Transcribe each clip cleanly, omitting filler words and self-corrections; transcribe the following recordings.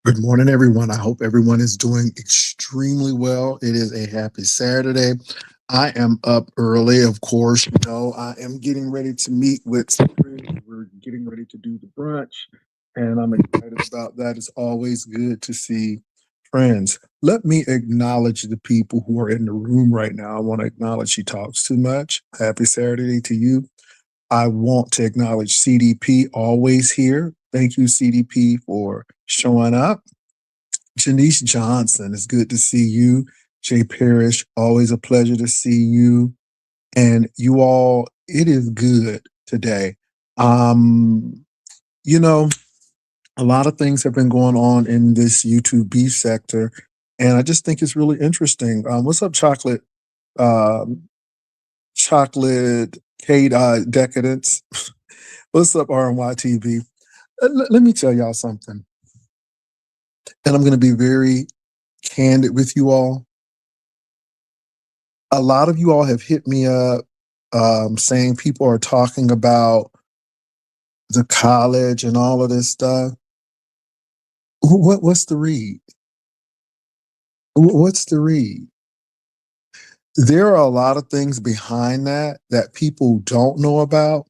Good morning, everyone. I hope everyone is doing extremely well. It is a happy Saturday. I am up early, of course. I am getting ready to meet with some friends. We're getting ready to do the brunch, and I'm excited about that. It's always good to see friends. Let me acknowledge the people who are in the room right now. I want to acknowledge She Talks Too Much. Happy Saturday to you. I want to acknowledge CDP, always here. Thank you, CDP, for showing up. Janice Johnson, it's good to see you. Jay Parrish, always a pleasure to see you. And you all, it is good today. Um, you know, a lot of things have been going on in this YouTube beef sector, and I just think it's really interesting. What's up, Chocolate? Um, Chocolate Kate Decadence. What's up, RNY TV? Let me tell y'all something, and I'm going to be very candid with you all. A lot of you all have hit me up saying people are talking about the college and all of this stuff. What's the read? What's the read? There are a lot of things behind that people don't know about,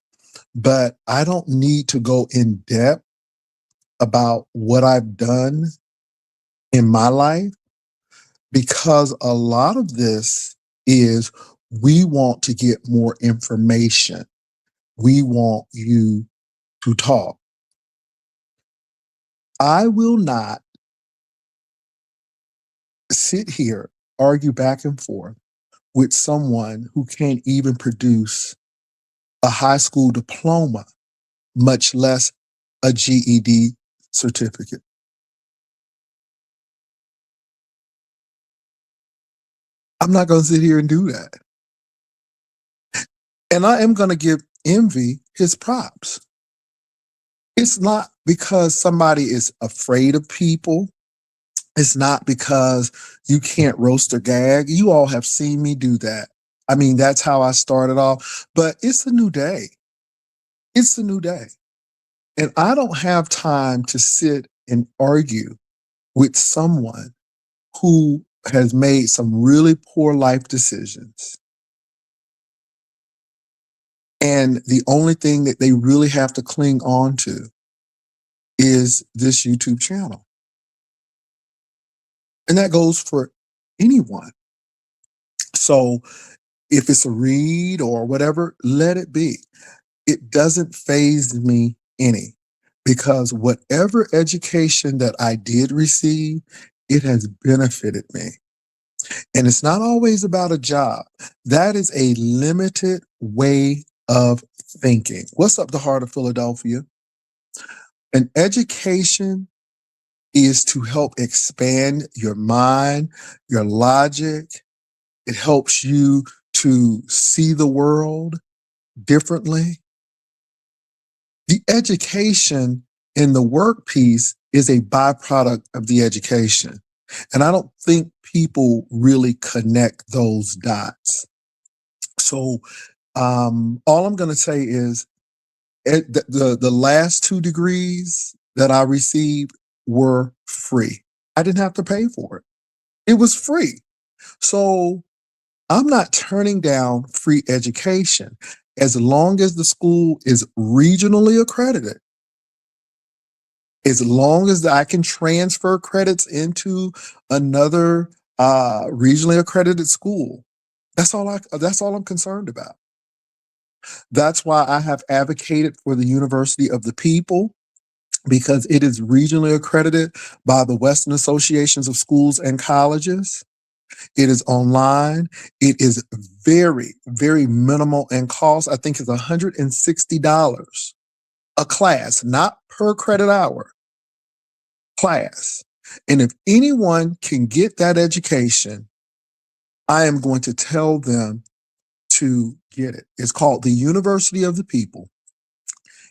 but I don't need to go in depth about what I've done in my life because a lot of this is we want to get more information. We want you to talk. I will not sit here, argue back and forth with someone who can't even produce a high school diploma, much less a GED certificate. I'm not going to sit here and do that. And I am going to give Envy his props. It's not because somebody is afraid of people. It's not because you can't roast or gag. You all have seen me do that. I mean, that's how I started off. But it's a new day. It's a new day. And I don't have time to sit and argue with someone who has made some really poor life decisions. And the only thing that they really have to cling on to is this YouTube channel. And that goes for anyone. So if it's a read or whatever, let it be. It doesn't faze me any because whatever education that I did receive, it has benefited me. And it's not always about a job. That is a limited way of thinking. What's up, the heart of Philadelphia? An education is to help expand your mind, your logic. It helps you to see the world differently. The education And the work piece is a byproduct of the education. And I don't think people really connect those dots. So all I'm going to say is the last 2 degrees that I received were free. I didn't have to pay for it. It was free. So I'm not turning down free education as long as the school is regionally accredited. As long as I can transfer credits into another regionally accredited school, that's all I'm concerned about. That's why I have advocated for the University of the People, because it is regionally accredited by the Western Associations of Schools and Colleges. It is online. It is very, very minimal in cost. I think it's $160 a class, not per credit hour, class. And if anyone can get that education, I am going to tell them to get it. It's called the University of the People.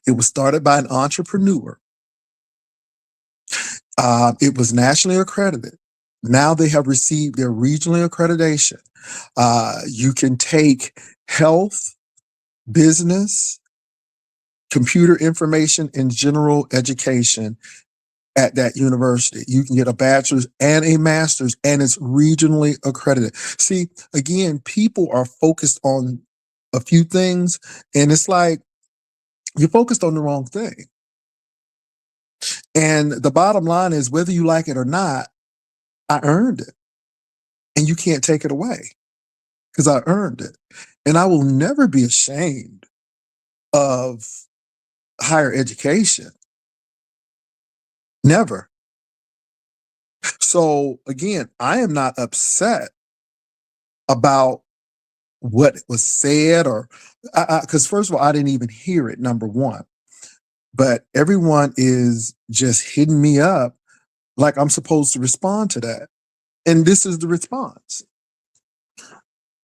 It was started by an entrepreneur. It was nationally accredited. Now they have received their regionally accreditation. You can take health, business, computer information, and general education at that university. You can get a bachelor's and a master's, and it's regionally accredited. See, again, people are focused on a few things, and it's like you're focused on the wrong thing. And the bottom line is, whether you like it or not, I earned it. And you can't take it away, because I earned it. And I will never be ashamed of higher education. Never. So again, I am not upset about what was said, or because first of all, I didn't even hear it, number one. But everyone is just hitting me up like I'm supposed to respond to that. And this is the response.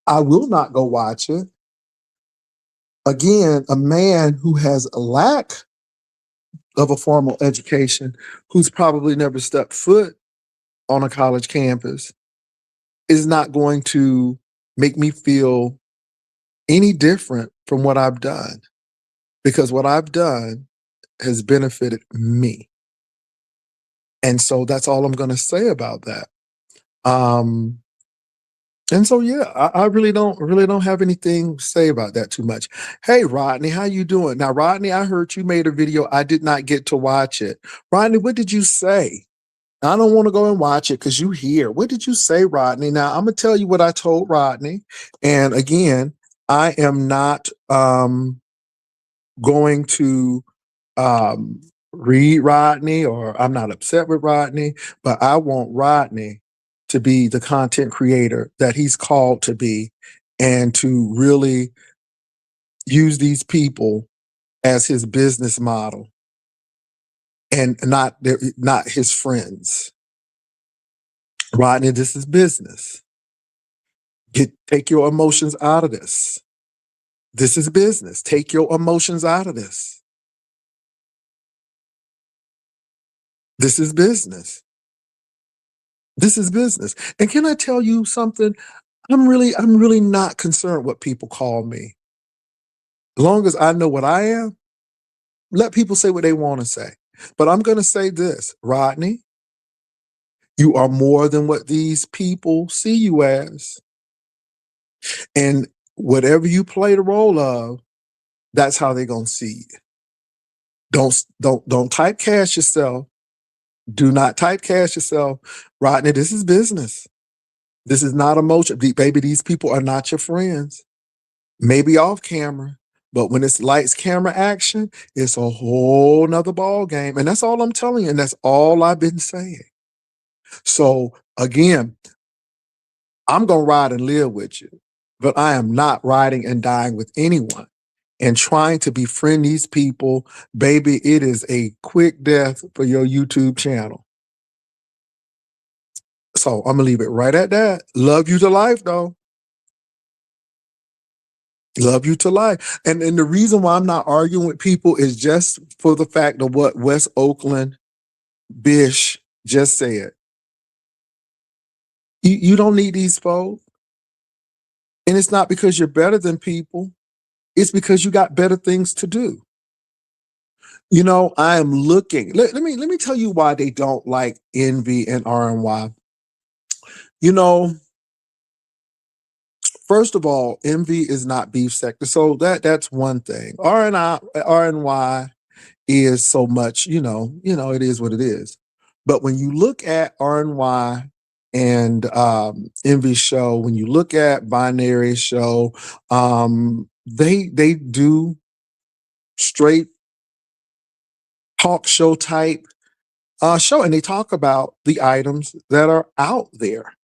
I will not go watch it. Again, a man who has a lack of a formal education, who's probably never stepped foot on a college campus, is not going to make me feel any different from what I've done, because what I've done has benefited me. And so that's all I'm going to say about that. Um, and so, yeah, I really don't have anything to say about that too much. Hey, Rodney, how you doing? Now, Rodney, I heard you made a video. I did not get to watch it. Rodney, what did you say? I don't want to go and watch it because you here. What did you say, Rodney? Now, I'm going to tell you what I told Rodney. And again, I am not going to read Rodney, or I'm not upset with Rodney, but I want Rodney to be the content creator that he's called to be, and to really use these people as his business model, and not his friends. Rodney, this is business. Take your emotions out of this. This is business. Take your emotions out of this. This is business. This is business. And can I tell you something? I'm really not concerned what people call me. As long as I know what I am, let people say what they want to say. But I'm going to say this, Rodney, you are more than what these people see you as. And whatever you play the role of, that's how they're going to see you. Don't typecast yourself. Do not typecast yourself. Rodney, this is business. This is not emotion. Baby, these people are not your friends. Maybe off camera, but when it's lights, camera, action, it's a whole nother ball game. And that's all I'm telling you. And that's all I've been saying. So again, I'm going to ride and live with you, but I am not riding and dying with anyone. And trying to befriend these people, baby, it is a quick death for your YouTube channel. So I'm going to leave it right at that. Love you to life, though. Love you to life. And the reason why I'm not arguing with people is just for the fact of what West Oakland Bish just said. You don't need these folks. And it's not because you're better than people. It's because you got better things to do. You know, I am looking. Let me tell you why they don't like Envy and RNY. You know, first of all, Envy is not beef sector, so that's one thing. RNY is so much. It is what it is. But when you look at RNY and Envy show, when you look at Binary show, they do straight talk show type show, and they talk about the items that are out there.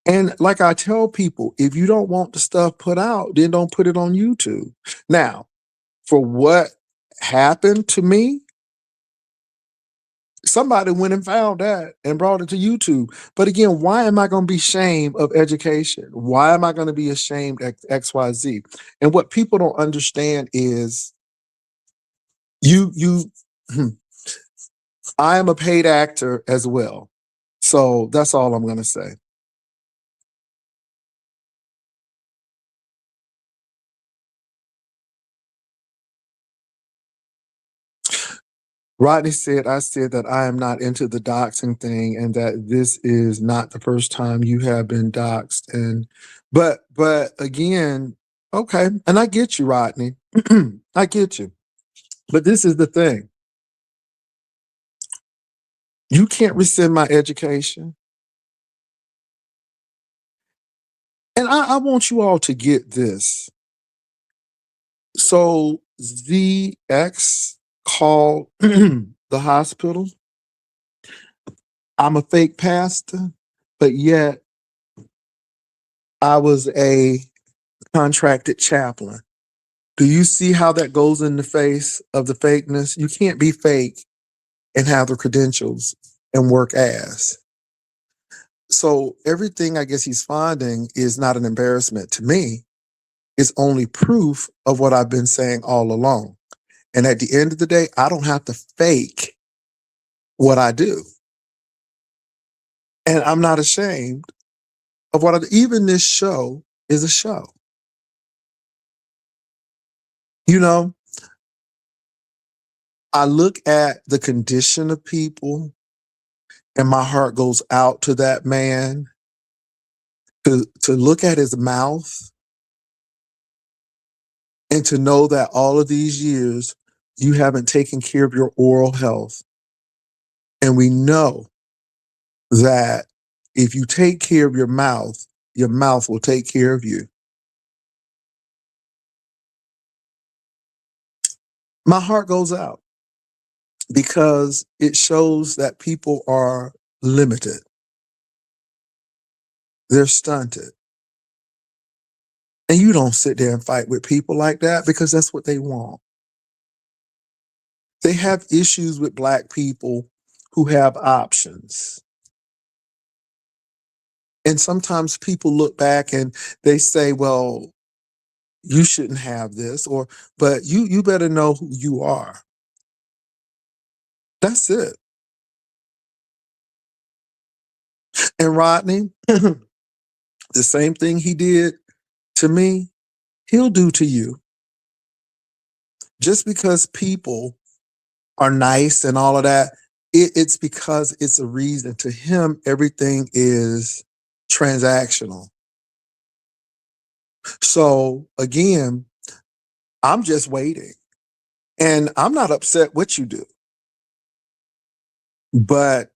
And like I tell people, if you don't want the stuff put out, then don't put it on YouTube. Now, for what happened to me, somebody went and found that and brought it to YouTube. But again, why am I going to be ashamed of education? Why am I going to be ashamed of XYZ? And what people don't understand is you I am a paid actor as well. So that's all I'm going to say. Rodney said, I said that I am not into the doxing thing and that this is not the first time you have been doxed. And but again, okay, and I get you, Rodney. I get you. But this is the thing. You can't rescind my education. And I want you all to get this. So ZX called the hospital. I'm a fake pastor, but yet I was a contracted chaplain. Do you see how that goes in the face of the fakeness? You can't be fake and have the credentials and work as. So everything I guess he's finding is not an embarrassment to me. It's only proof of what I've been saying all along. And at the end of the day, I don't have to fake what I do. And I'm not ashamed of what I do. Even this show is a show. You know, I look at the condition of people and my heart goes out to that man to look at his mouth and to know that all of these years you haven't taken care of your oral health. And we know that if you take care of your mouth will take care of you. My heart goes out because it shows that people are limited. They're stunted. And you don't sit there and fight with people like that because that's what they want. They have issues with Black people who have options. And sometimes people look back and they say, well, you shouldn't have this, but you better know who you are. That's it. And Rodney, the same thing he did to me, he'll do to you. Just because people are nice and all of that, it's because it's a reason. To him, everything is transactional. So again, I'm just waiting. And I'm not upset what you do, but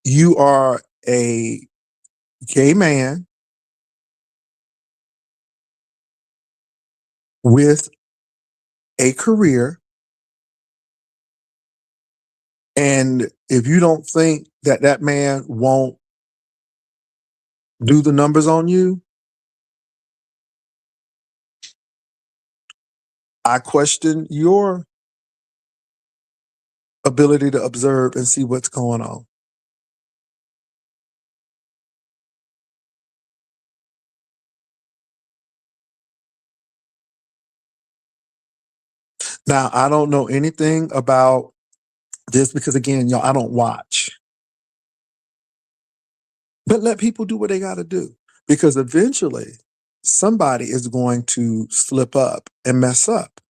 you are a gay man with a career. And if you don't think that that man won't do the numbers on you, I question your ability to observe and see what's going on. Now, I don't know anything about this because, again, y'all, I don't watch. But let people do what they got to do because eventually somebody is going to slip up and mess up.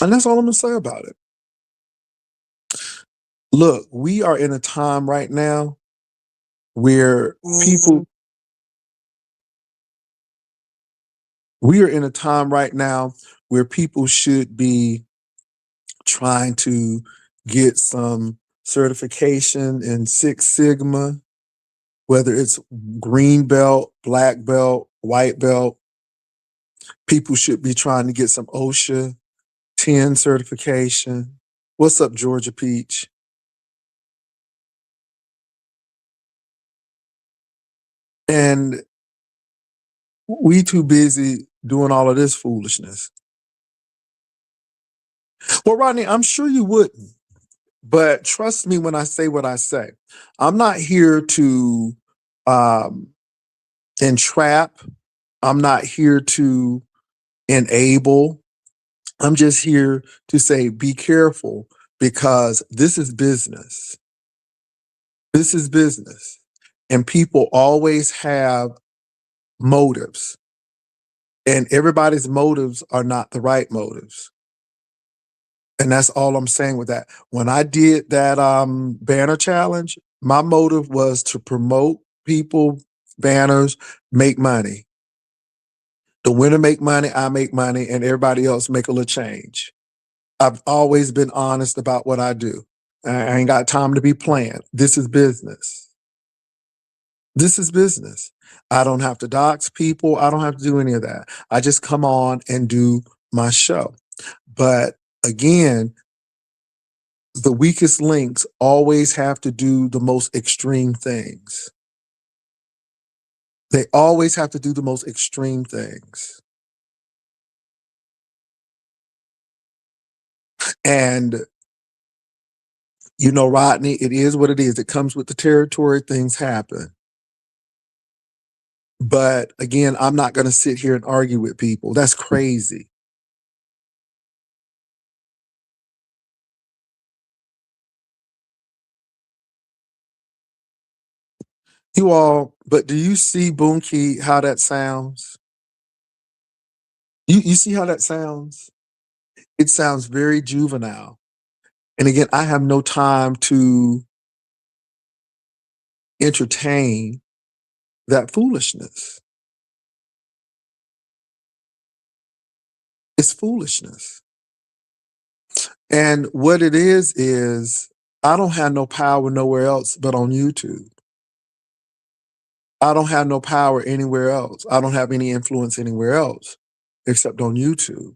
And that's all I'm going to say about it. Look, we are in a time right now where we are in a time right now where people should be trying to get some certification in Six Sigma, whether it's green belt, black belt, white belt. People should be trying to get some OSHA 10 certification. What's up, Georgia Peach? And we too busy doing all of this foolishness. Well, Rodney, I'm sure you wouldn't, but trust me when I say what I say. I'm not here to um, entrap. I'm not here to enable. I'm just here to say be careful because this is business. This is business. And people always have motives, and everybody's motives are not the right motives. And that's all I'm saying with that. When I did that banner challenge, my motive was to promote people, banners, make money. The winner make money, I make money, and everybody else make a little change. I've always been honest about what I do. I ain't got time to be playing. This is business. This is business. I don't have to dox people. I don't have to do any of that. I just come on and do my show. But again, the weakest links always have to do the most extreme things. They always have to do the most extreme things. And, you know, Rodney, it is what it is. It comes with the territory. Things happen. But again, I'm not going to sit here and argue with people. That's crazy. You all, but do you see Boonkey, how that sounds? You see how that sounds? It sounds very juvenile. And again, I have no time to entertain that foolishness. It's foolishness. And what it is I don't have no power nowhere else but on YouTube. I don't have no power anywhere else. I don't have any influence anywhere else except on YouTube.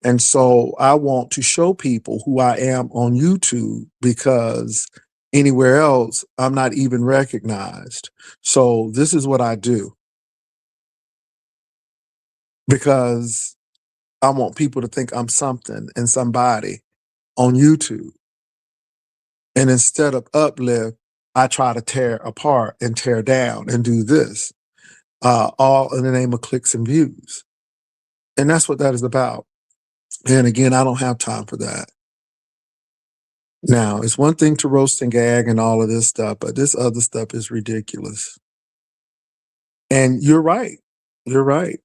And so I want to show people who I am on YouTube because anywhere else, I'm not even recognized. So this is what I do because I want people to think I'm something and somebody on YouTube. And instead of uplift, I try to tear apart and tear down and do this, all in the name of clicks and views. And that's what that is about. And again, I don't have time for that. Now, it's one thing to roast and gag and all of this stuff, but this other stuff is ridiculous. And you're right. You're right.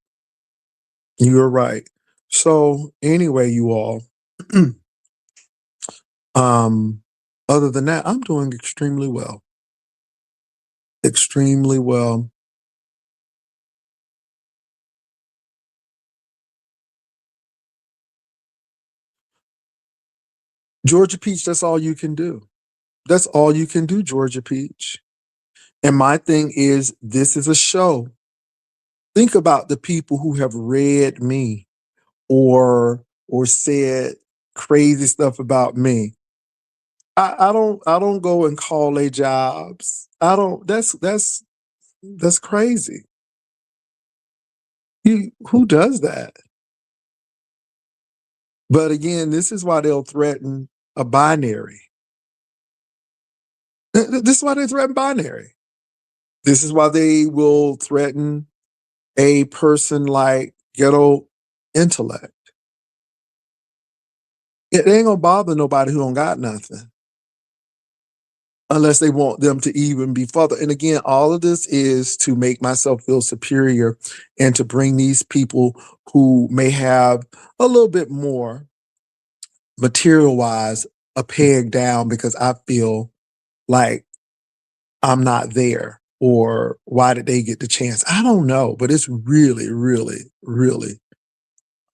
You're right. So anyway, you all, um, other than that, I'm doing extremely well. Extremely well. Georgia Peach, that's all you can do. That's all you can do, Georgia Peach. And my thing is, this is a show. Think about the people who have read me or said crazy stuff about me. I don't go and call their jobs. I don't that's crazy. Who does that? But again, this is why they'll threaten a binary. This is why they threaten binary. This is why they will threaten a person like Ghetto Intellect. It ain't gonna bother nobody who don't got nothing unless they want them to even be further. And again, all of this is to make myself feel superior and to bring these people who may have a little bit more material wise a peg down because I feel like I'm not there, or why did they get the chance? I don't know, but it's really, really, really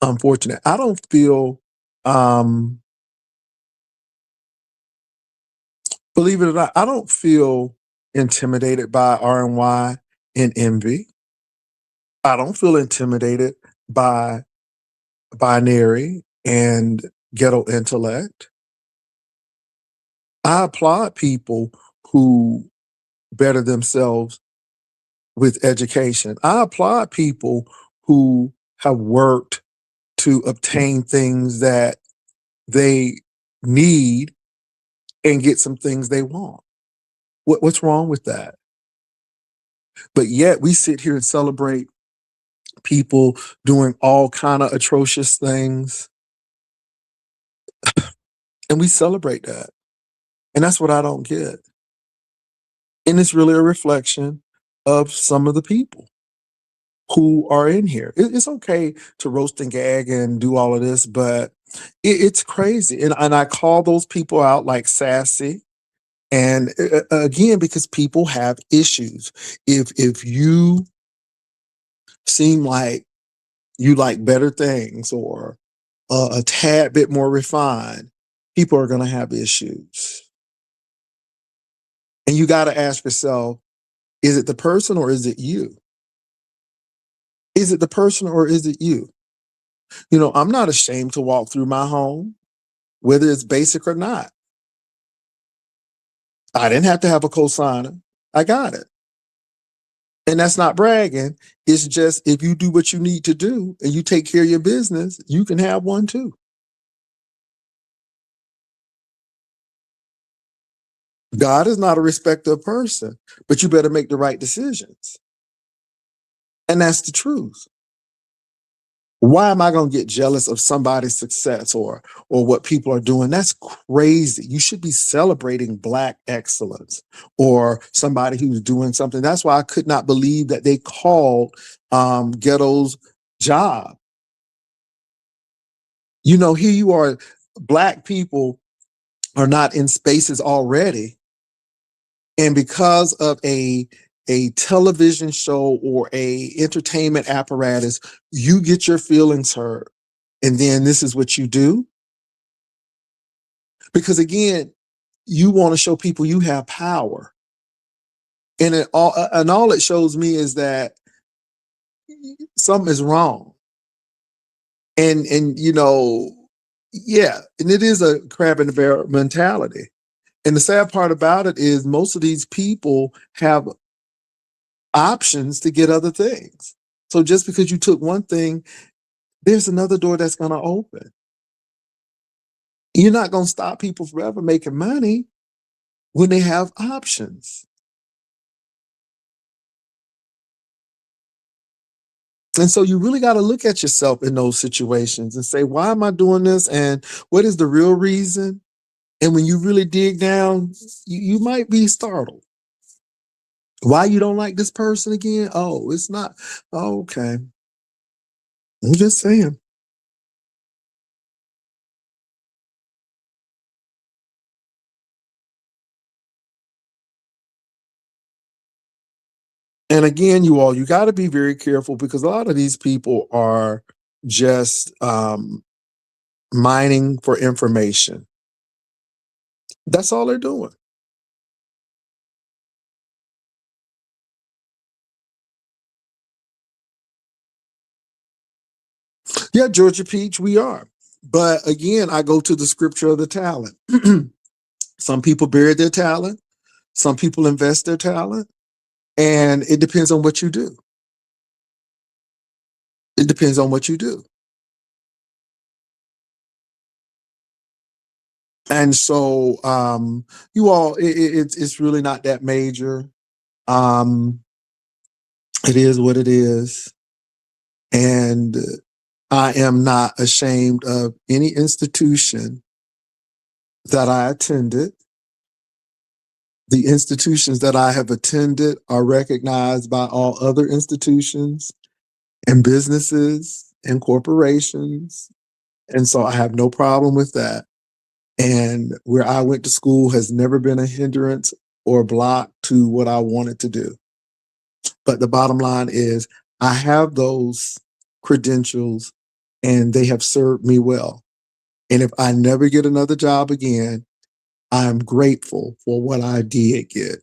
unfortunate. I don't feel, um, believe it or not, I don't feel intimidated by RNY and Envy. I don't feel intimidated by Binary and Ghetto Intellect. I applaud people who better themselves with education. I applaud people who have worked to obtain things that they need and get some things they want. What's wrong with that? But yet we sit here and celebrate people doing all kind of atrocious things, and we celebrate that. And that's what I don't get. And it's really a reflection of some of the people who are in here. It's okay to roast and gag and do all of this, but it's crazy. And I call those people out like Sassy. And again, because people have issues. If you seem like you like better things, or a tad bit more refined, people are going to have issues. And you got to ask yourself, is it the person or is it you? Is it the person or is it you? You know, I'm not ashamed to walk through my home, whether it's basic or not. I didn't have to have a cosigner. I got it. And that's not bragging. It's just, if you do what you need to do and you take care of your business, you can have one too. God is not a respecter of person, but you better make the right decisions. And that's the truth. Why am I going to get jealous of somebody's success, or what people are doing? That's crazy. You should be celebrating Black excellence, or somebody who's doing something. That's why I could not believe that they called Ghetto's job. You know, here you are, Black people are not in spaces already, and because of a television show or a entertainment apparatus, you get your feelings hurt, and then this is what you do. Because again, you want to show people you have power, and all it shows me is that something is wrong. And you know, yeah, and it is a crab in the barrel mentality. And the sad part about it is most of these people have options to get other things. So just because you took one thing, there's another door that's going to open. You're not going to stop people from ever making money when they have options. And so you really got to look at yourself in those situations and say, why am I doing this? And what is the real reason? And when you really dig down, you might be startled. Why you don't like this person again? Oh, it's not. Oh, okay. I'm just saying. And again, you got to be very careful, because a lot of these people are just mining for information. That's all they're doing. Yeah, Georgia Peach, we are. But again, I go to the scripture of the talent. Some people bury their talent, some people invest their talent, and it depends on what you do. It depends on what you do. And so you all, it's really not that major. Um, it is what it is. And I am not ashamed of any institution that I attended. The institutions that I have attended are recognized by all other institutions and businesses and corporations. And so I have no problem with that. And where I went to school has never been a hindrance or block to what I wanted to do. But the bottom line is, I have those credentials and they have served me well. And if I never get another job again, I'm grateful for what I did get.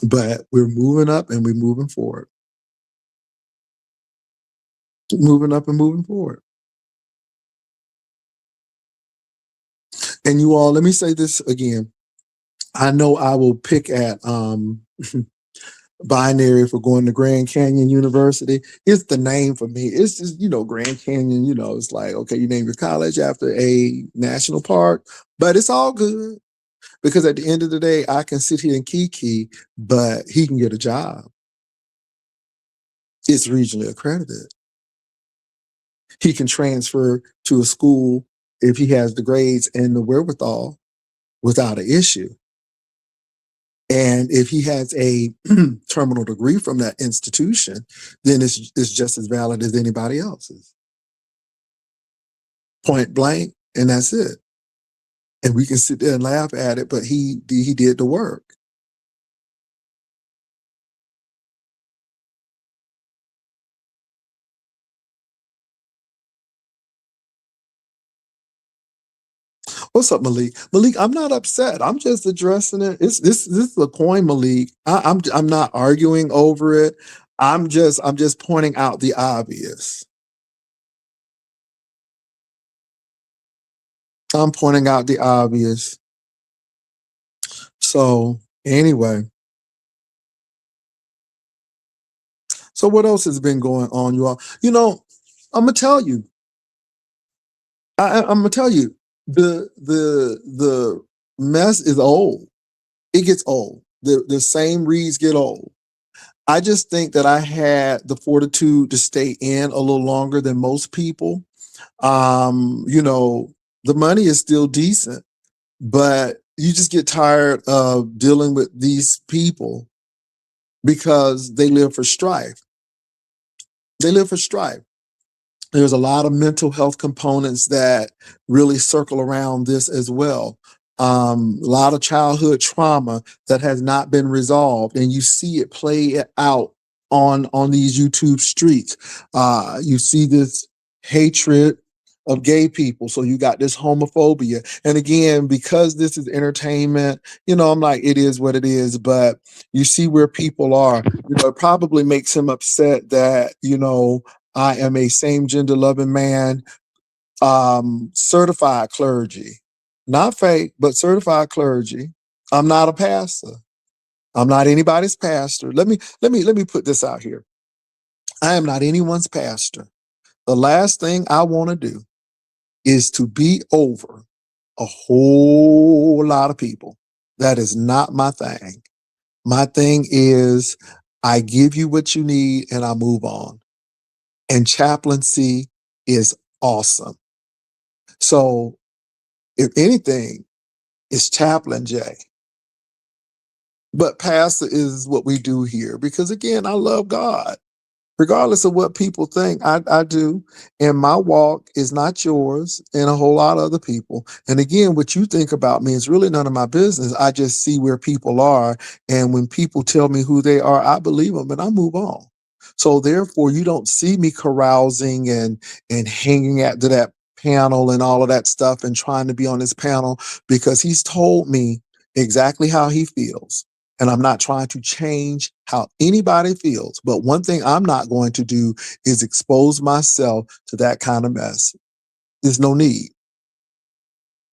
But we're moving up and we're moving forward. Moving up and moving forward. And you all, let me say this again. I know I will pick at binary for going to Grand Canyon University. It's the name for me. It's just, Grand Canyon, it's like, okay, you name your college after a national park, but it's all good because at the end of the day, I can sit here and kiki, but he can get a job. It's regionally accredited. He can transfer to a school if he has the grades and the wherewithal without an issue. And if he has a terminal degree from that institution, then it's just as valid as anybody else's. Point blank, and that's it. And we can sit there and laugh at it, but he did the work. What's up, Malik? Malik, I'm not upset. I'm just addressing it. This is a coin, Malik. I'm not arguing over it. I'm just pointing out the obvious. I'm pointing out the obvious. So anyway, so what else has been going on, you all? I'm gonna tell you. I'm gonna tell you. The mess is old. It gets old. The same reads get old. I just think that I had the fortitude to stay in a little longer than most people. The money is still decent, but you just get tired of dealing with these people because they live for strife. They live for strife. There's a lot of mental health components that really circle around this as well. A lot of childhood trauma that has not been resolved, and you see it play out on these YouTube streets. You see this hatred of gay people, so you got this homophobia. And again, because this is entertainment, I'm like, it is what it is. But you see where people are. It probably makes him upset that I am a same gender loving man, certified clergy, not fake, but certified clergy. I'm not a pastor. I'm not anybody's pastor. Let me put this out here. I am not anyone's pastor. The last thing I want to do is to be over a whole lot of people. That is not my thing. My thing is I give you what you need and I move on. And chaplaincy is awesome. So if anything, it's Chaplain Jay. But pastor is what we do here because again, I love God. Regardless of what people think, I do. And my walk is not yours and a whole lot of other people. And again, what you think about me is really none of my business. I just see where people are. And when people tell me who they are, I believe them and I move on. So therefore, you don't see me carousing and hanging out to that panel and all of that stuff and trying to be on this panel because he's told me exactly how he feels. And I'm not trying to change how anybody feels. But one thing I'm not going to do is expose myself to that kind of mess. There's no need.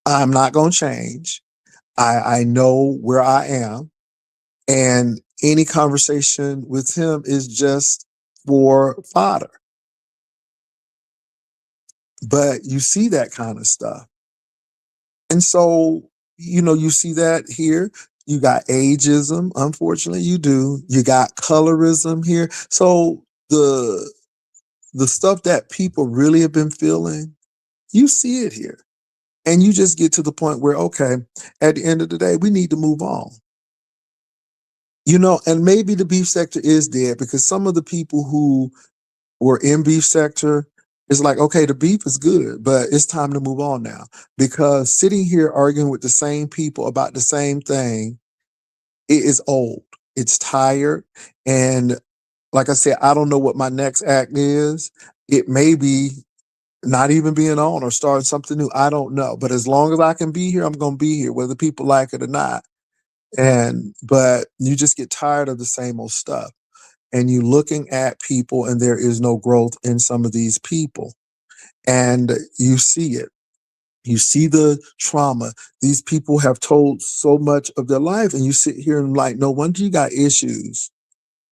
I'm not going to change. I know where I am. And any conversation with him is just for fodder. But you see that kind of stuff. And so, you see that here. You got ageism, unfortunately, you do. You got colorism here. So the the stuff that people really have been feeling, you see it here. And you just get to the point where, okay, at the end of the day, we need to move on. And maybe the beef sector is dead because some of the people who were in beef sector is like, okay, the beef is good, but it's time to move on now. Because sitting here arguing with the same people about the same thing, it is old. It's tired. And like I said, I don't know what my next act is. It may be not even being on or starting something new. I don't know. But as long as I can be here, I'm going to be here, whether people like it or not. But you just get tired of the same old stuff. And you looking at people and there is no growth in some of these people. And you see it. You see the trauma. These people have told so much of their life, and you sit here and like, no wonder you got issues.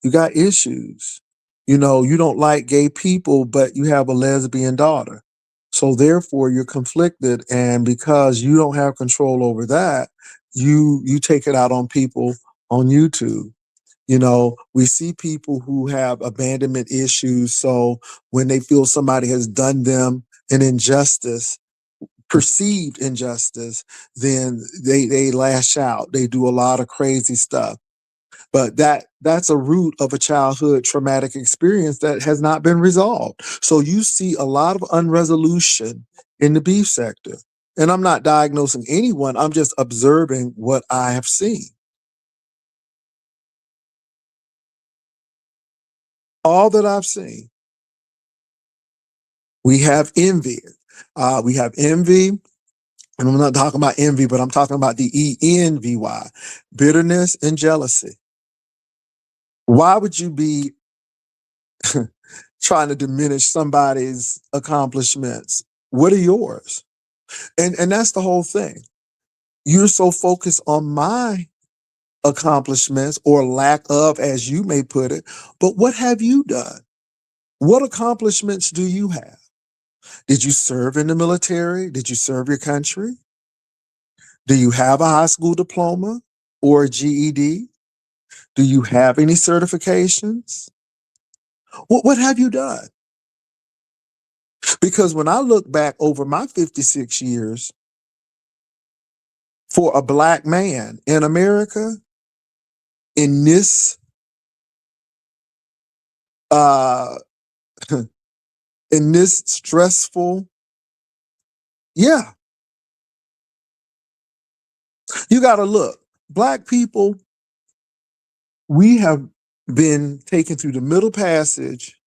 You got issues. You don't like gay people, but you have a lesbian daughter. So therefore you're conflicted. And because you don't have control over that, you take it out on people on YouTube. We see people who have abandonment issues. So when they feel somebody has done them an injustice, perceived injustice, then they lash out. They do a lot of crazy stuff. But that's a root of a childhood traumatic experience that has not been resolved. So you see a lot of unresolution in the beef sector. And I'm not diagnosing anyone, I'm just observing what I have seen. All that I've seen. We have envy. We have envy. And I'm not talking about envy, but I'm talking about the ENVY, bitterness and jealousy. Why would you be trying to diminish somebody's accomplishments? What are yours? And that's the whole thing. You're so focused on my accomplishments or lack of, as you may put it, but what have you done? What accomplishments do you have? Did you serve in the military? Did you serve your country? Do you have a high school diploma or a GED? Do you have any certifications? What have you done? Because when I look back over my 56 years, for a Black man in America, in this uh in this stressful, yeah, you got to look. Black people, we have been taken through the Middle Passage,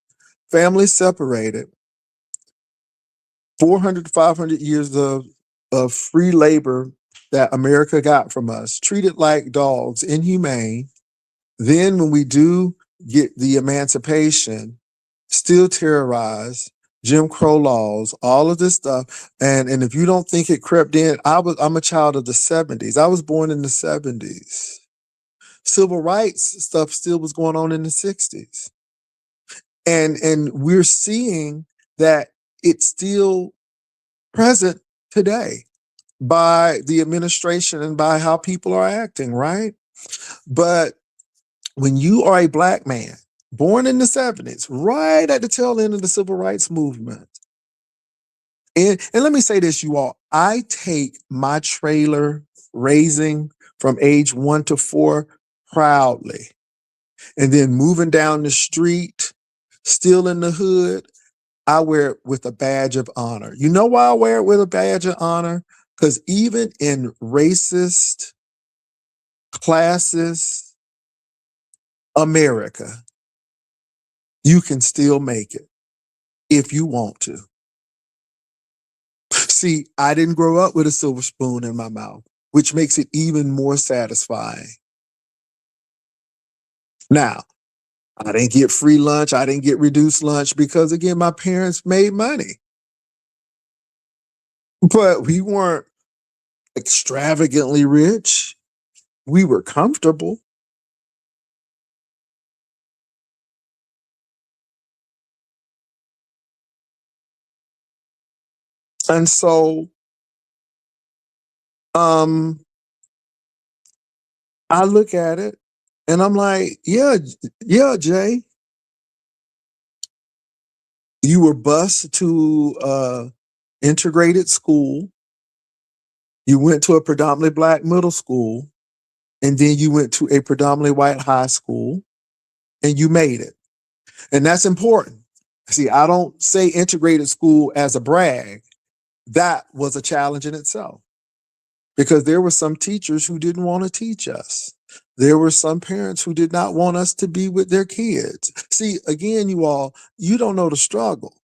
families separated, 400 to 500 years of free labor that America got from us, treated like dogs, inhumane. Then when we do get the emancipation, still terrorized, Jim Crow laws, all of this stuff. And if you don't think it crept in, I'm a child of the 70s. I was born in the 70s. Civil rights stuff still was going on in the 60s. And we're seeing that it's still present today by the administration and by how people are acting, right? But when you are a Black man born in the 70s, right at the tail end of the civil rights movement, and let me say this, you all, I take my trailer raising from age 1 to 4 proudly. And then moving down the street, still in the hood, I wear it with a badge of honor. You know why I wear it with a badge of honor? Because even in racist, classist America, you can still make it if you want to. See, I didn't grow up with a silver spoon in my mouth, which makes it even more satisfying. Now, I didn't get free lunch. I didn't get reduced lunch because, again, my parents made money. But we weren't extravagantly rich. We were comfortable. And so um, I look at it and I'm like, yeah, yeah, Jay, You were bused to integrated school. You went to a predominantly black middle school, and then you went to a predominantly white high school, and you made it. And that's important. See, I don't say integrated school as a brag. That was a challenge in itself because there were some teachers who didn't want to teach us. There were some parents who did not want us to be with their kids. See, again, you all, you don't know the struggle.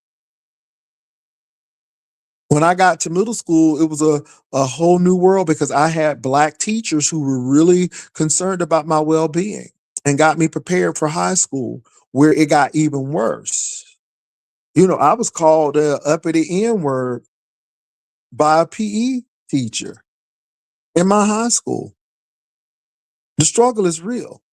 When I got to middle school, it was a whole new world because I had black teachers who were really concerned about my well-being and got me prepared for high school, where it got even worse. You know, I was called up at the N word by a PE teacher in my high school. The struggle is real.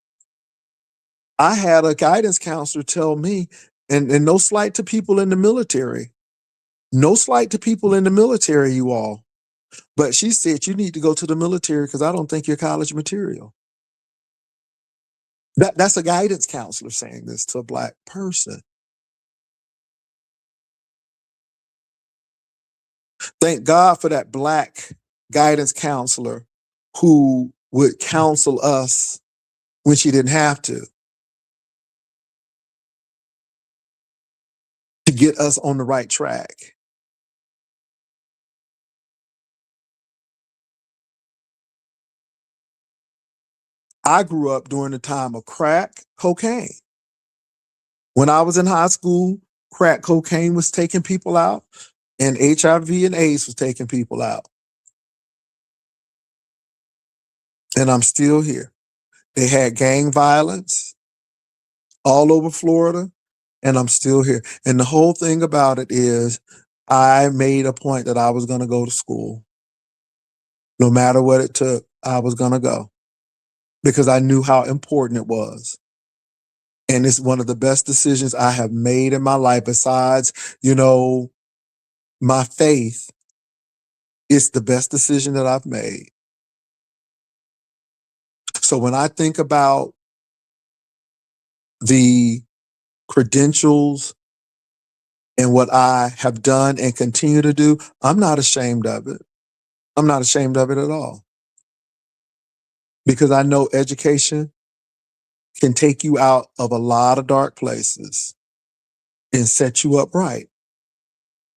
I had a guidance counselor tell me, and no slight to people in the military, no slight to people in the military, you all, but she said, you need to go to the military because I don't think you're college material. That's a guidance counselor saying this to a black person. Thank God for that black guidance counselor who would counsel us when she didn't have to get us on the right track. I grew up during the time of crack cocaine. When I was in high school, crack cocaine was taking people out and HIV and AIDS was taking people out. And I'm still here. They had gang violence all over Florida, and I'm still here. And the whole thing about it is I made a point that I was going to go to school. No matter what it took, I was going to go because I knew how important it was. And it's one of the best decisions I have made in my life besides, you know, my faith. It's the best decision that I've made. So when I think about the credentials and what I have done and continue to do, I'm not ashamed of it. I'm not ashamed of it at all. Because I know education can take you out of a lot of dark places and set you up right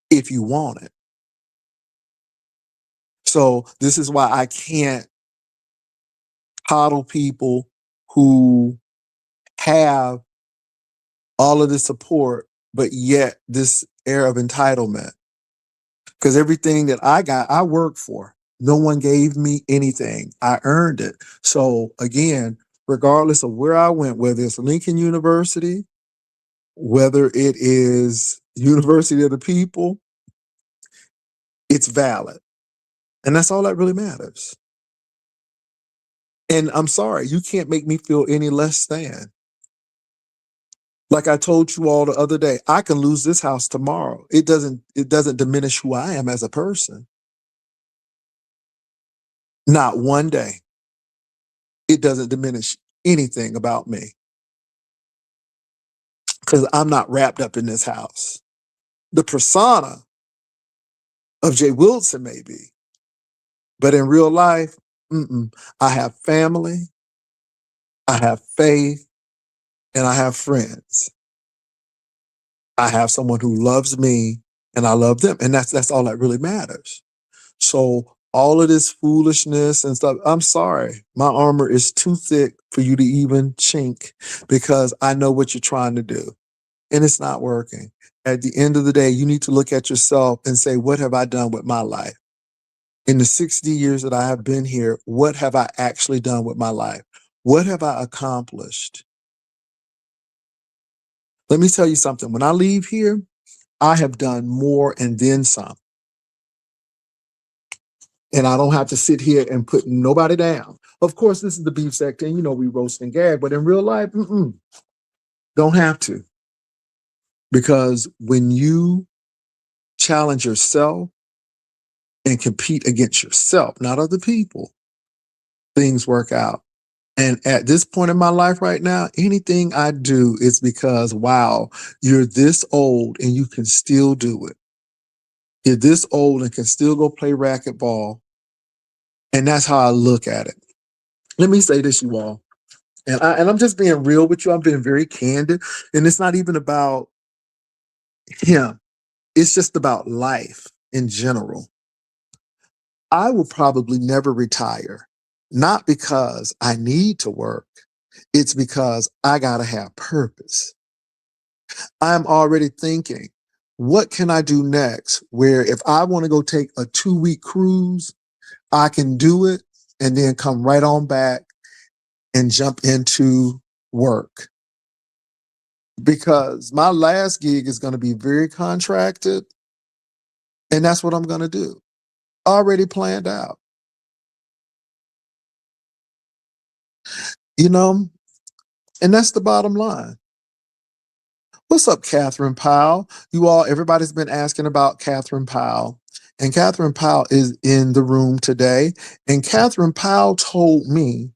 if you want it. So this is why I can't coddle people who have all of this support, but yet this air of entitlement. Because everything that I got, I worked for. No one gave me anything. I earned it. So again, regardless of where I went, whether it's Lincoln University, whether it is University of the People, it's valid. And that's all that really matters. And I'm sorry, you can't make me feel any less than. Like I told you all the other day, I can lose this house tomorrow. It doesn't diminish who I am as a person. Not one day. It doesn't diminish anything about me because I'm not wrapped up in this house. The persona of Jay Wilson may be, but in real life, I have family, I have faith, and I have friends. I have someone who loves me and I love them. And that's all that really matters. So all of this foolishness and stuff, I'm sorry. My armor is too thick for you to even chink because I know what you're trying to do. And it's not working. At the end of the day, you need to look at yourself and say, what have I done with my life? In the 60 years that I have been here, what have I actually done with my life? What have I accomplished? Let me tell you something. When I leave here, I have done more and then some. And I don't have to sit here and put nobody down. Of course, this is the beef sector, and you know we roast and gag, but in real life, don't have to. Because when you challenge yourself and compete against yourself, not other people, things work out. And at this point in my life right now, anything I do is because, wow, you're this old and you can still do it. You're this old and can still go play racquetball. And that's how I look at it. Let me say this, you all. And I'm just being real with you. I'm being very candid. And it's not even about him. It's just about life in general. I will probably never retire, not because I need to work. It's because I got to have purpose. I'm already thinking, what can I do next? Where if I want to go take a 2-week cruise, I can do it and then come right on back and jump into work. Because my last gig is going to be very contracted, and that's what I'm going to do. Already planned out. You know, and that's the bottom line. What's up, Catherine Powell? You all, everybody's been asking about Catherine Powell. And Catherine Powell is in the room today. And Catherine Powell told me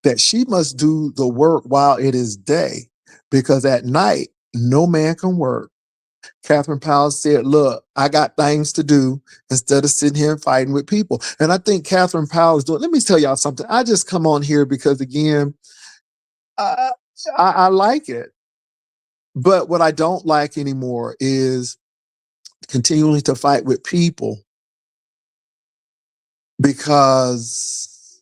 that she must do the work while it is day, because at night, no man can work. Catherine Powell said, look, I got things to do instead of sitting here and fighting with people. And I think Catherine Powell is doing, let me tell y'all something. I just come on here because, again, I, I like it. But what I don't like anymore is continuing to fight with people because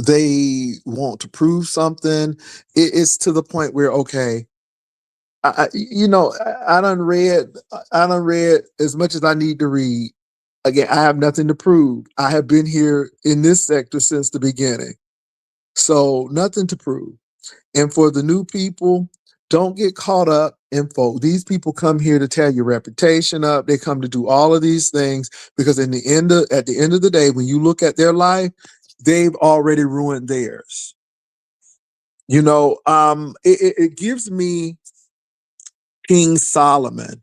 they want to prove something. It's to the point where, okay, I done read as much as I need to read. Again, I have nothing to prove. I have been here in this sector since the beginning. So nothing to prove. And for the new people, don't get caught up in folk. These people come here to tear your reputation up. They come to do all of these things because at the end of the day, when you look at their life, they've already ruined theirs. It gives me King Solomon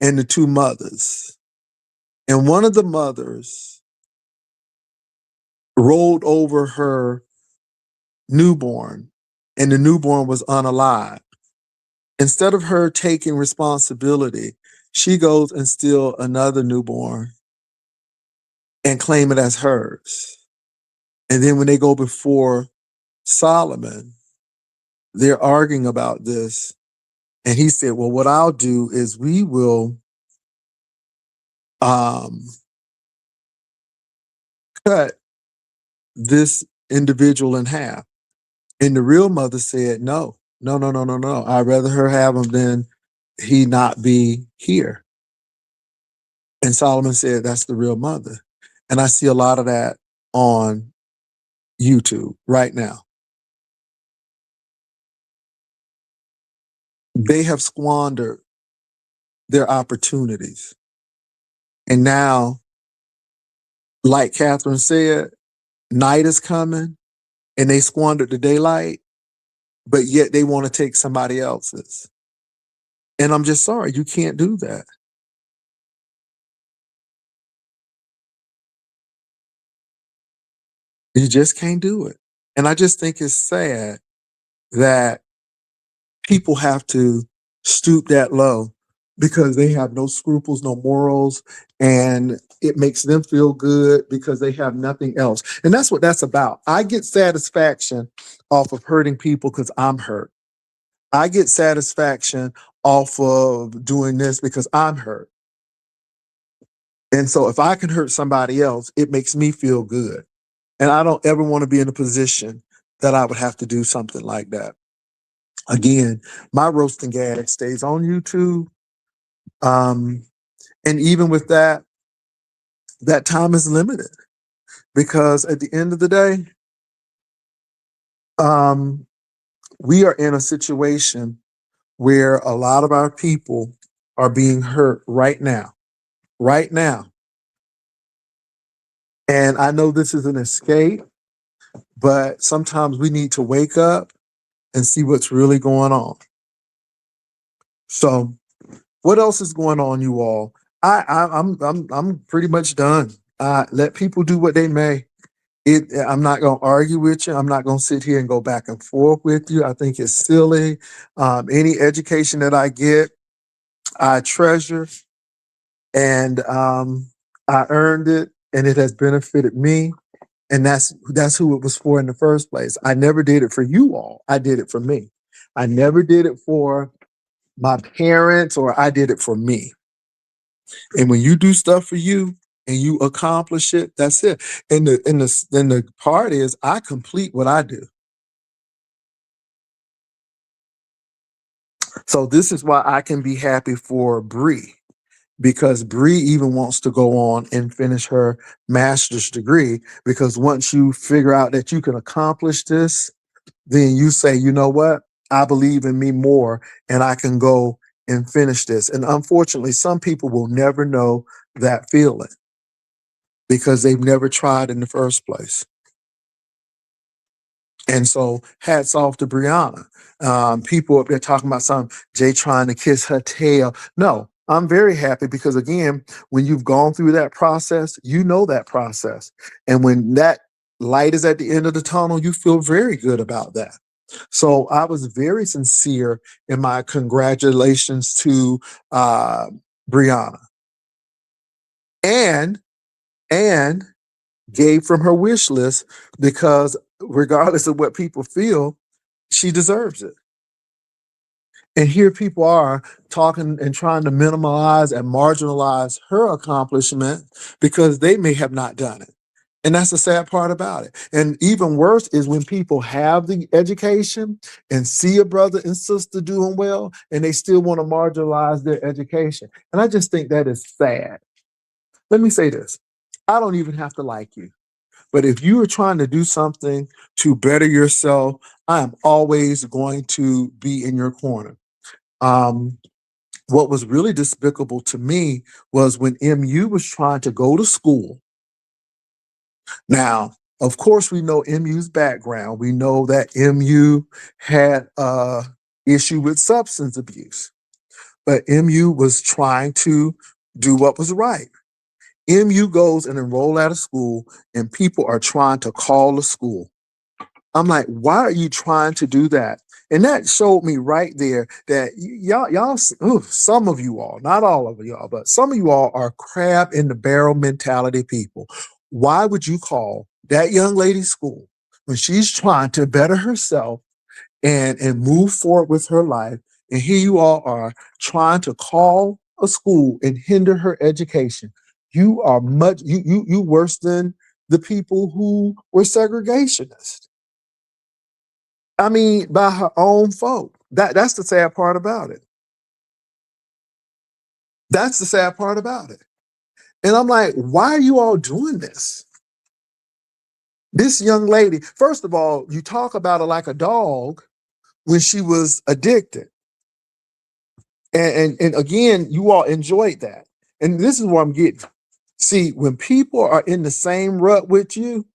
and the two mothers. And one of the mothers rolled over her newborn, and the newborn was unalive. Instead of her taking responsibility, she goes and steal another newborn and claim it as hers. And then when they go before Solomon, they're arguing about this. And he said, well, what I'll do is we will cut this individual in half. And the real mother said, no, no, no, no, no, no. I'd rather her have him than he not be here. And Solomon said, that's the real mother. And I see a lot of that on YouTube right now. They have squandered their opportunities. And now, like Catherine said, night is coming and they squandered the daylight, but yet they want to take somebody else's. And I'm just sorry, you can't do that. You just can't do it. And I just think it's sad that people have to stoop that low because they have no scruples, no morals, and it makes them feel good because they have nothing else. And that's what that's about. I get satisfaction off of hurting people because I'm hurt. I get satisfaction off of doing this because I'm hurt. And so if I can hurt somebody else, it makes me feel good. And I don't ever want to be in a position that I would have to do something like that. Again, my roasting gas stays on YouTube. And even with that, that time is limited because at the end of the day, we are in a situation where a lot of our people are being hurt right now, right now. And I know this is an escape, but sometimes we need to wake up and see what's really going on. So, what else is going on, you all? I'm pretty much done. Let people do what they may. I'm not going to argue with you. I'm not going to sit here and go back and forth with you. I think it's silly. Any education that I get, I treasure, and I earned it, and it has benefited me. And that's who it was for in the first place. I never did it for you all. I did it for me. I never did it for my parents, or I did it for me. And when you do stuff for you and you accomplish it, that's it. And the part is, I complete what I do. So this is why I can be happy for Bree, because Bree even wants to go on and finish her master's degree. Because once you figure out that you can accomplish this, then you say, you know what? I believe in me more, and I can go and finish this. And unfortunately, some people will never know that feeling because they've never tried in the first place. And so, hats off to Brianna. People up there talking about some Jay trying to kiss her tail. No, I'm very happy because, again, when you've gone through that process, you know that process. And when that light is at the end of the tunnel, you feel very good about that. So I was very sincere in my congratulations to uh, Brianna, and and gave from her wish list, because regardless of what people feel, she deserves it. And here people are talking and trying to minimize and marginalize her accomplishment because they may have not done it. And that's the sad part about it. And even worse is when people have the education and see a brother and sister doing well, and they still want to marginalize their education. And I just think that is sad. Let me say this. I don't even have to like you. But if you are trying to do something to better yourself, I am always going to be in your corner. Um, what was really despicable to me was when MU was trying to go to school. Now, of course, we know MU's background. We know that MU had a issue with substance abuse, but MU was trying to do what was right. MU goes and enroll at a school, and people are trying to call the school. I'm like, why are you trying to do that? And that showed me right there that some of you all, not all of y'all, but some of you all are crab in the barrel mentality people. Why would you call that young lady's school when she's trying to better herself and move forward with her life? And here you all are trying to call a school and hinder her education. You are you worse than the people who were segregationists. I mean, by her own folk. That's the sad part about it. That's the sad part about it. And I'm like, why are you all doing this? This young lady, first of all, you talk about her like a dog when she was addicted. And again, you all enjoyed that. And this is what I'm getting. See, when people are in the same rut with you,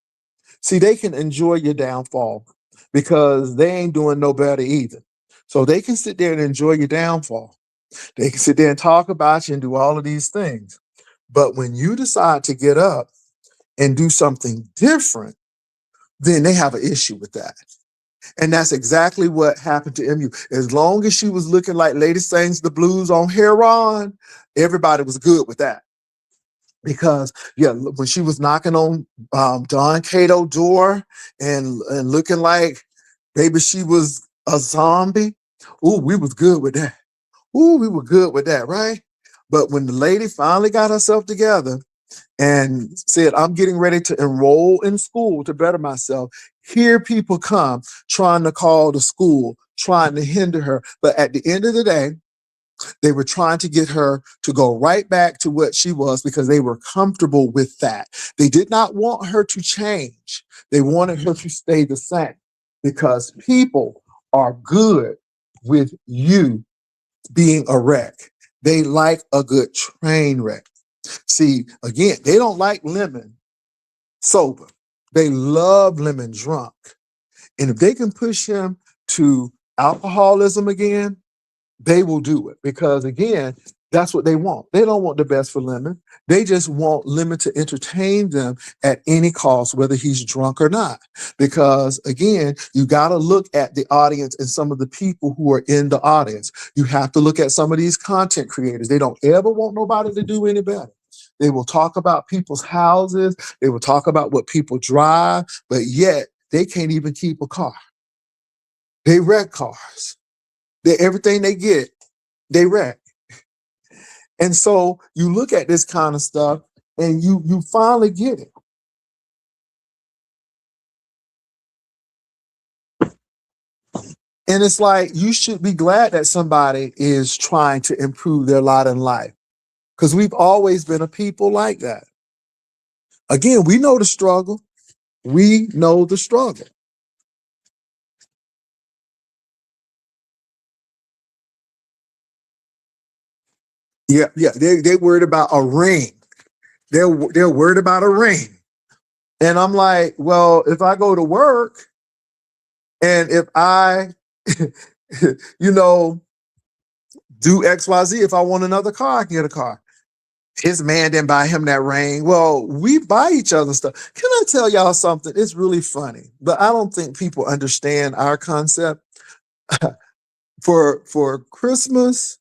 see, they can enjoy your downfall because they ain't doing no better either. So they can sit there and enjoy your downfall. They can sit there and talk about you and do all of these things. But when you decide to get up and do something different, then they have an issue with that. And that's exactly what happened to MU. As long as she was looking like Lady Sings the Blues on Heron, everybody was good with that. Because yeah, when she was knocking on Don Cato door and looking like maybe she was a zombie, ooh, we was good with that. Ooh, we were good with that, right? But when the lady finally got herself together and said, I'm getting ready to enroll in school to better myself, here people come trying to call the school, trying to hinder her. But at the end of the day, they were trying to get her to go right back to what she was because they were comfortable with that. They did not want her to change. They wanted her to stay the same because people are good with you being a wreck. They like a good train wreck. See, again, they don't like lemon sober. They love lemon drunk. And if they can push him to alcoholism again, they will do it because, again, That's what they want. They don't want the best for Lemon. They just want Lemon to entertain them at any cost, whether he's drunk or not. Because again, you got to look at the audience and some of the people who are in the audience. You have to look at some of these content creators. They don't ever want nobody to do any better. They will talk about people's houses. They will talk about what people drive, but yet they can't even keep a car. They wreck cars. Everything they get, they wreck. And so you look at this kind of stuff and you finally get it. And it's like, you should be glad that somebody is trying to improve their lot in life, because we've always been a people like that. Again, we know the struggle. We know the struggle. Yeah. They worried about a ring. They're worried about a ring. And I'm like, well, if I go to work and if I, you know, do XYZ, if I want another car, I can get a car. His man didn't buy him that ring. Well, we buy each other stuff. Can I tell y'all something? It's really funny, but I don't think people understand our concept. For Christmas,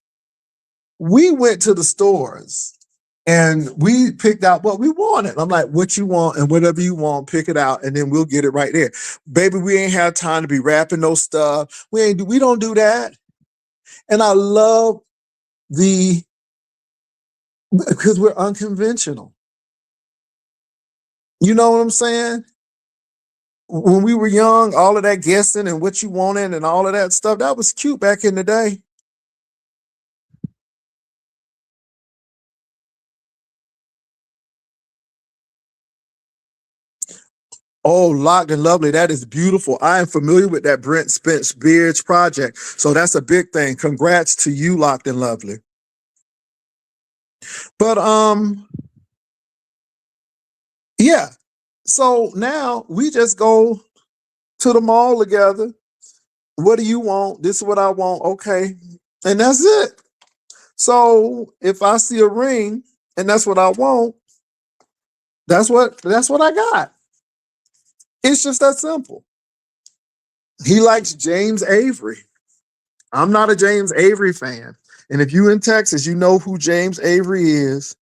we went to the stores and we picked out what we wanted. I'm like, what you want and whatever you want, pick it out, and then we'll get it right there. Baby, we ain't have time to be wrapping no stuff. We don't do that. And I love because we're unconventional. You know what I'm saying? When we were young, all of that guessing and what you wanted and all of that stuff, that was cute back in the day. Oh, Locked and Lovely. That is beautiful. I am familiar with that Brent Spence Bridge project. So that's a big thing. Congrats to you, Locked and Lovely. But yeah. So now we just go to the mall together. What do you want? This is what I want. Okay. And that's it. So if I see a ring and that's what I want, that's what I got. It's just that simple. He likes James Avery. I'm not a James Avery fan. And if you in Texas, you know who James Avery is.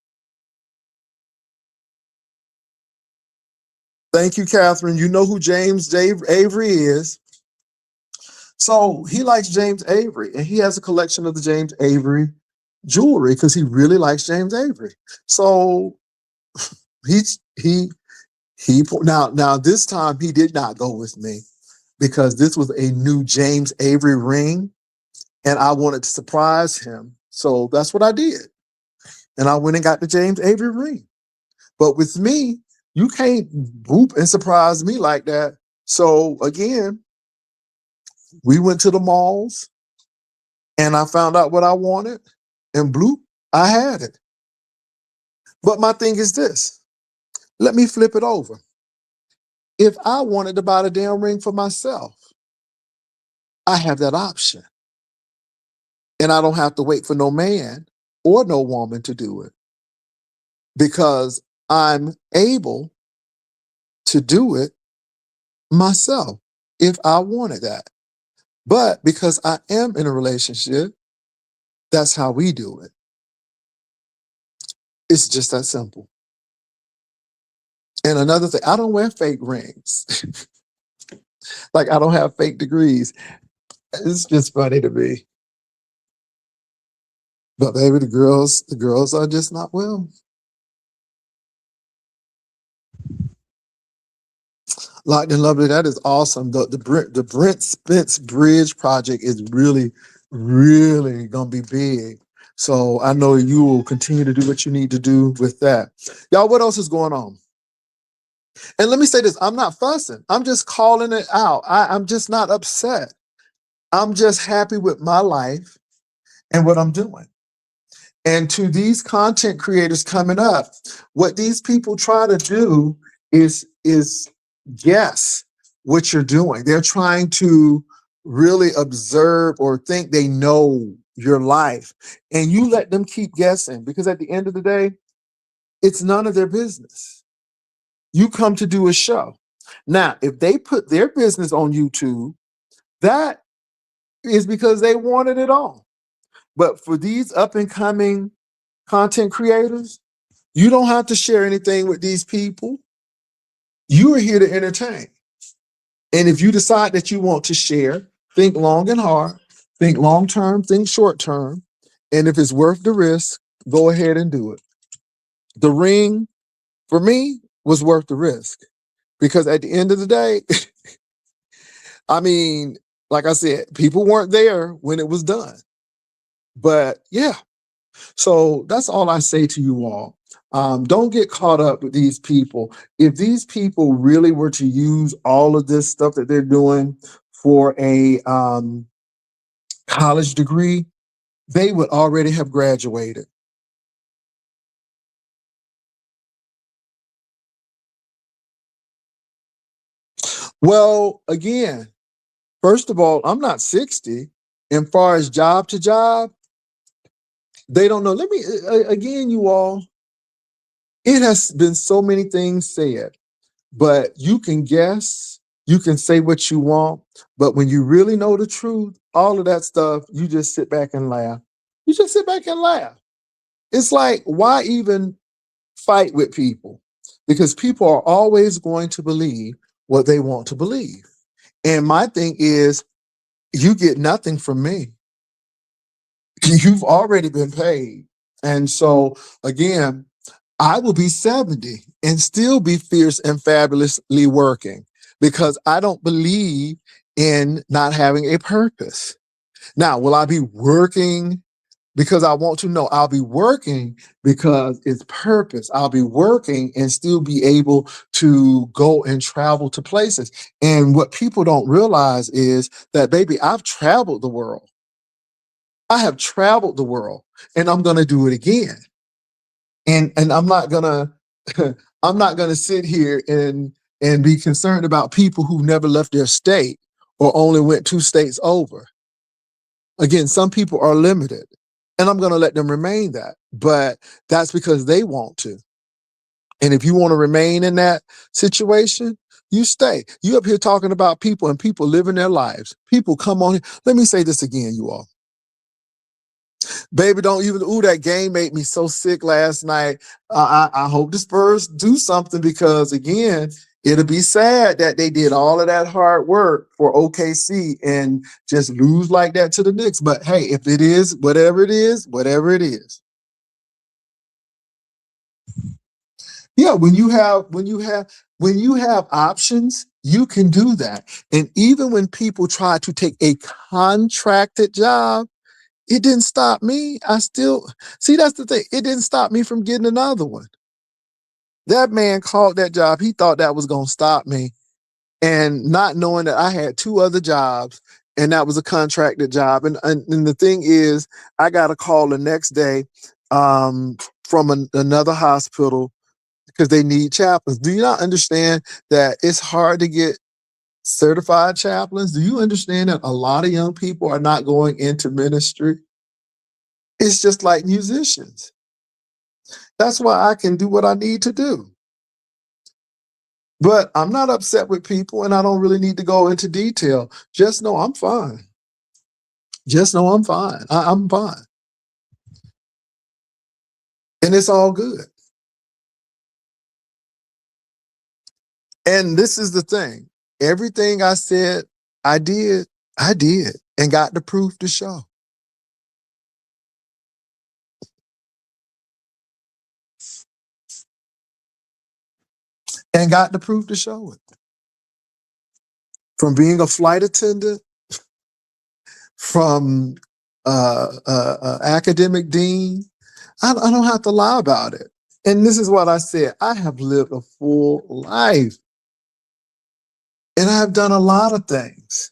Thank you, Catherine. You know who James Avery is. So he likes James Avery, and he has a collection of the James Avery jewelry because he really likes James Avery. So he now this time he did not go with me because this was a new James Avery ring, and I wanted to surprise him. So that's what I did, and I went and got the James Avery ring. But with me, you can't whoop and surprise me like that. So again, we went to the malls and I found out what I wanted, and bloop, I had it. But my thing is this. Let me flip it over. If I wanted to buy the damn ring for myself, I have that option. And I don't have to wait for no man or no woman to do it because I'm able to do it myself if I wanted that. But because I am in a relationship, that's how we do it. It's just that simple. And another thing, I don't wear fake rings. Like I don't have fake degrees. It's just funny to me. But baby, the girls are just not well. Locked and Lovely, that is awesome. The Brent Spence Bridge project is really, really gonna be big. So I know you will continue to do what you need to do with that. Y'all, what else is going on? And let me say this, I'm not fussing. I'm just calling it out. I'm just not upset. I'm just happy with my life and what I'm doing. And to these content creators coming up, what these people try to do is guess what you're doing. They're trying to really observe or think they know your life, and you let them keep guessing, because at the end of the day, it's none of their business. You come to do a show. Now, if they put their business on YouTube, that is because they wanted it on. But for these up and coming content creators, you don't have to share anything with these people. You are here to entertain. And if you decide that you want to share, think long and hard, think long term, think short term. And if it's worth the risk, go ahead and do it. The ring, for me, was worth the risk, because at the end of the day, I mean, like I said, people weren't there when it was done. But yeah, so that's all I say to you all. Don't get caught up with these people. If these people really were to use all of this stuff that they're doing for a college degree, they would already have graduated. Well, again, first of all, I'm not 60. And far as job to job, they don't know. Let me, again, you all, it has been so many things said, but you can guess, you can say what you want. But when you really know the truth, all of that stuff, you just sit back and laugh. You just sit back and laugh. It's like, why even fight with people? Because people are always going to believe what they want to believe. And my thing is, you get nothing from me. You've already been paid. And so, again, I will be 70 and still be fierce and fabulously working, because I don't believe in not having a purpose. Now, will I be working because I want to? No, I'll be working because it's purpose. I'll be working and still be able to go and travel to places. And what people don't realize is that, baby, I've traveled the world. I have traveled the world, and I'm going to do it again. And I'm not gonna I'm not gonna sit here and be concerned about people who never left their state or only went 2 states over. Again, some people are limited, and I'm gonna let them remain that, but that's because they want to. And if you want to remain in that situation, you stay. You up here talking about people and people living their lives. People come on here. Let me say this again, you all. Baby, don't even. Ooh, that game made me so sick last night. I hope the Spurs do something, because again, it'll be sad that they did all of that hard work for OKC and just lose like that to the Knicks. But hey, if it is whatever it is, whatever it is. Yeah, when you have options, you can do that. And even when people try to take a contracted job, it didn't stop me. I still see, that's the thing. It didn't stop me from getting another one. That man called that job. He thought that was going to stop me. And not knowing that I had 2 other jobs, and that was a contracted job. And the thing is, I got a call the next day from another hospital, because they need chaplains. Do you not understand that it's hard to get certified chaplains? Do you understand that a lot of young people are not going into ministry? It's just like musicians. That's why I can do what I need to do. But I'm not upset with people, and I don't really need to go into detail. Just know I'm fine. Just know I'm fine. I'm fine. And it's all good. And this is the thing. Everything I said I did, and got the proof to show. And got the proof to show it. From being a flight attendant, from academic dean, I don't have to lie about it. And this is what I said. I have lived a full life, and I have done a lot of things.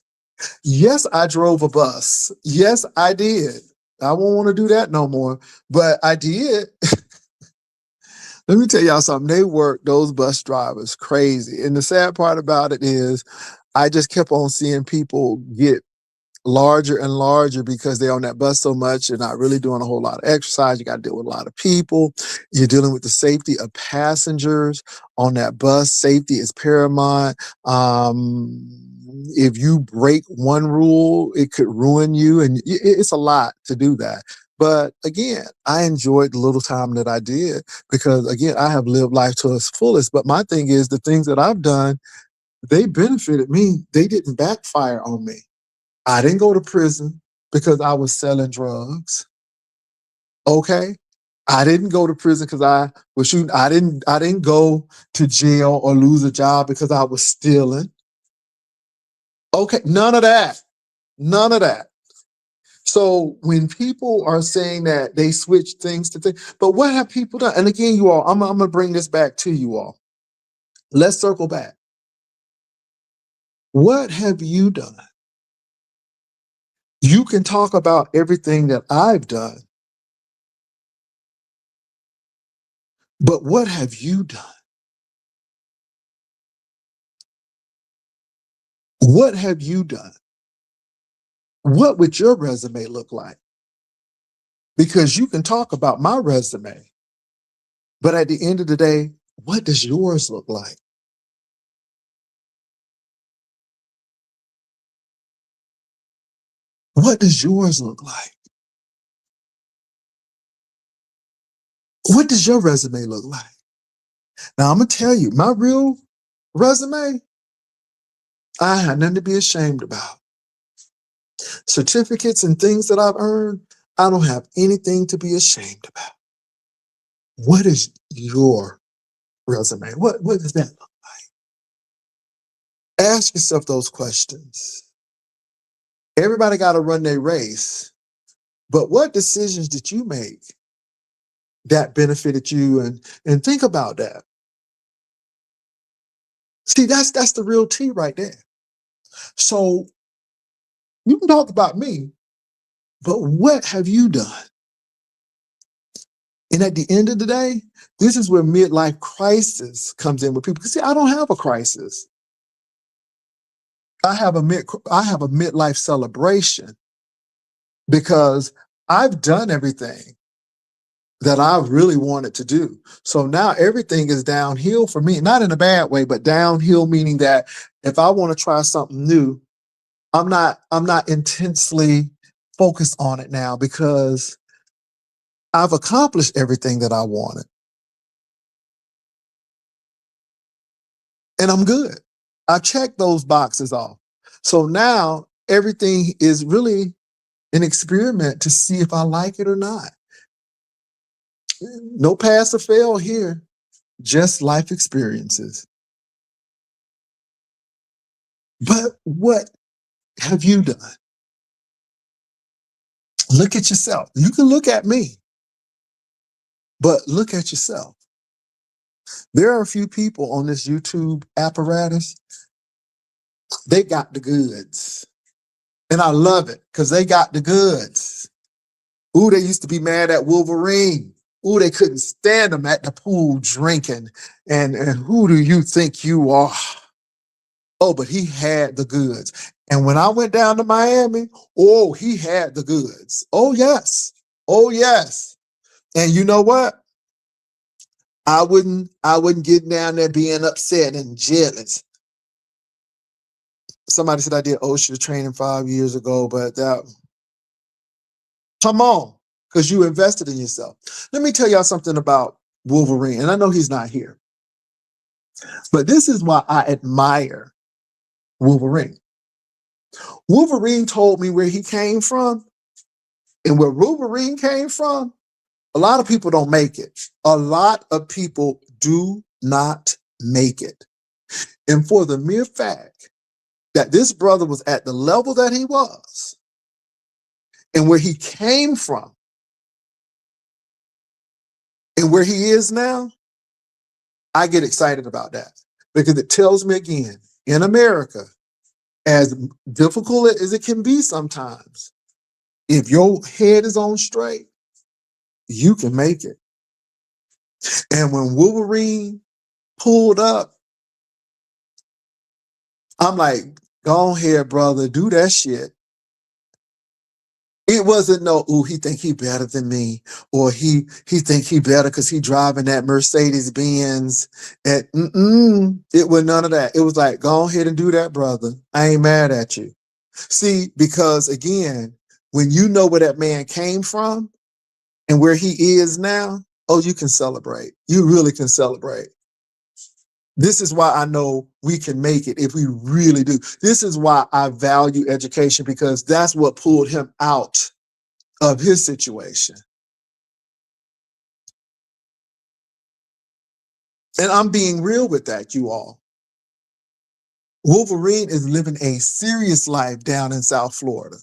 Yes, I drove a bus. Yes, I did. I won't want to do that no more, but I did. Let me tell y'all something. They work those bus drivers crazy. And the sad part about it is, I just kept on seeing people get larger and larger because they're on that bus so much. You're not really doing a whole lot of exercise. You got to deal with a lot of people. You're dealing with the safety of passengers on that bus. Safety is paramount. If you break one rule, it could ruin you. And it's a lot to do that. But again, I enjoyed the little time that I did because, again, I have lived life to its fullest. But my thing is, the things that I've done, they benefited me. They didn't backfire on me. I didn't go to prison because I was selling drugs. Okay. I didn't go to prison because I was shooting. I didn't go to jail or lose a job because I was stealing. Okay. None of that. None of that. So when people are saying that they switch things to things, but what have people done? And again, you all, I'm gonna bring this back to you all. Let's circle back. What have you done? You can talk about everything that I've done, but what have you done? What have you done? What would your resume look like? Because you can talk about my resume, but at the end of the day, what does yours look like? What does yours look like? What does your resume look like? Now, I'm going to tell you, my real resume, I had nothing to be ashamed about. Certificates and things that I've earned, I don't have anything to be ashamed about. What is your resume? What does that look like? Ask yourself those questions. Everybody got to run their race, but what decisions did you make that benefited you? And think about that. See, that's the real tea right there. So you can talk about me, but what have you done? And at the end of the day, this is where midlife crisis comes in with people. See, I don't have a crisis. I have a midlife celebration because I've done everything that I really wanted to do. So now everything is downhill for me, not in a bad way, but downhill meaning that if I want to try something new, I'm not intensely focused on it now because I've accomplished everything that I wanted and I'm good. I checked those boxes off. So now everything is really an experiment to see if I like it or not. No pass or fail here, just life experiences. But what have you done? Look at yourself. You can look at me, but look at yourself. There are a few people on this YouTube apparatus, they got the goods. And I love it because they got the goods. Ooh, they used to be mad at Wolverine. Ooh, they couldn't stand him at the pool drinking. And who do you think you are? Oh, but he had the goods. And when I went down to Miami, oh, he had the goods. Oh, yes. Oh, yes. And you know what? I wouldn't get down there being upset and jealous. Somebody said I did OSHA training 5 years ago, but come on, because you invested in yourself. Let me tell y'all something about Wolverine, and I know he's not here, but this is why I admire Wolverine. Wolverine told me where he came from, and where Wolverine came from, a lot of people don't make it. A lot of people do not make it. And for the mere fact that this brother was at the level that he was and where he came from and where he is now, I get excited about that because it tells me again, in America, as difficult as it can be sometimes, if your head is on straight, you can make it. And when Wolverine pulled up, I'm like, go ahead, brother, do that shit. It wasn't no, ooh, he think he better than me, or he think he better because he driving that Mercedes Benz. And it was none of that. It was like, go ahead and do that, brother. I ain't mad at you. See, because again, when you know where that man came from and where he is now, oh, you can celebrate. You really can celebrate. This is why I know we can make it if we really do. This is why I value education, because that's what pulled him out of his situation. And I'm being real with that, you all. Wolverine is living a serious life down in South Florida.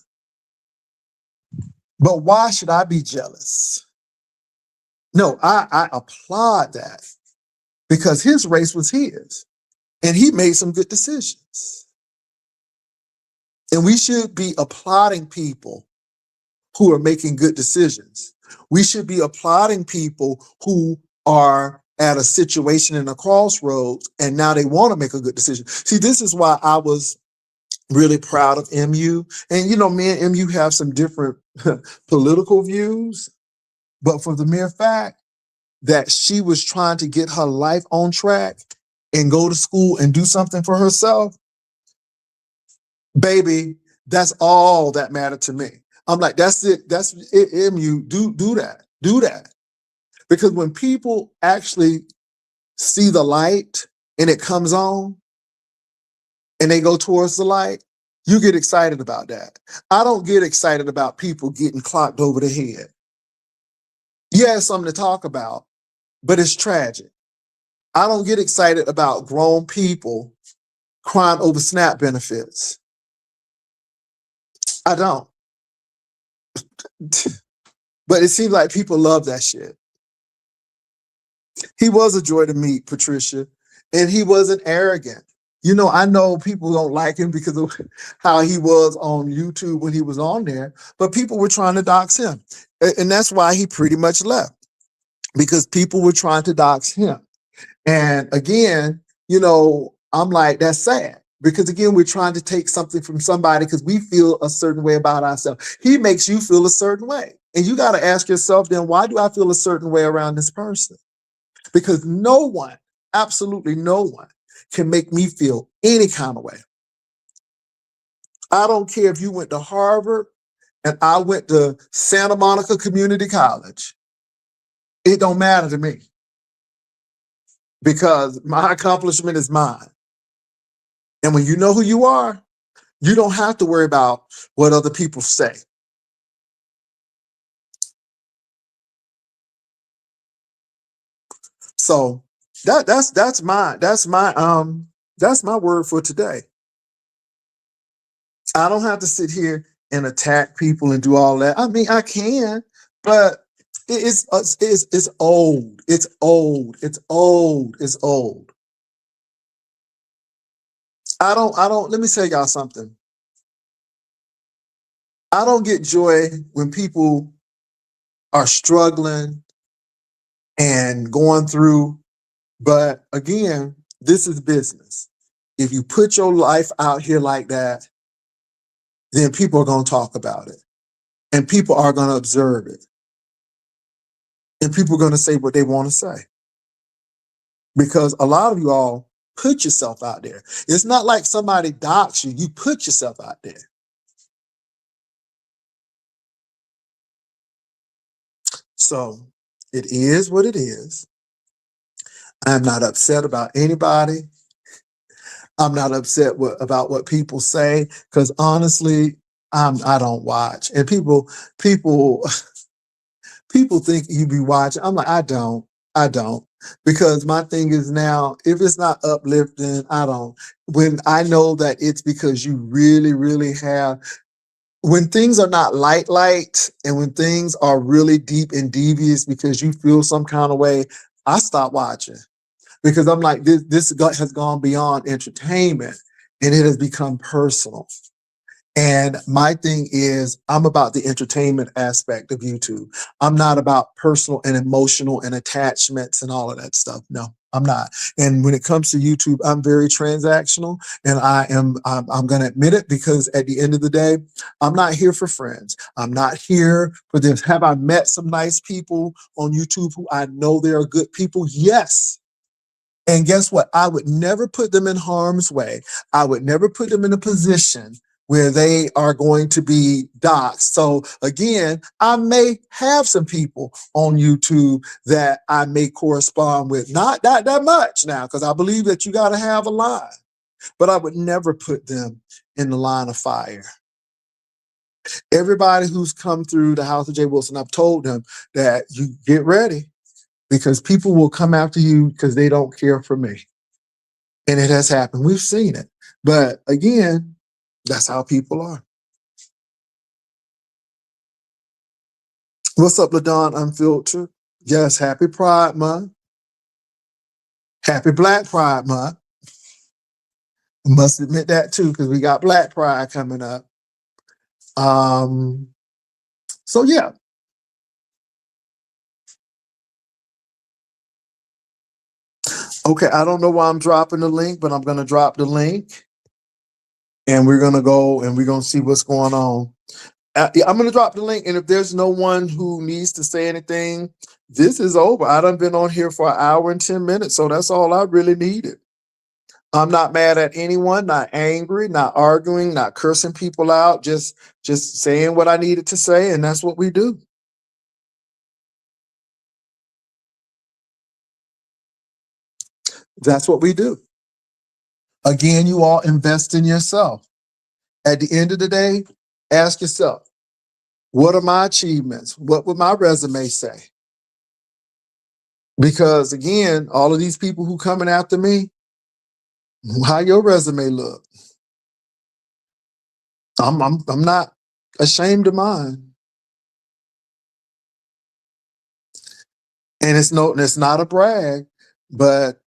But why should I be jealous? No, I applaud that, because his race was his and he made some good decisions. And we should be applauding people who are making good decisions. We should be applauding people who are at a situation in a crossroads and now they want to make a good decision. See, this is why I was really proud of MU. And, me and MU have some different political views, but for the mere fact that she was trying to get her life on track and go to school and do something for herself, baby, that's all that mattered to me. I'm like, that's it. That's it. MU, do that. Do that. Because when people actually see the light and it comes on and they go towards the light, you get excited about that. I don't get excited about people getting clocked over the head. Yeah, it's something to talk about, but it's tragic. I don't get excited about grown people crying over SNAP benefits. I don't. But it seems like people love that shit. He was a joy to meet, Patricia, and he wasn't arrogant. I know people don't like him because of how he was on YouTube when he was on there, but people were trying to dox him. And that's why he pretty much left, because people were trying to dox him. And again, I'm like, that's sad. Because again, we're trying to take something from somebody because we feel a certain way about ourselves. He makes you feel a certain way. And you got to ask yourself then, why do I feel a certain way around this person? Because no one, absolutely no one, can make me feel any kind of way. I don't care if you went to Harvard and I went to Santa Monica Community College. It don't matter to me, because my accomplishment is mine. And when you know who you are, you don't have to worry about what other people say. So that's my word for today. I don't have to sit here and attack people and do all that. I mean, I can, but it's old. It's old. It's old. It's old. I don't, let me tell y'all something. I don't get joy when people are struggling and going through, but again, this is business. If you put your life out here like that, then people are going to talk about it and people are going to observe it and people are going to say what they want to say, because a lot of you all put yourself out there. It's not like somebody docs you. You put yourself out there. So it is what it is. I'm not upset about anybody. I'm not upset about what people say, because honestly, I don't watch. And people think you be watching. I'm like, I don't. Because my thing is now, if it's not uplifting, I don't. When I know that it's because you really, really have, when things are not light, and when things are really deep and devious because you feel some kind of way, I stop watching. Because I'm like, this has gone beyond entertainment and it has become personal. And my thing is, I'm about the entertainment aspect of YouTube. I'm not about personal and emotional and attachments and all of that stuff. No. I'm not. And when it comes to YouTube, I'm very transactional, and I'm going to admit it, because at the end of the day, I'm not here for friends. I'm not here for this. Have I met some nice people on YouTube who I know they are good people? Yes. And guess what? I would never put them in harm's way. I would never put them in a position where they are going to be doxxed. So again, I may have some people on YouTube that I may correspond with, not that much now, because I believe that you got to have a line, but I would never put them in the line of fire. Everybody who's come through the House of Jay Wilson, I've told them that you get ready, because people will come after you because they don't care for me. And it has happened. We've seen it. But again, that's how people are. What's up, LaDon Unfiltered? Yes, happy Pride Month. Happy Black Pride Month. I must admit that too, because we got Black Pride coming up. So yeah. Okay, I don't know why I'm dropping the link, but I'm going to drop the link. And we're going to go and we're going to see what's going on. I'm going to drop the link. And if there's no one who needs to say anything, this is over. I done been on here for 1 hour and 10 minutes. So that's all I really needed. I'm not mad at anyone, not angry, not arguing, not cursing people out, just saying what I needed to say. And that's what we do. That's what we do. Again, you all invest in yourself. At the end of the day, ask yourself, what are my achievements? What would my resume say? Because again, all of these people who coming after me, how your resume look? I'm not ashamed of mine. And it's not a brag, but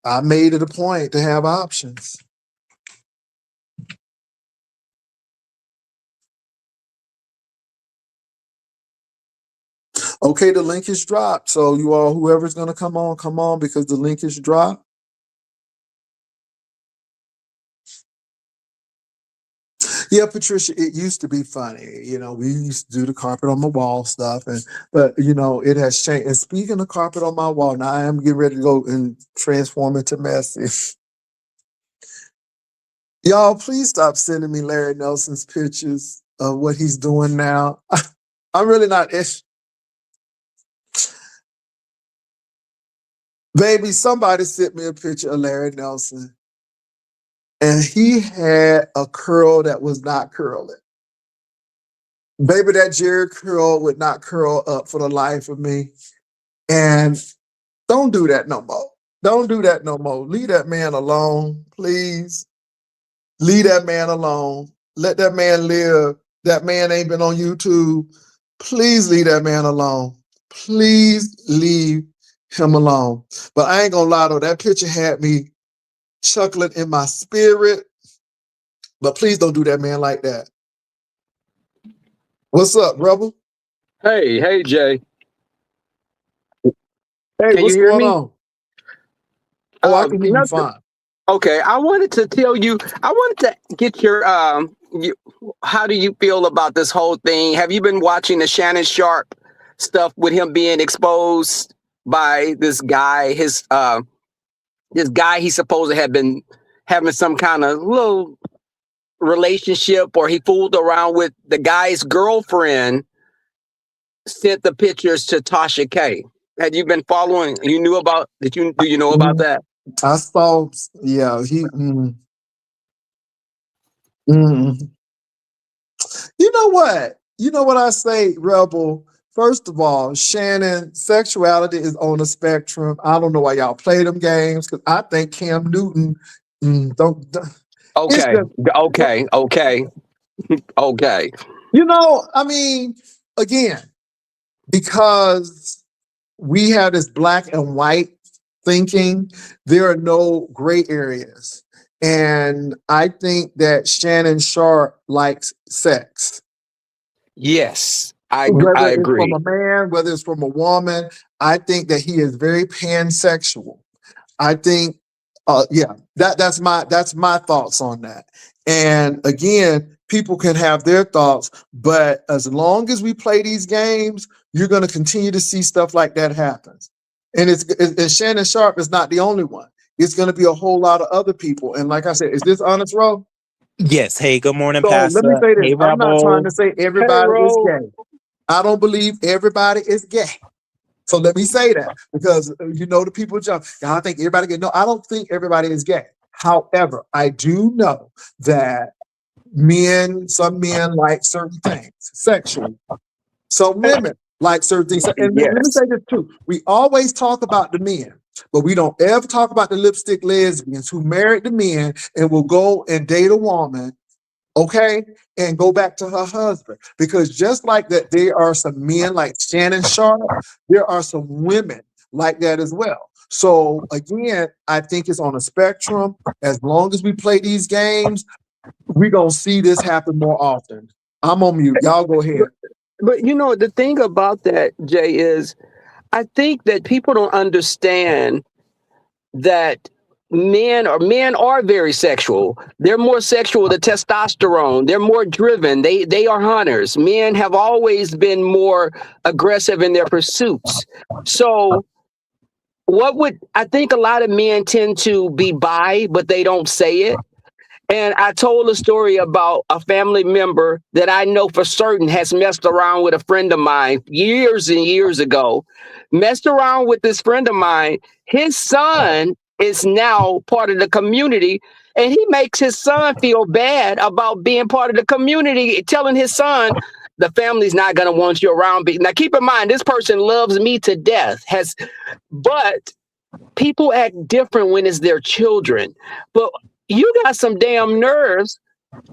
I made it a point to have options. Okay, the link is dropped. So you all, whoever's going to come on, because the link is dropped. Yeah, Patricia, it used to be funny. You know, we used to do the carpet on my wall stuff, but you know, it has changed. And speaking of carpet on my wall, now I am getting ready to go and transform into messy. Y'all, please stop sending me Larry Nelson's pictures of what he's doing now. I'm really not. Baby, somebody sent me a picture of Larry Nelson, and he had a curl that was not curling. Baby, that Jerry curl would not curl up for the life of me. And don't do that no more. Don't do that no more. Leave that man alone, please. Leave that man alone. Let that man live. That man ain't been on YouTube. Please leave that man alone. Please leave him alone. But I ain't gonna lie though, that picture had me chuckling in my spirit. But please don't do that man like that. What's up, Rebel? Hey, Jay. Hey, Can what's you hear going me? on? Oh, I can hear you fine. Okay, I wanted to tell you, I wanted to get your, how do you feel about this whole thing? Have you been watching the Shannon Sharpe stuff with him being exposed by this guy? This guy he supposed to have been having some kind of little relationship, or he fooled around with the guy's girlfriend, sent the pictures to Tasha K. Had you been following? You knew about that? Do you know about that? I saw, yeah, You know what? You know what I say, Rebel? First of all, Shannon, sexuality is on a spectrum. I don't know why y'all play them games, because I think Cam Newton, don't. Okay, okay. You know, I mean, again, because we have this black and white thinking, there are no gray areas. And I think that Shannon Sharpe likes sex. Yes, I Whether it's agree. from a man, whether it's from a woman, I think that he is very pansexual. I think, yeah, that's my thoughts on that. And again, people can have their thoughts, but as long as we play these games, you're going to continue to see stuff like that happen. And and Shannon Sharpe is not the only one. It's going to be a whole lot of other people. And like I said, is this Honest Row? Yes. Hey, good morning, So let me Pastor. say this. Hey, I'm not trying to Rebel. say everybody is Ro. gay. I don't believe everybody is gay. So let me say that because the people jump. I think everybody gay. No, I don't think everybody is gay. However, I do know that some men like certain things sexually. Some women like certain things. And let me Yes. say this too. We always talk about the men, but we don't ever talk about the lipstick lesbians who married the men and will go and date a woman, okay, and go back to her husband. Because just like that, there are some men like Shannon Sharpe, there are some women like that as well. So again, I think it's on a spectrum. As long as we play these games, we're going to see this happen more often. I'm on mute. Y'all go ahead. But the thing about that, Jay, is I think that people don't understand that men are very sexual. They're more sexual, the testosterone. They're more driven. They are hunters. Men have always been more aggressive in their pursuits. So I think a lot of men tend to be bi, but they don't say it. And I told a story about a family member that I know for certain has messed around with a friend of mine years and years ago. Messed around with this friend of mine. His son is now part of the community, and he makes his son feel bad about being part of the community, telling his son, the family's not going to want you around. Now, keep in mind, this person loves me to death, but people act different when it's their children. But you got some damn nerves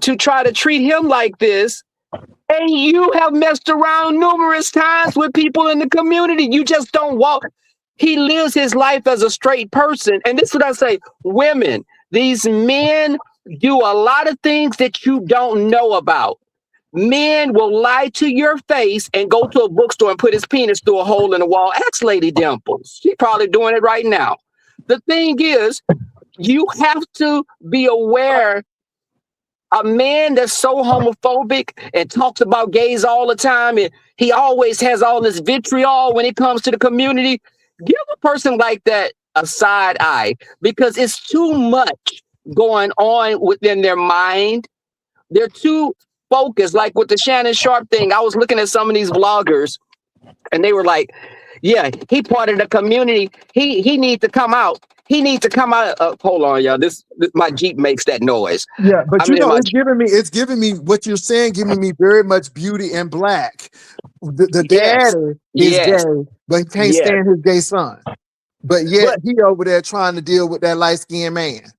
to try to treat him like this. And you have messed around numerous times with people in the community. You just don't walk. He lives his life as a straight person. And this is what I say, women, these men do a lot of things that you don't know about. Men will lie to your face and go to a bookstore and put his penis through a hole in the wall. Ask Lady Dimples. She's probably doing it right now. The thing is, you have to be aware. A man that's so homophobic and talks about gays all the time, and he always has all this vitriol when it comes to the community, give a person like that a side eye, because it's too much going on within their mind. They're too focused. Like with the Shannon Sharpe thing, I was looking at some of these vloggers, and they were like, yeah, he part of the community. He needs to come out. He needs to come out. Hold on, y'all. This my Jeep makes that noise. Yeah, but I'm it's giving me what you're saying, giving me very much Beauty and Black. The Yes. daddy Yes. is gay, but he can't Yes. stand his gay son. But yet he over there trying to deal with that light-skinned man.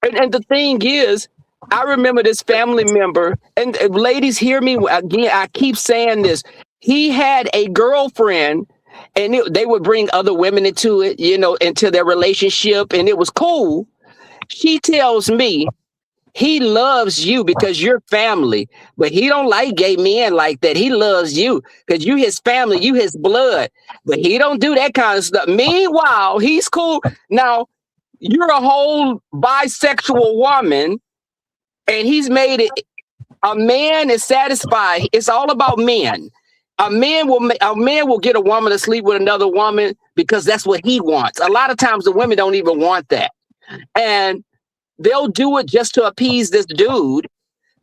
And the thing is, I remember this family member, and ladies, hear me again. I keep saying this. He had a girlfriend, and they would bring other women into it, into their relationship, and it was cool. She tells me he loves you because you're family, but he don't like gay men like that. He loves you because you his family, you his blood, but he don't do that kind of stuff. Meanwhile, he's cool. Now, you're a whole bisexual woman, and he's made it. A man is satisfied. It's all about men. A man will get a woman to sleep with another woman because that's what he wants. A lot of times the women don't even want that. And they'll do it just to appease this dude.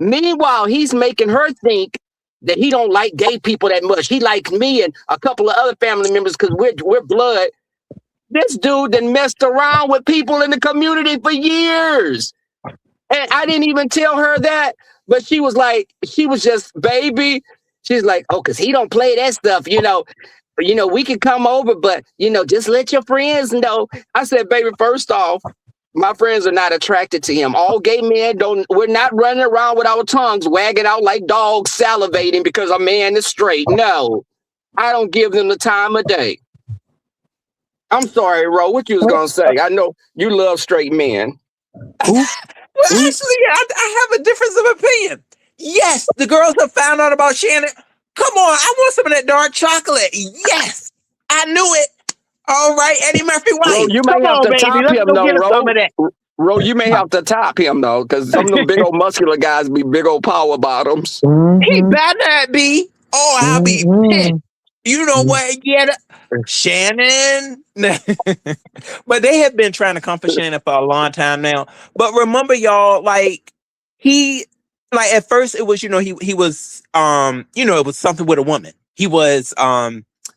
Meanwhile, he's making her think that he don't like gay people that much. He likes me and a couple of other family members because we're blood. This dude then messed around with people in the community for years. And I didn't even tell her that, but she was just, baby. She's like, oh, because he don't play that stuff, we can come over, but, just let your friends know. I said, baby, first off, my friends are not attracted to him. All gay men we're not running around with our tongues wagging out like dogs salivating because a man is straight. No, I don't give them the time of day. I'm sorry, Ro, what you was going to say? I know you love straight men. Well, actually, I have a difference of opinion. Yes, the girls have found out about Shannon. Come on, I want some of that dark chocolate. Yes, I knew it. All right, Eddie Murphy Ro, White. you Come may have on, to baby. top Let's him go though, get us some Ro. of that. Ro, you may have to top him though, because some of them big old muscular guys be big old power bottoms. He better not be. Oh, I'll be pissed. You know what? Yeah, Shannon. But they have been trying to come for Shannon for a long time now. But remember, y'all, like he, like at first it was, he was, it was something with a woman. He was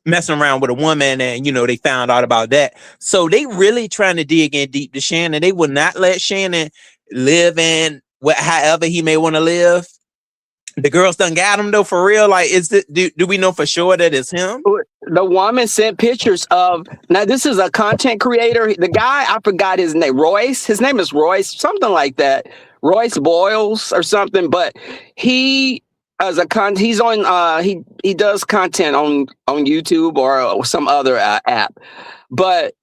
messing around with a woman, and they found out about that. So they really trying to dig in deep to Shannon. They will not let Shannon live in however he may want to live. The girls done got him though, for real. Like, do we know for sure that it's him? The woman sent pictures of, now this is a content creator. The guy, I forgot his name, Royce. His name is Royce, something like that. Royce Boyles or something. But he he's on he does content on YouTube or some other app. But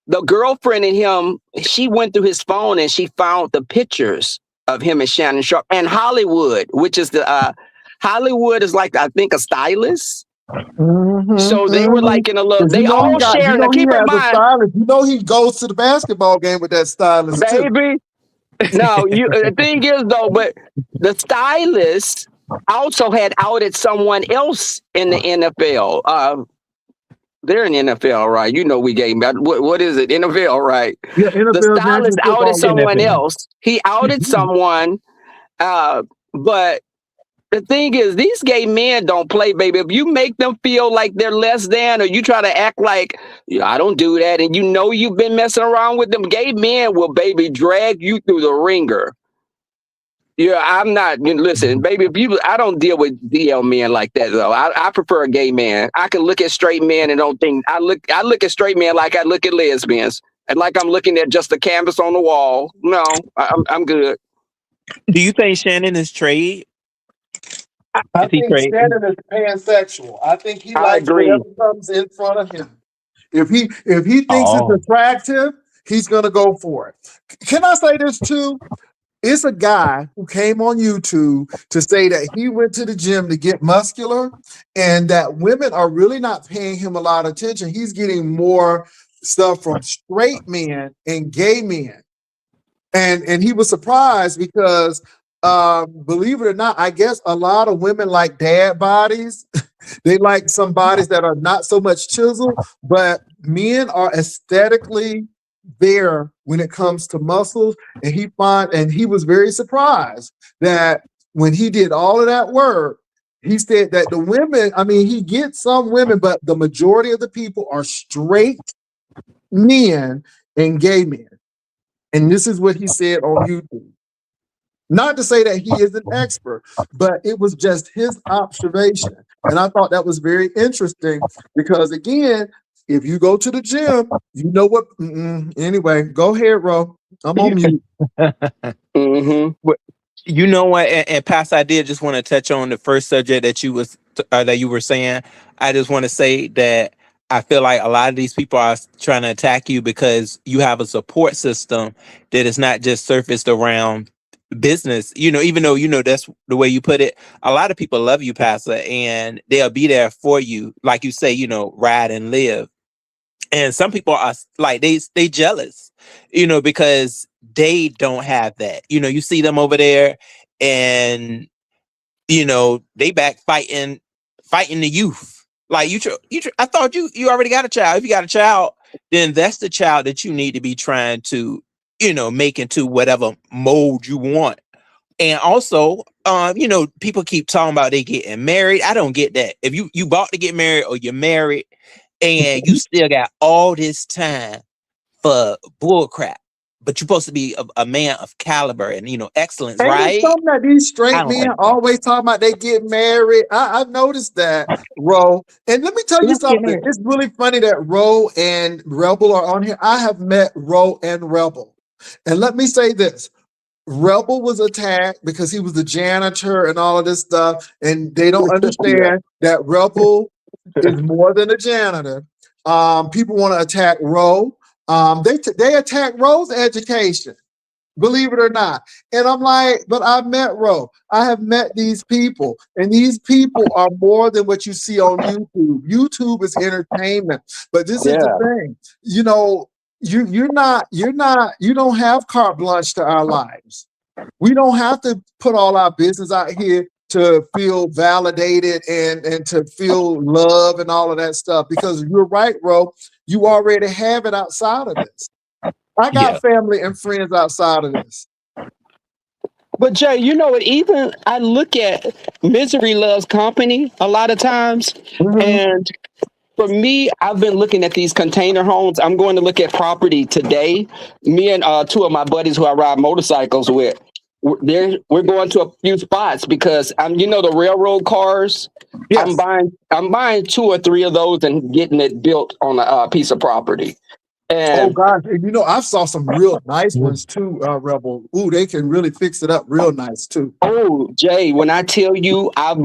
the girlfriend and him, she went through his phone and she found the pictures of him and Shannon Sharpe and Hollywood, which is Hollywood is like, I think, a stylist. So they were like in a little, they all sharing. Now keep in mind, he goes to the basketball game with that stylist too. baby. No, the thing is though, but the stylist also had outed someone else in the NFL. They're in the NFL, right? We gave what is it? NFL, right? Yeah, NFL, the stylist outed someone NFL. else. He outed someone, but the thing is, these gay men don't play, baby. If you make them feel like they're less than, or you try to act like, I don't do that, and you've been messing around with them, gay men will, baby, drag you through the ringer. Yeah, I'm not. Listen, baby, I don't deal with DL men like that though. I prefer a gay man. I can look at straight men and don't think. I look at straight men like I look at lesbians, and like I'm looking at just a canvas on the wall. No, I'm good. Do you think Shannon is trade? I think Shannon is pansexual. I think he likes whatever comes in front of him. If he thinks it's attractive, he's gonna go for it. Can I say this too? It's a guy who came on YouTube to say that he went to the gym to get muscular and that women are really not paying him a lot of attention. He's getting more stuff from straight men and gay men. And he was surprised because, believe it or not, I guess a lot of women like dad bodies. They like some bodies that are not so much chiseled, but men are aesthetically there when it comes to muscles. And he was very surprised that when he did all of that work, he said that the women, he gets some women, but the majority of the people are straight men and gay men. And this is what he said on YouTube. Not to say that he is an expert, but it was just his observation. And I thought that was very interesting because, again, if you go to the gym, you know what. Anyway, go ahead, Ro. I'm on mute. You know what? And Pastor, I did just want to touch on the first subject that you were saying. I just want to say that I feel like a lot of these people are trying to attack you because you have a support system that is not just surfaced around business. Even though that's the way you put it, a lot of people love you, Pastor, and they'll be there for you, like you say, ride and live. And some people are like they jealous, because they don't have that. You see them over there, and they back fighting the youth. Like I thought you already got a child. If you got a child, then that's the child that you need to be trying to make into whatever mold you want. And also, people keep talking about they getting married. I don't get that. If you bought to get married or you're married and you still got all this time for bull crap, but you're supposed to be a man of caliber and excellence, Ain't right? Something that these straight men always talking about they get married. I've noticed that, Ro. And let me tell you something. It's really funny that Ro and Rebel are on here. I have met Ro and Rebel. And let me say this. Rebel was attacked because he was the janitor and all of this stuff. And they don't understand that Rebel is more than a janitor. People want to attack Ro. They attack Ro's education. believe it or not. And I'm like, but I met Ro. I have met these people, and these people are more than what you see on YouTube. YouTube is entertainment, but this is the Yeah. thing. You don't have carte blanche to our lives. We don't have to put all our business out here to feel validated and to feel love and all of that stuff, because you're right, Ro. You already have it outside of this. I Yeah. got family and friends outside of this. But Jay, you know what? Even I look at Misery Loves Company a lot of times, and for me, I've been looking at these container homes. I'm going to look at property today. Me and two of my buddies who I ride motorcycles with, we're going to a few spots because the railroad cars. Yes. I'm buying 2 or 3 of those and getting it built on a piece of property. Oh And gosh, and I saw some real nice ones too, Rebel. Ooh, they can really fix it up real nice too. oh, Jay, when I tell you, I've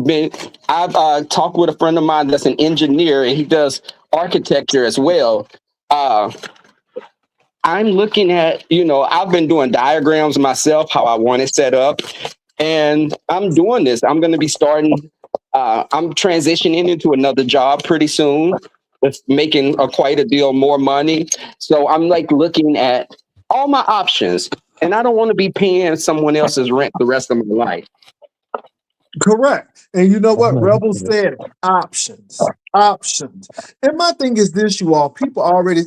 talked with a friend of mine that's an engineer and he does architecture as well. I'm looking at, I've been doing diagrams myself, how I want it set up. And I'm doing this. I'm going to be starting, I'm transitioning into another job pretty soon. It's making quite a deal more money. So I'm like looking at all my options. And I don't want to be paying someone else's rent the rest of my life. Correct. And you know what? Rebel said options. Options. And my thing is this, you all, people already,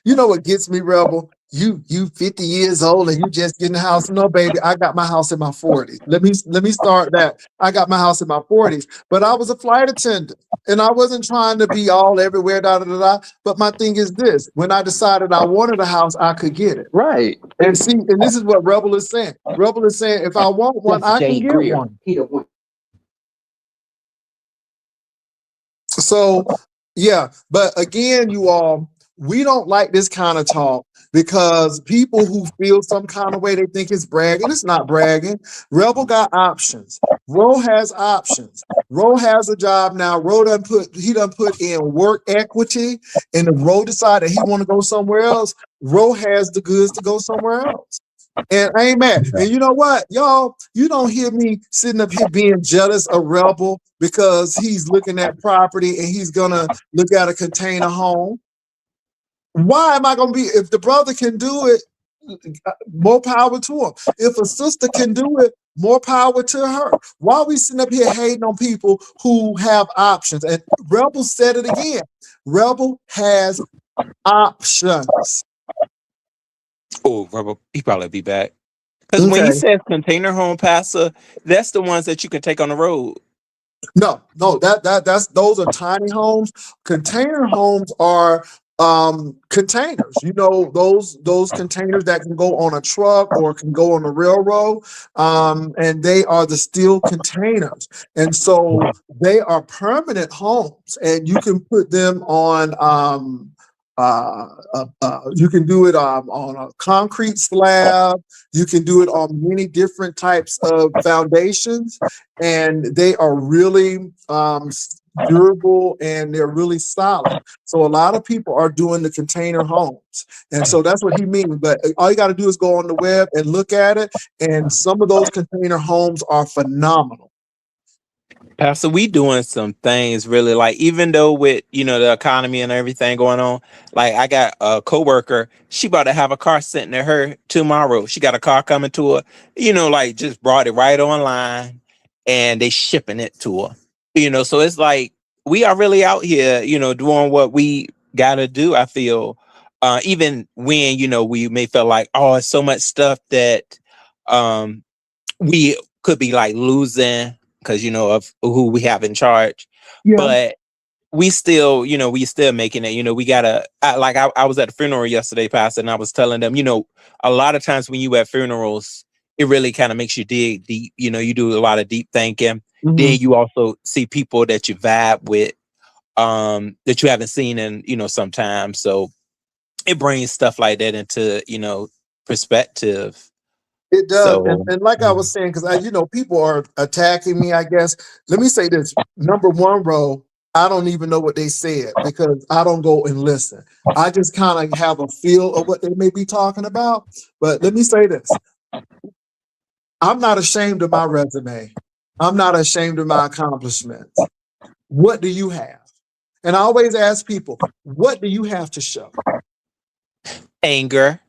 you know what gets me, Rebel? You 50 years old and you just getting a house. No, baby, I got my house in my 40s. Let me start that. I got my house in my 40s, but I was a flight attendant and I wasn't trying to be all everywhere, da da da da. But my thing is this: when I decided I wanted a house, I could get it. Right. And see, and this is what Rebel is saying. Rebel is saying, if I want one, I can get one. So, yeah, but again, you all, we don't like this kind of talk because people who feel some kind of way, they think it's bragging. It's not bragging. Rebel got options. Ro has options. Ro has a job now. Ro done put in work equity, and if Ro decided he want to go somewhere else, Ro has the goods to go somewhere else. And I ain't mad. And you know what, y'all, you don't hear me sitting up here being jealous of Rebel because he's looking at property and he's gonna look at a container home. Why am I gonna be, if the brother can do it, more power to him. If a sister can do it, more power to her. Why are we sitting up here hating on people who have options? And Rebel said it again. Rebel has options. Oh, Rebel, he probably be back. Because when he says container home, Pastor, that's the ones that you can take on the road. No, that's those are tiny homes. Container homes are containers. Those containers that can go on a truck or can go on the railroad. And they are the steel containers. And so they are permanent homes, and you can put them on you can do it on a concrete slab. You can do it on many different types of foundations, and they are really durable and they're really solid. So a lot of people are doing the container homes, and so that's what he means. But all you got to do is go on the web and look at it, and some of those container homes are phenomenal. Pastor, we doing some things really, like, even though with the economy and everything going on, like I got a coworker, she about to have a car sent to her tomorrow. She got a car coming to her, like just brought it right online and they shipping it to her. So it's like we are really out here, doing what we gotta do. I feel even when we may feel like, oh, it's so much stuff that we could be like losing because of who we have in charge. Yeah. But we still making it. We gotta I was at the funeral yesterday, Pastor, and I was telling them, a lot of times when you at funerals, it really kind of makes you dig deep. You do a lot of deep thinking. Mm-hmm. Then you also see people that you vibe with, that you haven't seen in sometimes. So it brings stuff like that into perspective. It does. So, and like I was saying, because people are attacking me, I guess. Let me say this. Number one, Ro, I don't even know what they said because I don't go and listen. I just kind of have a feel of what they may be talking about. But let me say this. I'm not ashamed of my resume. I'm not ashamed of my accomplishments. What do you have? And I always ask people, what do you have to show? Anger.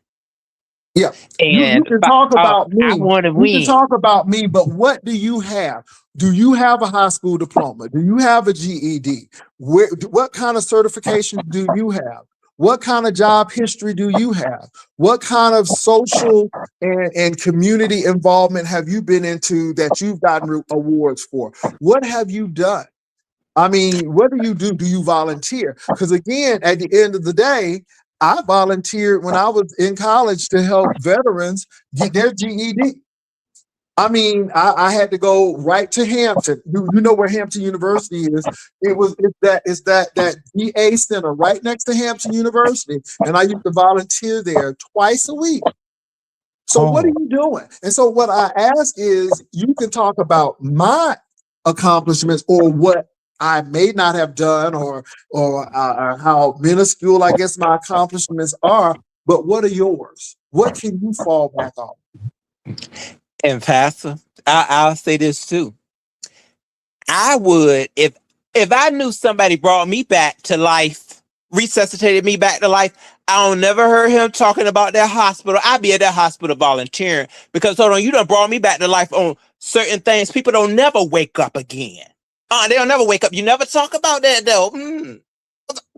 Yeah. You And can talk about I me. want to You can win. talk about me, but what do you have? Do you have a high school diploma? Do you have a GED? What kind of certifications do you have? What kind of job history do you have? What kind of social and community involvement have you been into that you've gotten awards for? What have you done? I mean, what do? Do you volunteer? Because again, at the end of the day, I volunteered when I was in college to help veterans get their GED. I mean, I had to go right to Hampton. You know where Hampton University is? It's that VA center right next to Hampton University, and I used to volunteer there twice a week. So what are you doing? And so what I ask is, you can talk about my accomplishments or what I may not have done, or how minuscule I guess my accomplishments are. But what are yours? What can you fall back on? And Pastor, I'll say this too. I would, if I knew somebody brought me back to life, resuscitated me back to life, I don't never heard him talking about that hospital. I'd be at that hospital volunteering, because hold on, you done brought me back to life on certain things. People don't never wake up again. They'll never wake up. You never talk about that though.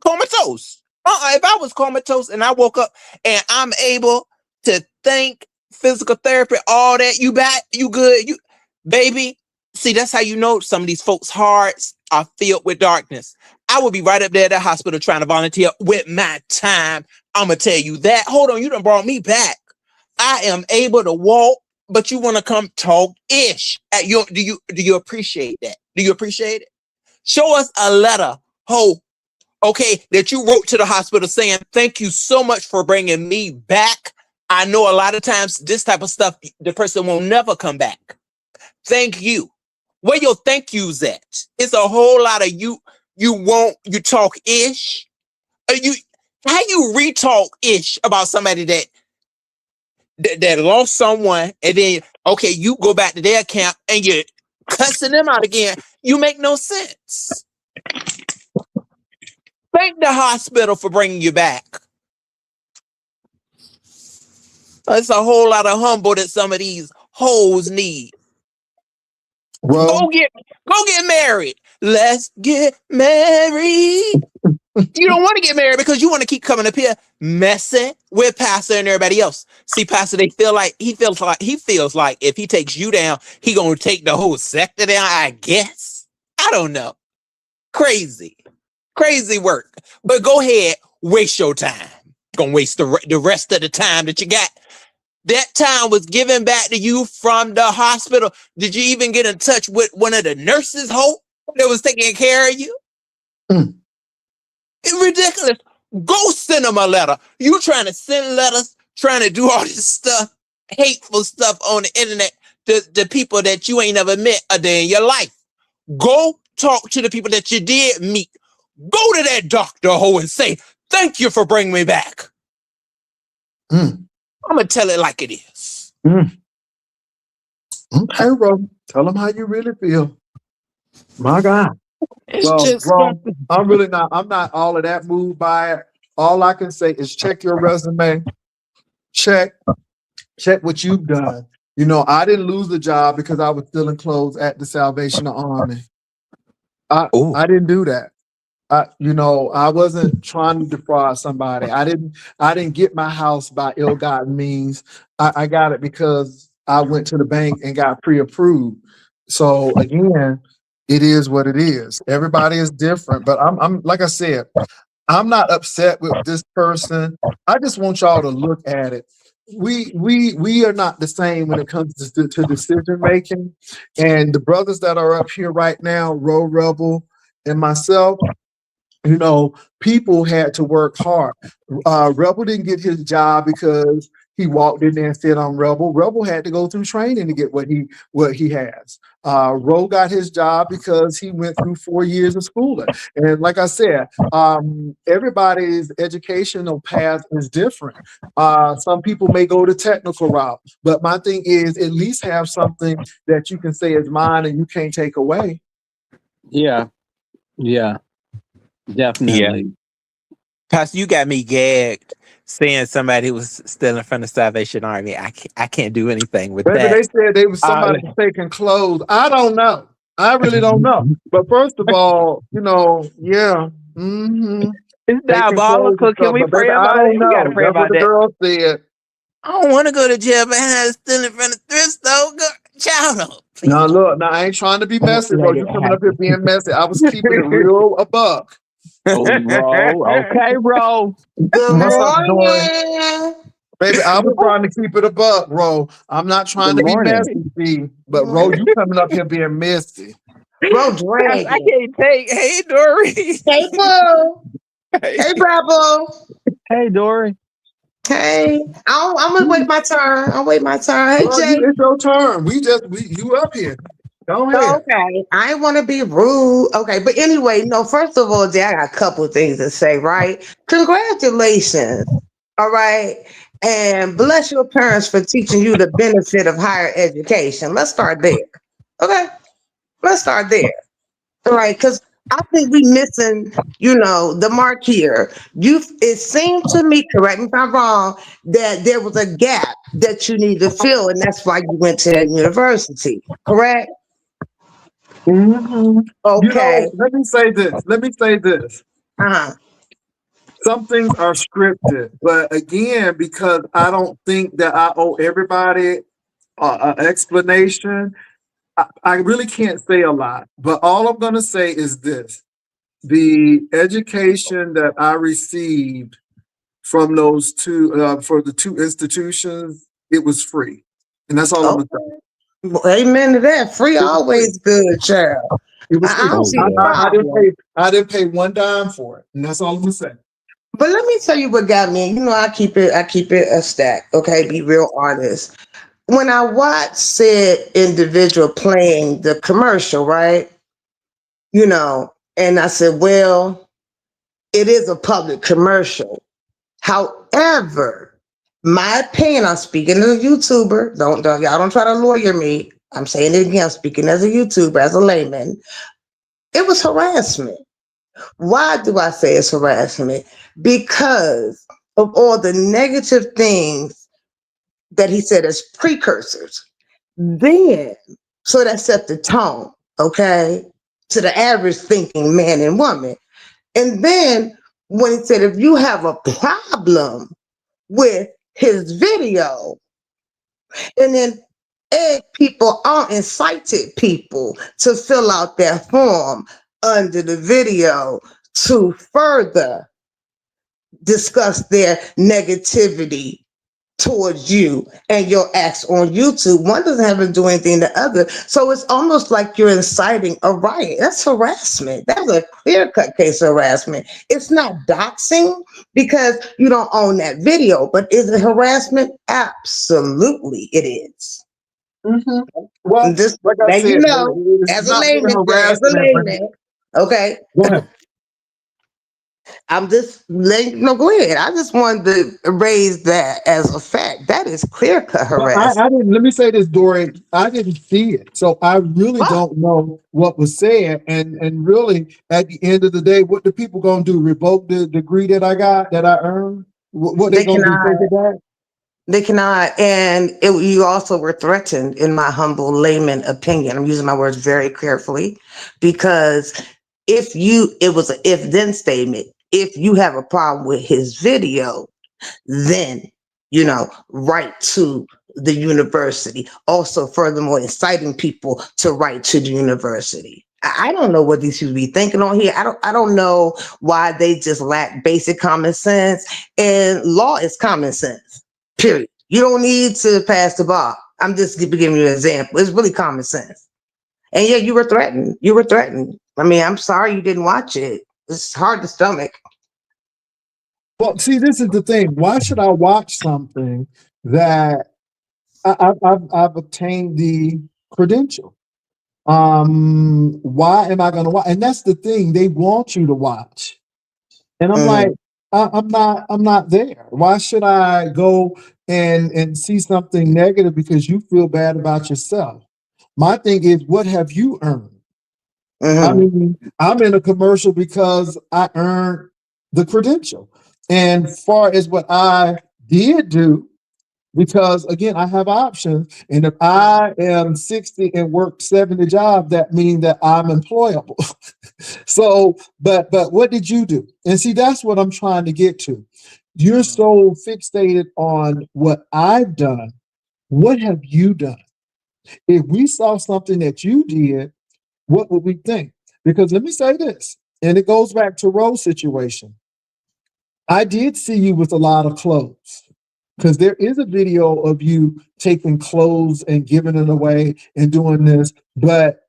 Comatose. If I was comatose and I woke up and I'm able to think, physical therapy, all that, you back, you good, you baby. See, that's how you know some of these folks' hearts are filled with darkness. I would be right up there at that hospital trying to volunteer with my time. I'm gonna tell you that. Hold on, you done brought me back. I am able to walk, but you want to come talk ish. Do you appreciate that? Do you appreciate it? Show us a letter, okay, that you wrote to the hospital saying, thank you so much for bringing me back. I know a lot of times this type of stuff, the person will never come back. Thank you. Where your thank yous at? It's a whole lot of you talk ish. How you re-talk ish about somebody that lost someone, and then okay, you go back to their camp and you're cussing them out again. You make no sense. Thank the hospital for bringing you back. It's a whole lot of humble that some of these hoes need. Well, Go get married. Let's get married. You don't want to get married because you want to keep coming up here messing with Pastor and everybody else. See, Pastor, he feels like if he takes you down, he gonna take the whole sector down. I guess. I don't know. Crazy work. But go ahead, waste your time. Gonna waste the rest of the time that you got. That time was given back to you from the hospital. Did you even get in touch with one of the nurses, Hope, that was taking care of you? It's ridiculous. Go send them a letter. You trying to send letters, trying to do all this stuff, hateful stuff on the internet to people that you ain't never met a day in your life. Go talk to the people that you did meet. Go to that Dr. Ho and say, thank you for bringing me back. I'm going to tell it like it is. Okay, bro. Tell them how you really feel. My God. Well, I'm not all of that moved by it. All I can say is check your resume. Check what you've done. You know, I didn't lose the job because I was stealing clothes at the Salvation Army. I didn't do that. I wasn't trying to defraud somebody. I didn't get my house by ill-gotten means. I got it because I went to the bank and got pre-approved. So again, it is what it is. Everybody is different, but I'm like I said, I'm not upset with this person. I just want y'all to look at it. We are not the same when it comes to decision making. And the brothers that are up here right now, Ro Rebel and myself, you know, people had to work hard. Rebel didn't get his job because he walked in there and said, "I'm Rebel." Rebel had to go through training to get what he has. Roe got his job because he went through 4 years of schooling. And like I said, everybody's educational path is different. Some people may go the technical route, but my thing is at least have something that you can say is mine and you can't take away. Yeah, definitely. Pastor, you got me gagged saying somebody was stealing from the Salvation Army. I can't do anything with Maybe that. they said they was somebody taking clothes. I don't know. I really don't know. But first of all, yeah. Mm-hmm. It's diabolical. Can we pray about it? We gotta pray about the that. girl said. I don't want to go to jail, but I'm stealing from the thrift store. Child up. Now look, I ain't trying to be messy, bro. You coming up here being messy. I was keeping it real a buck. Oh, bro. Okay, bro. Good What's up, morning. Baby, I was trying to keep it a buck, Ro. I'm not trying to be messy, see, but Ro, you coming up here being messy. Bro, drag I it. can't take. Hey, Dory. Hey, Boo. Hey, Bravo. Hey, Dory. Hey. I'm going to wait my turn. I'll wait my turn. Hey, Bro, Jay. it's your turn. You up here. Go ahead. Okay. I want to be rude. Okay. But anyway, no, first of all, Jay, I got a couple of things to say, right? Congratulations. All right. And bless your parents for teaching you the benefit of higher education. Let's start there. Okay. Let's start there. All right. Because I think we missing, the mark here. It seemed to me, correct me if I'm wrong, that there was a gap that you need to fill, and that's why you went to that university. Correct? Mm-hmm. Okay. Let me say this. Uh-huh. Some things are scripted, but again, because I don't think that I owe everybody an explanation, I really can't say a lot. But all I'm going to say is this. The education that I received from those for the two institutions, it was free. And that's all I'm going to say. Well, amen to that. Free always good, child. It was free. I don't see the problem. I didn't pay one dime for it. And that's all I'm going to say. But let me tell you what got me. I keep it a stack. Okay, be real honest. When I watched said individual playing the commercial, right? And I said, well, it is a public commercial. However, my opinion, I'm speaking as a YouTuber. Y'all don't try to lawyer me. I'm saying it again. I'm speaking as a YouTuber, as a layman. It was harassment. Why do I say it's harassment? Because of all the negative things that he said as precursors. Then, so that set the tone, okay, to the average thinking man and woman. And then when he said, if you have a problem with his video, and then egged people on, incited people to fill out their form under the video to further discuss their negativity towards you and your acts on YouTube. One doesn't have to do anything to the other. So it's almost like you're inciting a riot. That's harassment. That's a clear-cut case of harassment. It's not doxing because you don't own that video, but is it harassment? Absolutely it is. Mm-hmm. Well, This, like I said, as a layman, okay. Go ahead. I'm just letting go ahead. I just wanted to raise that as a fact. That is clear-cut harassment. I didn't. Let me say this, Dory. I didn't see it, so I really don't know what was said. And really, at the end of the day, what the people gonna do? Revoke the degree that I earned? What they gonna do? Take it back? They cannot. And you also were threatened, in my humble layman opinion. I'm using my words very carefully, because it was an if-then statement. If you have a problem with his video, then, write to the university. Also, furthermore, inciting people to write to the university. I don't know what these people be thinking on here. I don't know why they just lack basic common sense. And law is common sense, period. You don't need to pass the bar. I'm just giving you an example. It's really common sense. And yeah, you were threatened. I mean, I'm sorry you didn't watch it. It's hard to stomach. Well, see, this is the thing. Why should I watch something that I've obtained the credential. Why am I going to watch? And that's the thing, they want you to watch. And I'm like, I'm not there. Why should I go and see something negative because you feel bad about yourself? My thing is, what have you earned? I mean, I'm in a commercial because I earned the credential. And far as what I did do, because again, I have options. And if I am 60 and work 70 jobs, that means that I'm employable. So, but what did you do? And see, that's what I'm trying to get to. You're so fixated on what I've done. What have you done? If we saw something that you did, what would we think? Because let me say this, and it goes back to Rose's situation. I did see you with a lot of clothes, because there is a video of you taking clothes and giving it away and doing this, but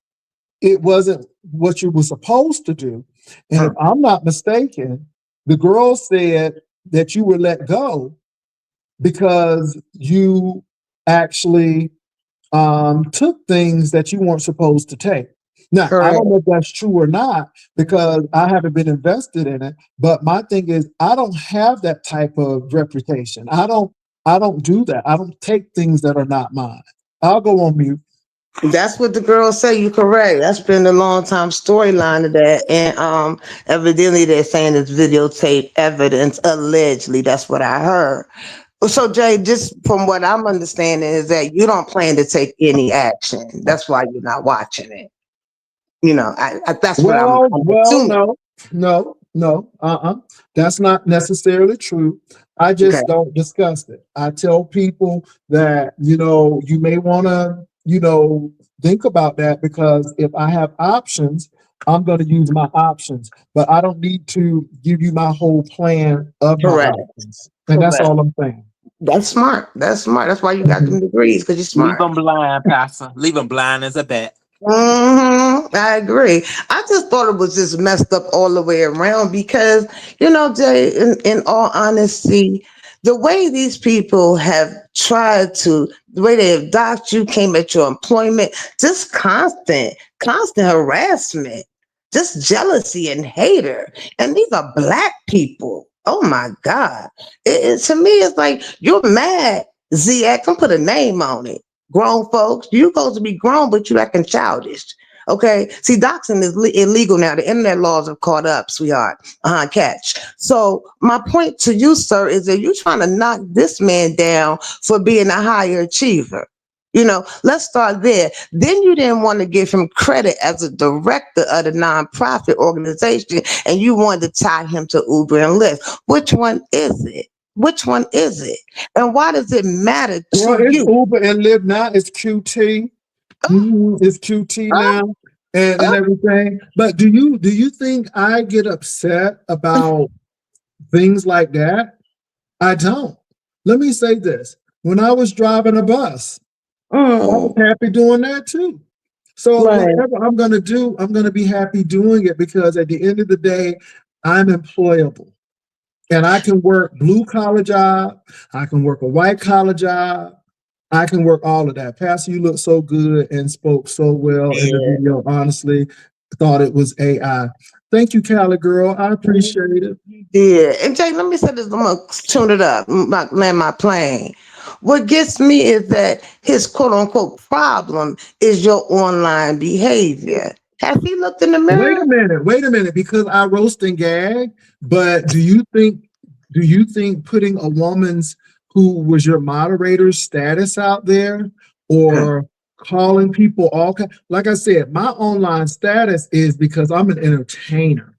it wasn't what you were supposed to do. And if I'm not mistaken, the girl said that you were let go because you actually took things that you weren't supposed to take. Now, I don't know if that's true or not, because I haven't been invested in it. But my thing is, I don't have that type of reputation. I don't do that. I don't take things that are not mine. I'll go on mute. That's what the girls say. You're correct. That's been a long time storyline of that. And evidently they're saying it's videotape evidence, allegedly. That's what I heard. So Jay, just from what I'm understanding is that you don't plan to take any action. That's why you're not watching it. You know, that's what I'm assuming. No. That's not necessarily true. I just don't discuss it. I tell people that, you may want to, think about that, because if I have options, I'm going to use my options, but I don't need to give you my whole plan of my options. And that's all I'm saying. That's smart. That's smart. That's why you got them degrees, because you're smart. Leave them blind, Pastor. Leave them blind as a bat. I agree. I just thought it was just messed up all the way around because, Jay, in all honesty, the way these people have tried to, the way they have docked you, came at your employment, just constant harassment, just jealousy and hater. And these are Black people. Oh my God. To me, it's like, you're mad, ZX, I'm put a name on it. Grown folks, you're supposed to be grown, but you acting childish. Okay. See, doxing is illegal now. The internet laws have caught up, sweetheart. Catch. So my point to you, sir, is that you're trying to knock this man down for being a higher achiever. Let's start there. Then you didn't want to give him credit as a director of the nonprofit organization, and you wanted to tie him to Uber and Lyft. Which one is it? Which one is it? And why does it matter to it's you? Uber and Lyft now. It's QT. It's QT now and everything. But do you think I get upset about things like that? I don't. Let me say this. When I was driving a bus, I was happy doing that too. So whatever I'm going to do, I'm going to be happy doing it, because at the end of the day, I'm employable. And I can work blue collar job. I can work a white collar job. I can work all of that. Pastor, you look so good and spoke so well in the video. Honestly, thought it was AI. Thank you, Cali girl. I appreciate it. Yeah. And Jay, let me say this. I'm going to tune it up, land my plane. What gets me is that his quote unquote problem is your online behavior. Has he looked in the mirror? Wait a minute, because I roast and gag, but do you think putting a woman's who was your moderator's status out there, or calling people all kinds, like I said, my online status is because I'm an entertainer,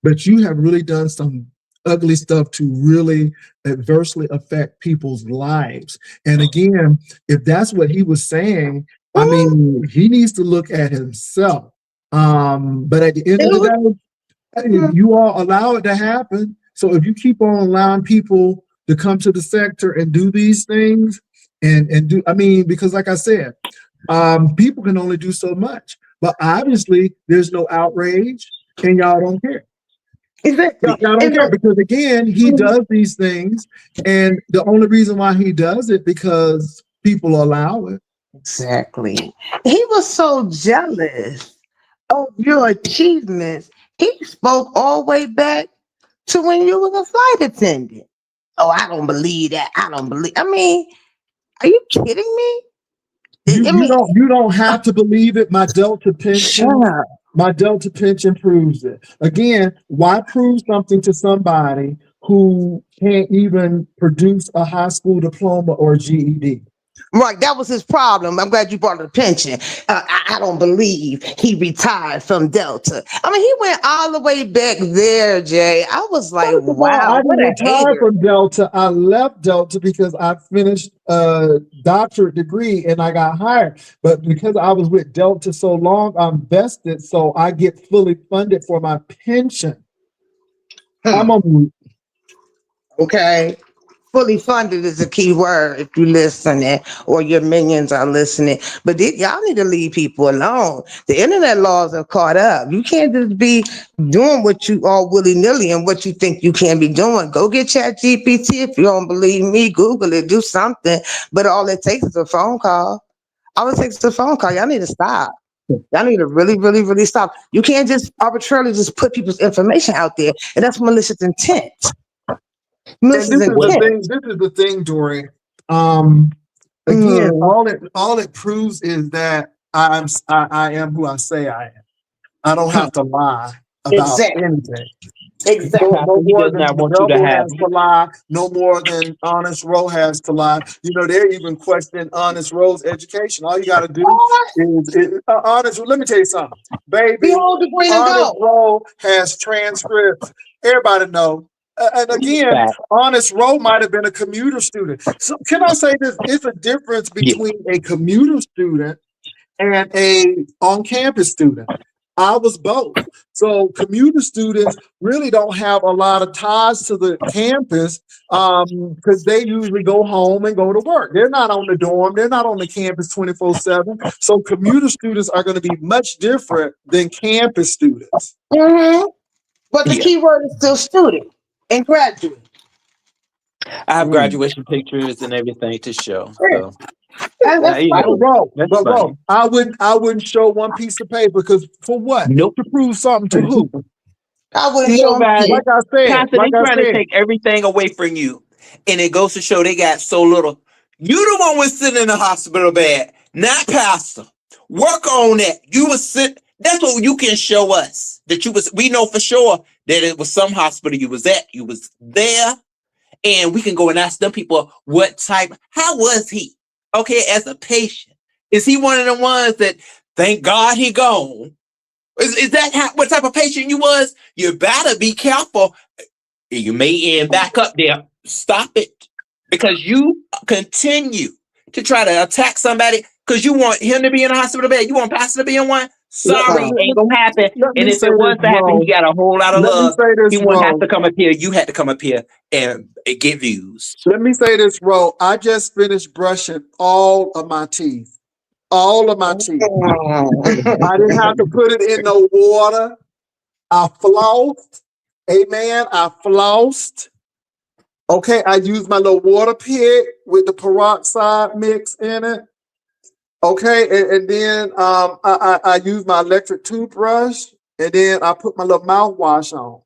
but you have really done some ugly stuff to really adversely affect people's lives. And again, if that's what he was saying, I mean, he needs to look at himself. But at the end of the day, you all allow it to happen. So if you keep on allowing people to come to the sector and do these things and do, because like I said, people can only do so much, but obviously there's no outrage and y'all don't care. Exactly. Y'all don't And care because again, he does these things, and the only reason why he does it because people allow it. exactly. He was so jealous of your achievements. He spoke all the way back to when you was a flight attendant. Oh, I don't believe that. I don't believe. I mean, are you kidding me? You I you mean, don't have to believe it. shut up. My Delta pension proves it. Again, why prove something to somebody who can't even produce a high school diploma or GED? Right, that was his problem. I'm glad you brought the pension. I don't believe he retired from Delta. I mean, he went all the way back there, Jay. I was like, First of all, wow, I what didn't a retire hater. from Delta. I left Delta because I finished a doctorate degree and I got hired. But because I was with Delta so long, I'm vested, so I get fully funded for my pension. I'm on. Okay. Fully funded is a key word if you listening or your minions are listening. But y'all need to leave people alone. The internet laws have caught up. You can't just be doing what you all willy-nilly and what you think you can be doing. Go get ChatGPT. If you don't believe me, Google it, do something. But all it takes is a phone call. All it takes is a phone call. Y'all need to stop. Y'all need to really, really, really stop. You can't just arbitrarily just put people's information out there. And that's malicious intent. And Malicious intent. this is the thing, Dory. Again, all it proves is that I am who I say I am. I don't have to lie about Exactly. anything. Exactly. No He more does than not the want you to devil have has to lie. No more than Honest Row has to lie. You know, they're even questioning Honest Row's education. All you got to do is Honest. Let me tell you something, baby. Behold the green and Honest gold. Row has transcripts. Everybody know. And again, fact. Honest Row might have been a commuter student. So can I say this? It's a difference between a commuter student and a on-campus student. I was both. So commuter students really don't have a lot of ties to the campus because they usually go home and go to work. They're not on the dorm. They're not on the campus 24/7. So commuter students are going to be much different than campus students. Mm-hmm. But the key word is still student and graduate. I have graduation pictures and everything to show. So That's you funny. know, that's But funny. bro, I wouldn't show one piece of paper because for what? Nope. To prove something to who? I wouldn't show him Nobody. shit. Pastor, they trying to take everything away from you. And it goes to show they got so little. You the one was sitting in the hospital bed, not Pastor. Work on that. You was sitting. That's what you can show us. That you was, we know for sure that it was some hospital you was at. You was there. And we can go and ask them people what type, how was he? Okay, as a patient. Is he one of the ones that thank God he gone? Is that what type of patient you was? You better be careful. You may end back up there. Stop it. Because you continue to try to attack somebody because you want him to be in a hospital bed. You want Pastor to be in one? Sorry, ain't gonna happen. And if it was to happen, he got a whole lot of love. He won't have to come up here. You had to come up here and get views. Let me say this, bro. I just finished brushing all of my teeth. All of my teeth. I didn't have to put it in no water. I flossed. Amen. I flossed. Okay, I used my little water pick with the peroxide mix in it. Okay, and then I used my electric toothbrush, and then I put my little mouthwash on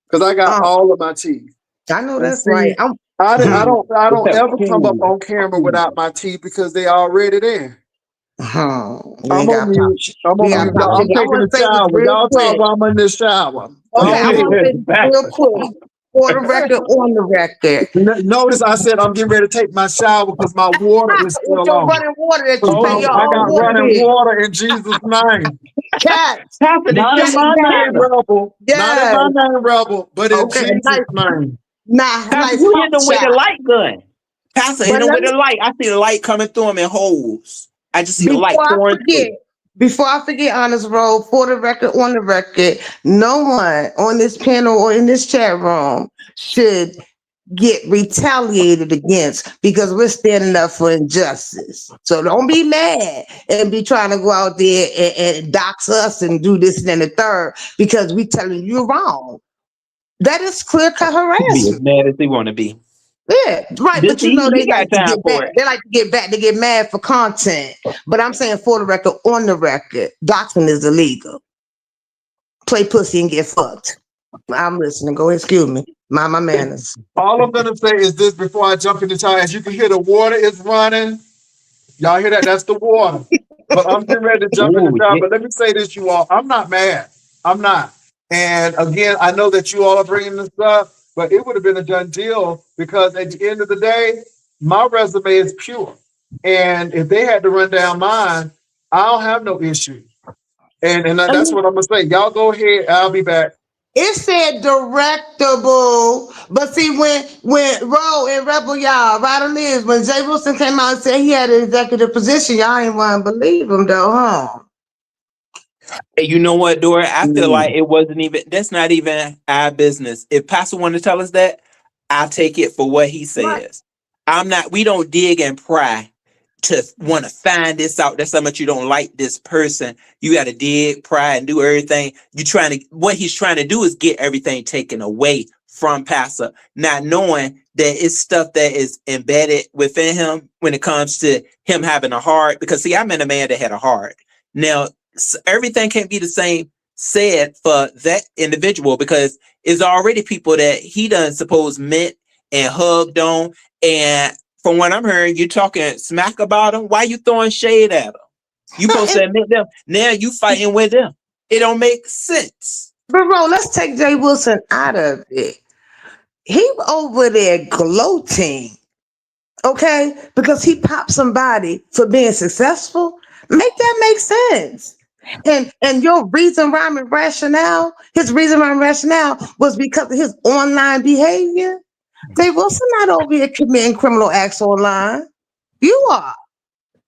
because I got all of my teeth. I know And that's see, right. I don't ever come up on camera without my teeth because they already there. I'm on mute. I'm taking a shower. Y'all talk while I'm in the shower. Okay, I want to say this real quick. For the record, on the record. Notice I said I'm getting ready to take my shower because my water is still With your on. running water that you pay your I own got water running bill. water in Jesus' name. Cats. Not in my name, Rebel. Not in my name, Rebel, but in Jesus' name. Nah, Pastor, who hit them with the light gun? Pastor hit them with the light. I see the light coming through them in holes. I just see the light pouring through. Before I forget, Honest Roll, for the record, on the record, no one on this panel or in this chat room should get retaliated against because we're standing up for injustice. So don't be mad and be trying to go out there and dox us and do this and then the third because we telling you wrong. That is clear-cut Be as harassment. mad as they want to be. Yeah, right. This But you know he they got like to time get for back. it. They like to get back. They get mad for content. But I'm saying for the record, on the record, doxing is illegal. Play pussy and get fucked. I'm listening. Go ahead, excuse me. Mind my manners. All I'm gonna say is this before I jump into time. As you can hear, the water is running. Y'all hear that? That's the water. But I'm getting ready to jump into Ooh, time. yeah. But let me say this, you all. I'm not mad. I'm not. And again, I know that you all are bringing this up, but it would have been a done deal because at the end of the day, my resume is pure. And if they had to run down mine, I don't have no issue. And I that's mean, what I'm gonna say. Y'all go ahead. I'll be back. it said directable, but see when Roe and Rebel y'all, Ryder Liz, when Jay Wilson came out and said he had an executive position, y'all ain't want to believe him though, huh? And you know what, Dora? I feel like Mm. it wasn't even. That's not even our business. If Pastor wanted to tell us that, I'll take it for what he Right. says. I'm not. We don't dig and pry to want to find this out. That's how much you don't like this person. You got to dig, pry, and do everything. You trying to. What he's trying to do is get everything taken away from Pastor, not knowing that it's stuff that is embedded within him when it comes to him having a heart. Because see, I met a man that had a heart. Now everything can't be the same said for that individual because it's already people that he done suppose met and hugged on. And from what I'm hearing, you're talking smack about them. Why you throwing shade at them? You No, supposed to admit them. Now you fighting with them. It don't make sense. but Roe, let's take Jay Wilson out of it. He over there gloating, okay, because he popped somebody for being successful. Make that make sense. And your reason, rhyme, and rationale, his reason, rhyme, and rationale was because of his online behavior. Jay Wilson not over here committing criminal acts online. You are.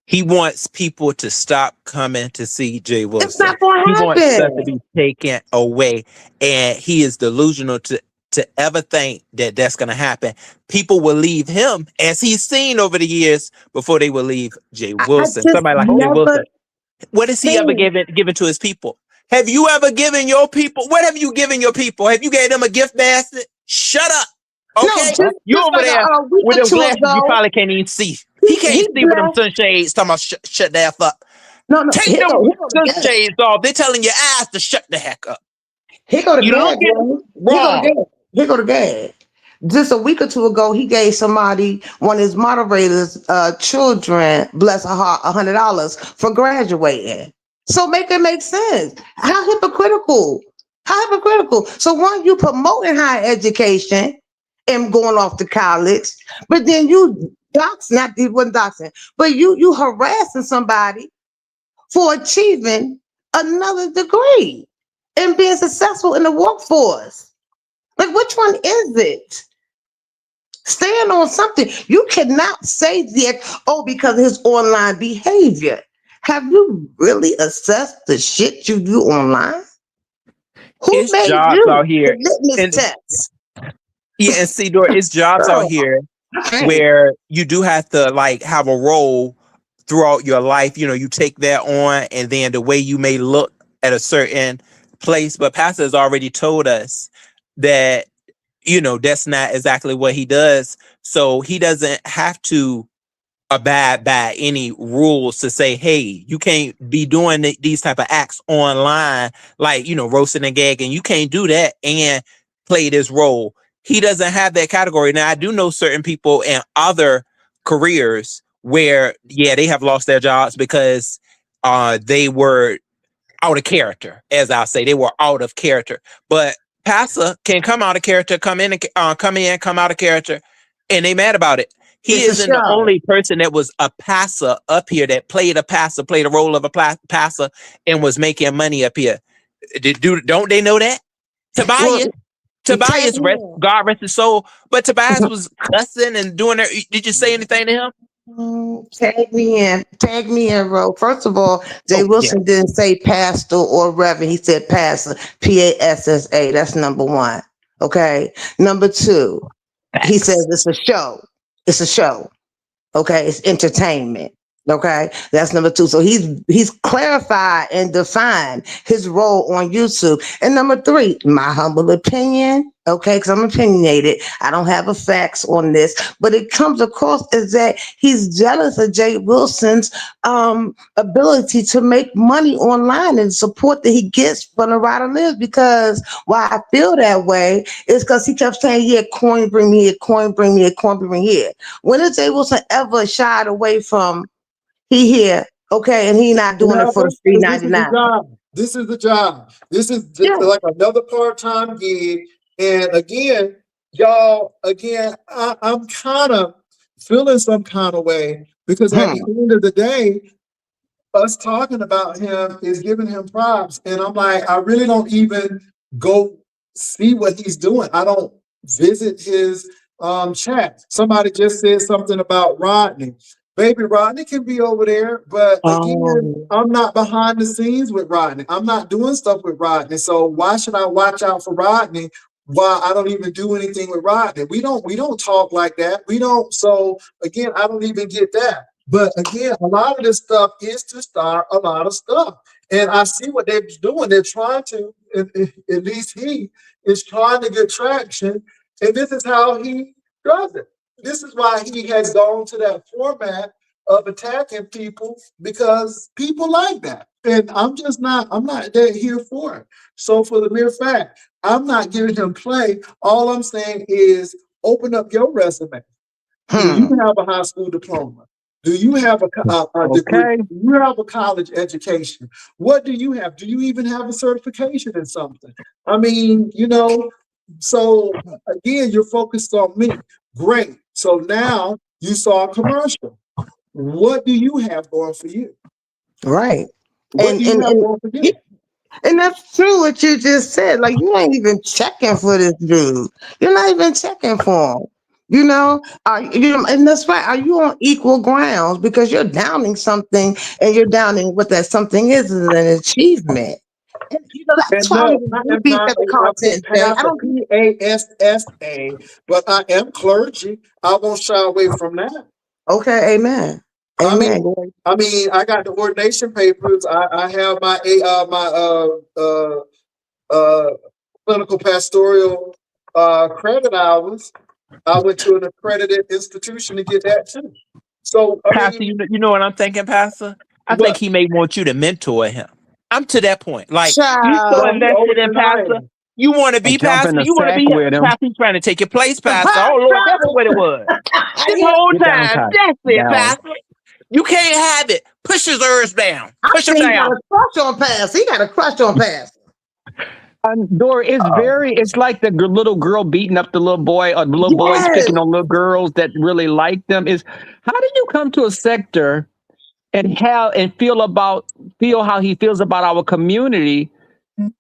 He wants people to stop coming to see Jay It's Wilson. not going He to wants stuff to happen. be taken away, and he is delusional to ever think that that's going to happen. People will leave him, as he's seen over the years, before they will leave Jay I Wilson. just Somebody like Jay never Wilson. What has he ever seen. given to his people? Have you ever given your people? What have you given your people? Have you gave them a gift basket? Shut up. No, Okay, you just over like there a week with or them two glasses you ago, probably can't even see. He can't he see with them blessed. sunshades. Talking about shut the F up. No, Take here them go the gas. sunshades off. They're telling your eyes to shut the heck up. Here go the You gas, look at boy. Here go the wrong. gas. Here go the gas. Just a week or two ago, he gave somebody, one of his moderators, children, bless her heart, $100 for graduating. So make it make sense. How hypocritical. How hypocritical. So one, you promoting higher education and going off to college, but then you he wasn't doxing, but you harassing somebody for achieving another degree and being successful in the workforce. Like, which one is it? Stand on something. You cannot say because of his online behavior. Have you really assessed the shit you do online? Who It's made jobs you out here. the litmus And test? yeah, and see, Dora, it's jobs out Girl, here hey, where you do have to like have a role throughout your life. You know, you take that on, and then the way you may look at a certain place. But Pastor has already told us that, you know, that's not exactly what he does. So he doesn't have to abide by any rules to say, hey, you can't be doing these type of acts online, like, you know, roasting and gagging. You can't do that and play this role. He doesn't have that category. Now, I do know certain people in other careers where, yeah, they have lost their jobs because they were out of character, as I'll say. They were out of character. But Pastor can come out of character, come in, come out of character, and they mad about it. He it's a isn't the show. only person that was a passer up here that played a role of a passer and was making money up here. Don't they know that? Well, Tobias, tag God rest his soul, but Tobias was cussing and doing that. Did you say anything to him? Tag me in, Ro. First of all, Jay Oh, yeah. Wilson didn't say pastor or reverend. He said pastor, Passa. That's number one. Okay. Number two, he says it's a show. It's a show. Okay. It's entertainment. Okay. That's number two. So he's clarified and defined his role on YouTube. And number three, my humble opinion, Okay, because I'm opinionated. I don't have a facts on this, but it comes across as that he's jealous of Jay Wilson's ability to make money online and support that he gets from the Rider Lives. Because why I feel that way is because he kept saying, "Yeah, coin bring me here, coin bring me here, coin bring me here." When has Jay Wilson ever shied away from he here? Okay, and he not doing it for the free This is the $99. job. This is the job. This is just like another part-time gig. And again, y'all, I'm kind of feeling some kind of way because at the end of the day, us talking about him is giving him props. And I'm like, I really don't even go see what he's doing. I don't visit his chat. Somebody just said something about Rodney. Baby Rodney can be over there, but again, I'm not behind the scenes with Rodney. I'm not doing stuff with Rodney. So why should I watch out for Rodney while I don't even do anything with Rodney? We don't talk like that. We don't. So again, I don't even get that. But again, a lot of this stuff is to start a lot of stuff. And I see what they're doing. They're trying to, at least he is trying to get traction. And this is how he does it. This is why he has gone to that format of attacking people, because people like that. And I'm not that here for it. So for the mere fact, I'm not giving him play. All I'm saying is open up your resume. Do you have a high school diploma? Do you have a degree? Do you have a college education? What do you have? Do you even have a certification in something? I mean, so again, you're focused on me. Great. So now you saw a commercial. What do you have going for you? Right. What do you have going for you? And that's true what you just said. Like, you ain't even checking for this dude. You're not even checking for him. And that's right. Are you on equal grounds? Because you're downing something, and you're downing what that something is an achievement. And, that's why we beat at the content. I don't PASSA, but I am clergy. I won't shy away from that. Okay, amen. Amen. I mean, I got the ordination papers. I have my clinical pastoral credit hours. I went to an accredited institution to get that too. So, Pastor, you know what I'm thinking, Pastor? I think he may want you to mentor him. I'm to that point. Like, you so invested in Pastor. You want to be Pastor. You want to be Pastor. He's trying to take your place, Pastor. Oh, Lord, that's what it was. This whole time. That's it, Pastor. You can't have it. Push his ears down. Push him down. He got a crush on Pastor. He got a crush on Pastor. Dory, it's like the little girl beating up the little boy, or the little boys picking on little girls that really like them. How do you come to a sector and feel how he feels about our community?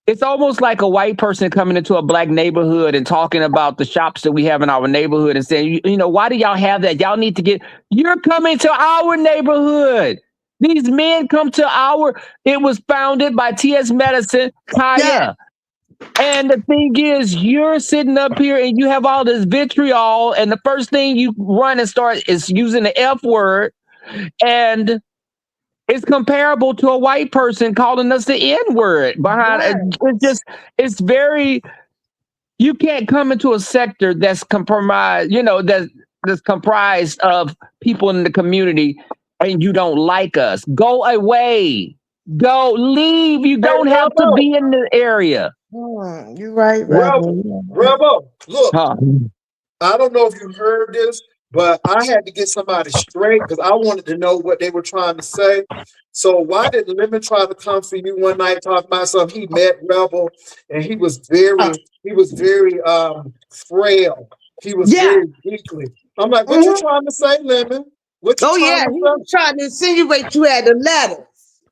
It's almost like a white person coming into a black neighborhood and talking about the shops that we have in our neighborhood and saying, why do y'all have that? Y'all need to you're coming to our neighborhood. These men come to it was founded by T.S. Madison, Kaya. Yeah. And the thing is, you're sitting up here and you have all this vitriol, and the first thing you run and start is using the F word, and it's comparable to a white person calling us the N word behind it. It's very, you can't come into a sector that's compromised, that's comprised of people in the community, and you don't like us. Go away. Go, leave. You don't have to be in the area. You're right, Rebel. Look, I don't know if you heard this, but I had to get somebody straight because I wanted to know what they were trying to say. So why did Lemon try to come for you one night talking about something? He met Rebel, and he was very frail. He was very weakly. I'm like, what you trying to say, Lemon? He was trying to insinuate you had the letter.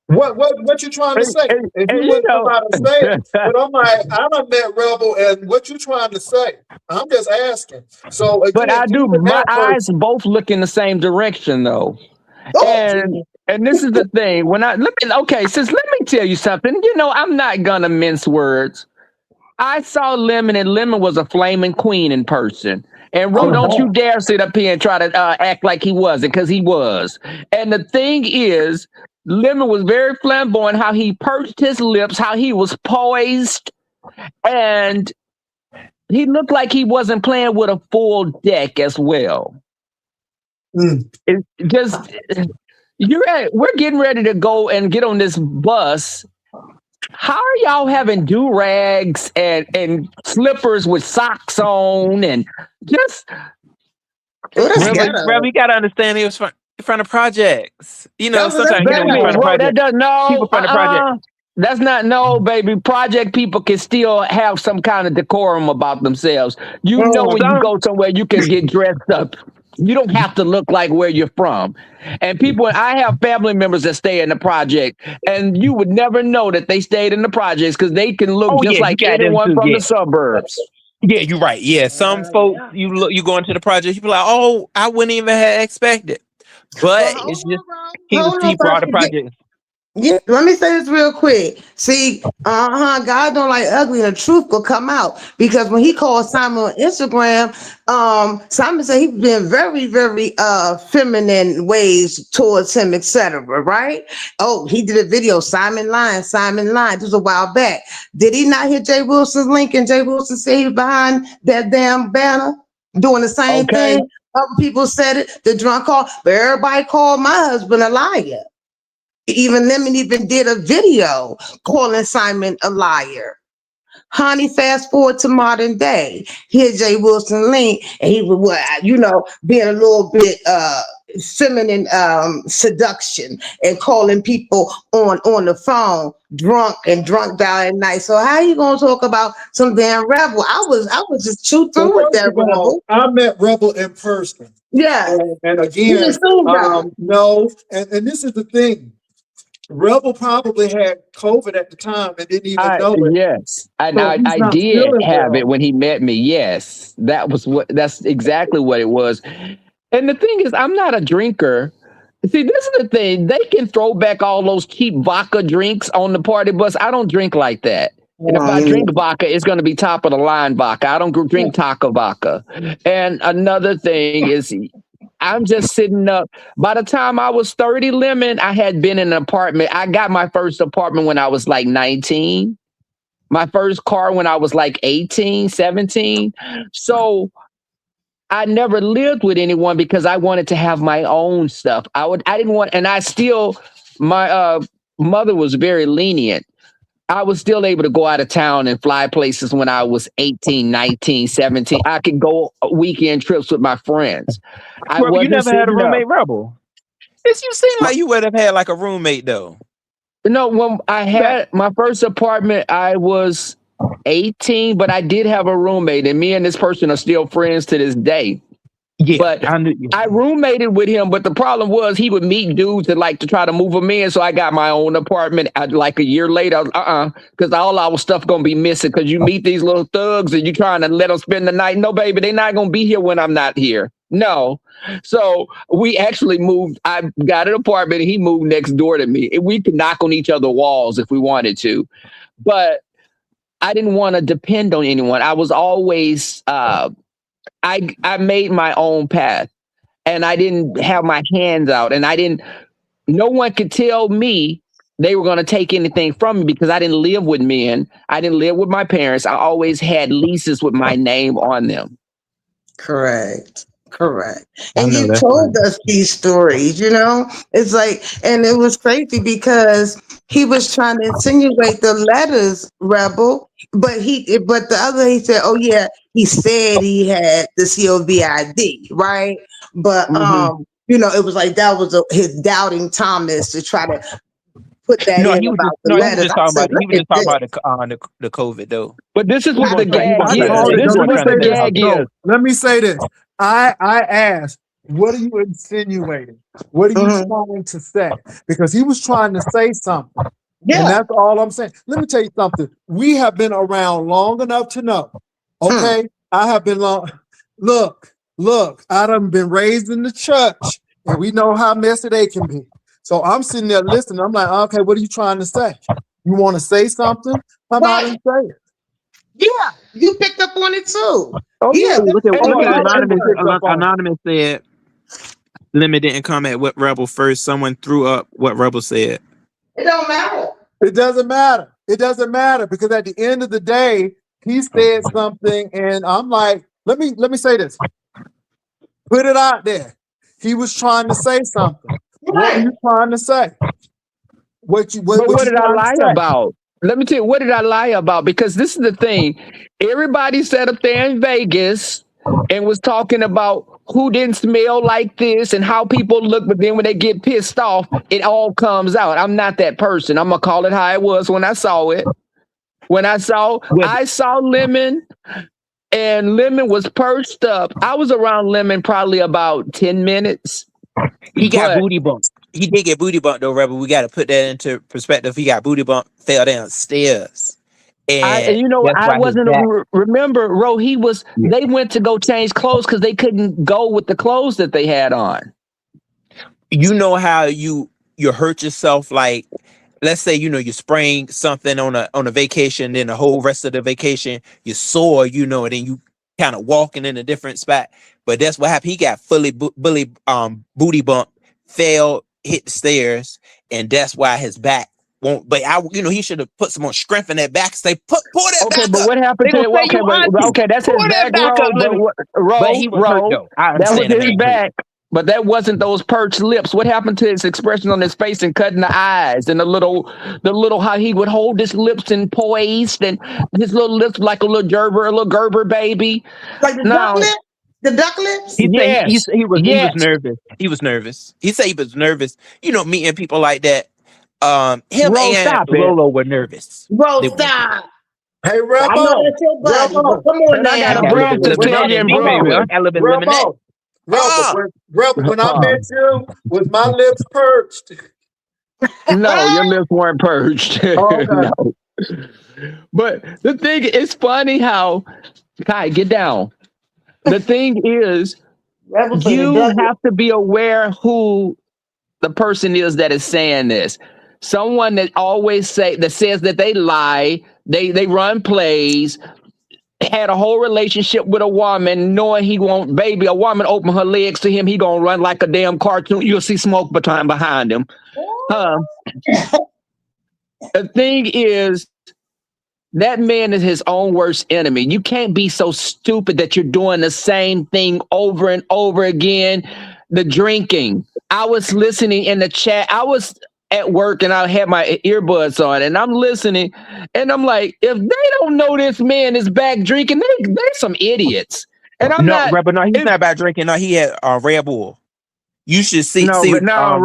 What you trying to say? If you wouldn't know how to say it, but I'm like, I done met Rebel, and what you trying to say? I'm just asking. So, again, but I do. My eyes both look in the same direction, though. And this is the thing. Let me tell you something. I'm not gonna mince words. I saw Lemon, and Lemon was a flaming queen in person. And Ro, don't you dare sit up here and try to act like he wasn't, because he was. And the thing is, Lemon was very flamboyant, how he perched his lips, how he was poised, and he looked like he wasn't playing with a full deck as well. It just we're getting ready to go and get on this bus. How are y'all having do-rags and slippers with socks on and just Bro, we gotta understand he was from the projects. You know, sometimes you know, from the project. People from the project. That's not no, baby. Project people can still have some kind of decorum about themselves. You know, when you go somewhere, you can get dressed up. You don't have to look like where you're from. And people, I have family members that stay in the project, and you would never know that they stayed in the projects because they can look just like anyone from the suburbs. Yeah, you're right. Yeah, some folks you go into the project, you be like, oh, I wouldn't even have expected. But it's just he brought the project. Yeah, let me say this real quick. See, God don't like ugly, and the truth will come out. Because when he called Simon on Instagram, Simon said he's been very, very feminine ways towards him, etc. Right? Oh, he did a video, Simon lying. This was a while back. Did he not hit Jay Wilson's link? And Jay Wilson said he was behind that damn banner doing the same thing. Other people said it, the drunk call, but everybody called my husband a liar. Even Lemon even did a video calling Simon a liar. Honey, fast forward to modern day. Here's Jay Wilson link, and he was, being a little bit feminine seduction and calling people on the phone drunk dial at night. So how you gonna talk about some damn Rebel? I was just chewed through with that Rebel. I met Rebel in person. Yeah. And again, no, and this is the thing. Rebel probably had COVID at the time and didn't even know it. Yes, and I did have it when he met me. Yes, that's exactly what it was. And the thing is, I'm not a drinker. See, this is the thing. They can throw back all those cheap vodka drinks on the party bus. I don't drink like that. And if I drink vodka, it's going to be top of the line vodka. I don't drink taco vodka. And another thing is, I'm just sitting up. By the time I was 30, Lemon, I had been in an apartment. I got my first apartment when I was like 19. My first car when I was like 18, 17. So I never lived with anyone because I wanted to have my own stuff. My mother was very lenient. I was still able to go out of town and fly places when I was 18, 19, 17. I could go weekend trips with my friends. You never had a roommate, Rebel? You seem like you would have had like a roommate, though. No, when I had my first apartment, I was 18, but I did have a roommate, and me and this person are still friends to this day. Yeah, but I roommated with him, but the problem was he would meet dudes that like to try to move him in. So I got my own apartment like a year later. Because all our stuff gonna be missing. Because you meet these little thugs and you trying to let them spend the night. No, baby, they're not gonna be here when I'm not here. No. So we actually moved. I got an apartment and he moved next door to me. We could knock on each other's walls if we wanted to, but I didn't want to depend on anyone. I was always I made my own path, and I didn't have my hands out, and no one could tell me they were going to take anything from me because I didn't live with men. I didn't live with my parents. I always had leases with my name on them. Correct. And you told us these stories, it's like, and it was crazy because he was trying to insinuate the letters, Rebel, but the other, he said, oh yeah, he said he had the COVID, right? But, it was like, that was his doubting Thomas to try to put that in about the letters. He was just talking about the COVID, though. But this is what the gag is. Let me say this. I asked, what are you insinuating? What are you trying to say? Because he was trying to say something. Yeah. And that's all I'm saying. Let me tell you something. We have been around long enough to know. Okay? I have been long. Look, I done been raised in the church, and we know how messy they can be. So I'm sitting there listening. I'm like, okay, what are you trying to say? You want to say something? Come out and say it. Yeah, you picked up on it too. Oh yeah, look at Anonymous said Lemon didn't comment what Rebel first. Someone threw up what Rebel said. It don't matter. It doesn't matter. It doesn't matter because at the end of the day, he said something, and I'm like, let me say this. Put it out there. He was trying to say something. What are you trying to say? What what did I trying to lie say? about? Let me tell you, what did I lie about? Because this is the thing. Everybody sat up there in Vegas and was talking about who didn't smell like this and how people look, but then when they get pissed off, it all comes out. I'm not that person. I'm gonna call it how it was when I saw it. When I saw Lemon, and Lemon was perched up. I was around Lemon probably about 10 minutes. He got But- booty bumped. He did get booty bumped though, Rebel. We got to put that into perspective. He got booty bumped, fell downstairs, and you know, that's why I his wasn't. back- Remember, Ro, he was. They went to go change clothes because they couldn't go with the clothes that they had on. You know how you hurt yourself, like let's say you sprain something on a vacation, then the whole rest of the vacation you're sore, and then you kind of walking in a different spot. But that's what happened. He got fully booty bump, fell, hit the stairs, and that's why his back won't. But he should have put some more strength in that back. Say pull that Okay, back but up. what happened They to gonna it? say you auntie. Okay, that's his Pull that back, back Ro. up, Lemon. But he was hurt though. I That was understand the his man hurt. back. But that wasn't those perched lips. What happened to his expression on his face and cutting the eyes and the little how he would hold his lips and poised and his little lips like a little Gerber baby. Like the duck lips? The duck lips? He said Yes. he was Yes. nervous. He was nervous. He said he was nervous. Meeting people like that. Him Ro, and stop it. Lolo were nervous. Bro, They were. stop. Hey, I know Rebel. that's your buddy, Rebel. but come on And I now. got a brother to tell you, bro. Rebel, when I met you, was my lips perched? No, your lips weren't purged. Okay. No. But the thing, it's funny how, Kai, get down. The thing is, Rebel say the you duck have to be aware who the person is that is saying this. Someone that says that they lie, they run plays, had a whole relationship with a woman, knowing he won't, baby, a woman open her legs to him, he gonna run like a damn cartoon. You'll see smoke behind him. The thing is, that man is his own worst enemy. You can't be so stupid that you're doing the same thing over and over again. The drinking. I was listening in the chat. I was at work and I had my earbuds on and I'm listening and I'm like, if they don't know this man is back drinking, they're some idiots. And I'm not. Rebel, he's not about drinking. No, he had Red Bull. You should see. Ro. No, he's not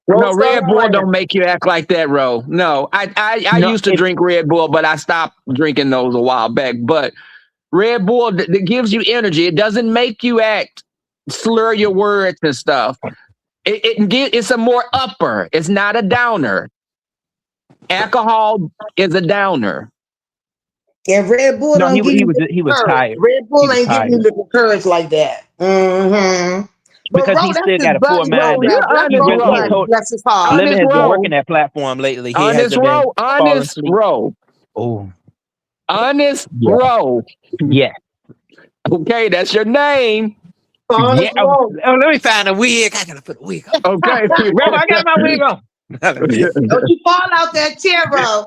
no, Red Bull don't make you act like that, Ro. No, I used to drink Red Bull, but I stopped drinking those a while back. But Red Bull that gives you energy. It doesn't make you slur your words and stuff. It's a more upper. It's not a downer. Alcohol is a downer. And Red Bull don't give you he was tired. Red Bull ain't tired. giving you the courage like that. Mm-hmm. Because he still got a poor mind. Bless his heart. Lemon has been working that platform lately. Honest Ro. Oh. Honest Ro. Yeah. Okay, that's your name. Yeah. Oh, let me find a wig. I gotta put a wig on. Okay. Rebel, I got my wig on. Don't you fall out that chair, bro.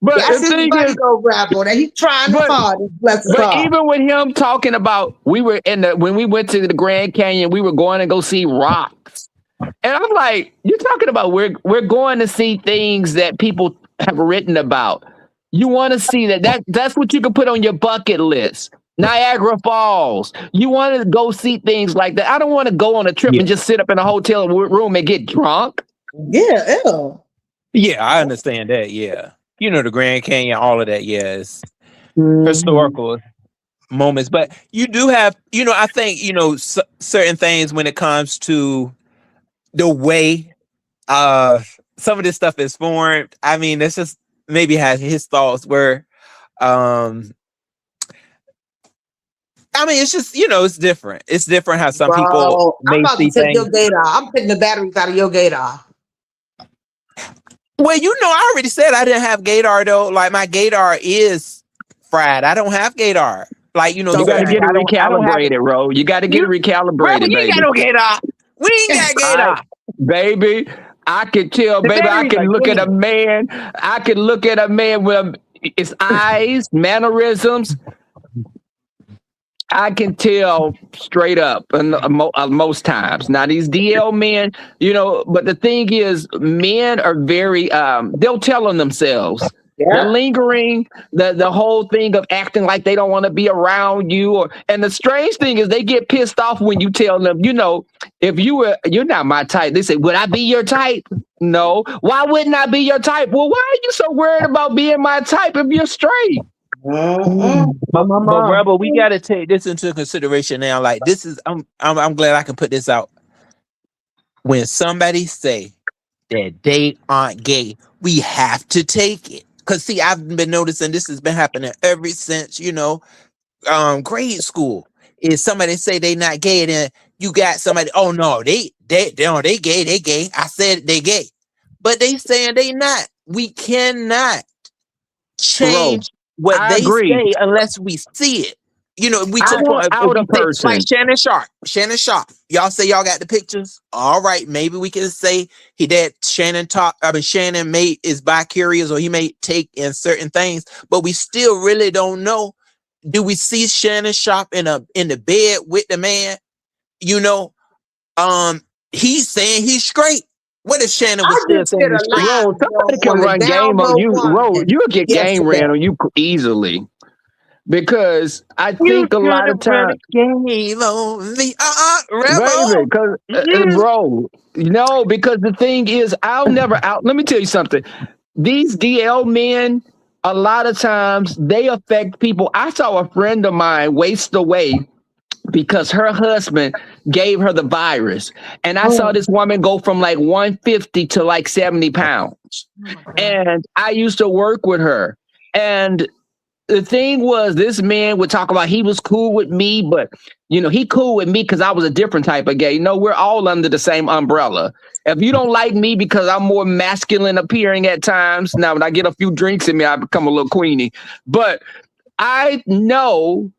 But that's the his thing buddy is, go Rebel. That he's trying hard. Bless his heart. even with him talking about, when we went to the Grand Canyon, we were going to go see rocks. And I'm like, you're talking about we're going to see things that people have written about. You want to see that's what you can put on your bucket list. Niagara Falls. You want to go see things like that. I don't want to go on a trip and just sit up in a hotel room and get drunk. Yeah, ew. Yeah, I understand that. Yeah. The Grand Canyon, all of that. Yes. Historical moments. But you do have, I think, certain things when it comes to the way some of this stuff is formed. I mean, it's just maybe has his thoughts where, I mean, it's just, it's different. It's different how some people I'm may about see to take things. your gator. I'm taking the batteries out of your gator. Well, I already said I didn't have Gator though. Like my Gator is fried. I don't have Gator. Like, you got to get it recalibrated, Ro. You got to get it recalibrated, baby. You ain't got no Gator. We ain't got Gator. Baby, I can tell, The baby. I berries can are look at a green. man. I can look at a man with his eyes, mannerisms. I can tell straight up, and most times. Now these DL men, but the thing is, men are very. They'll tell on themselves. They're lingering. The whole thing of acting like they don't want to be around you, and the strange thing is, they get pissed off when you tell them, if you're not my type. They say, "Would I be your type?" No. Why wouldn't I be your type? Well, why are you so worried about being my type if you're straight? But Rebel, we got to take this into consideration now. Like, this is, I'm glad I can put this out. When somebody say that they aren't gay, we have to take it. Cause see, I've been noticing this has been happening ever since grade school. Is somebody say they not gay, then you got somebody, oh no, they gay. I said they gay, but they saying they not. We cannot change what I they agree. say unless we see it. We I took want out a person. like Shannon Sharp. Y'all say y'all got the pictures. All right, maybe we can say Shannon is vicarious, or he may take in certain things, but we still really don't know. Do we see Shannon Sharp in the bed with the man? He's saying he's straight. What if Shannon was still saying he's straight? Ro, somebody can run game on you. Ro, you'll get game ran on you easily. Because I think a lot of times, baby, bro, because the thing is, let me tell you something. These DL men, a lot of times they affect people. I saw a friend of mine waste away because her husband gave her the virus. And I saw this woman go from like 150 to like 70 pounds. And I used to work with her. And the thing was, this man would talk about he was cool with me, but he cool with me because I was a different type of gay. We're all under the same umbrella. If you don't like me because I'm more masculine appearing at times, now when I get a few drinks in me, I become a little queenie. But I know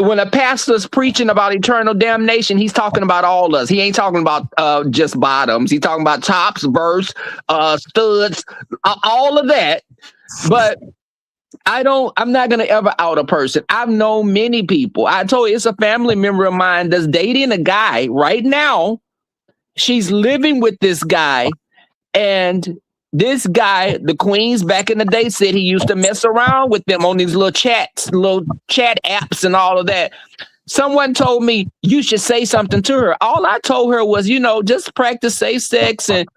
when a pastor's preaching about eternal damnation, he's talking about all us. He ain't talking about just bottoms. He's talking about tops, verse, studs, all of that. But I'm not going to ever out a person. I've known many people. I told you, it's a family member of mine that's dating a guy right now. She's living with this guy. And this guy, the Queens back in the day, said he used to mess around with them on these little chat apps and all of that. Someone told me you should say something to her. All I told her was, just practice safe sex and,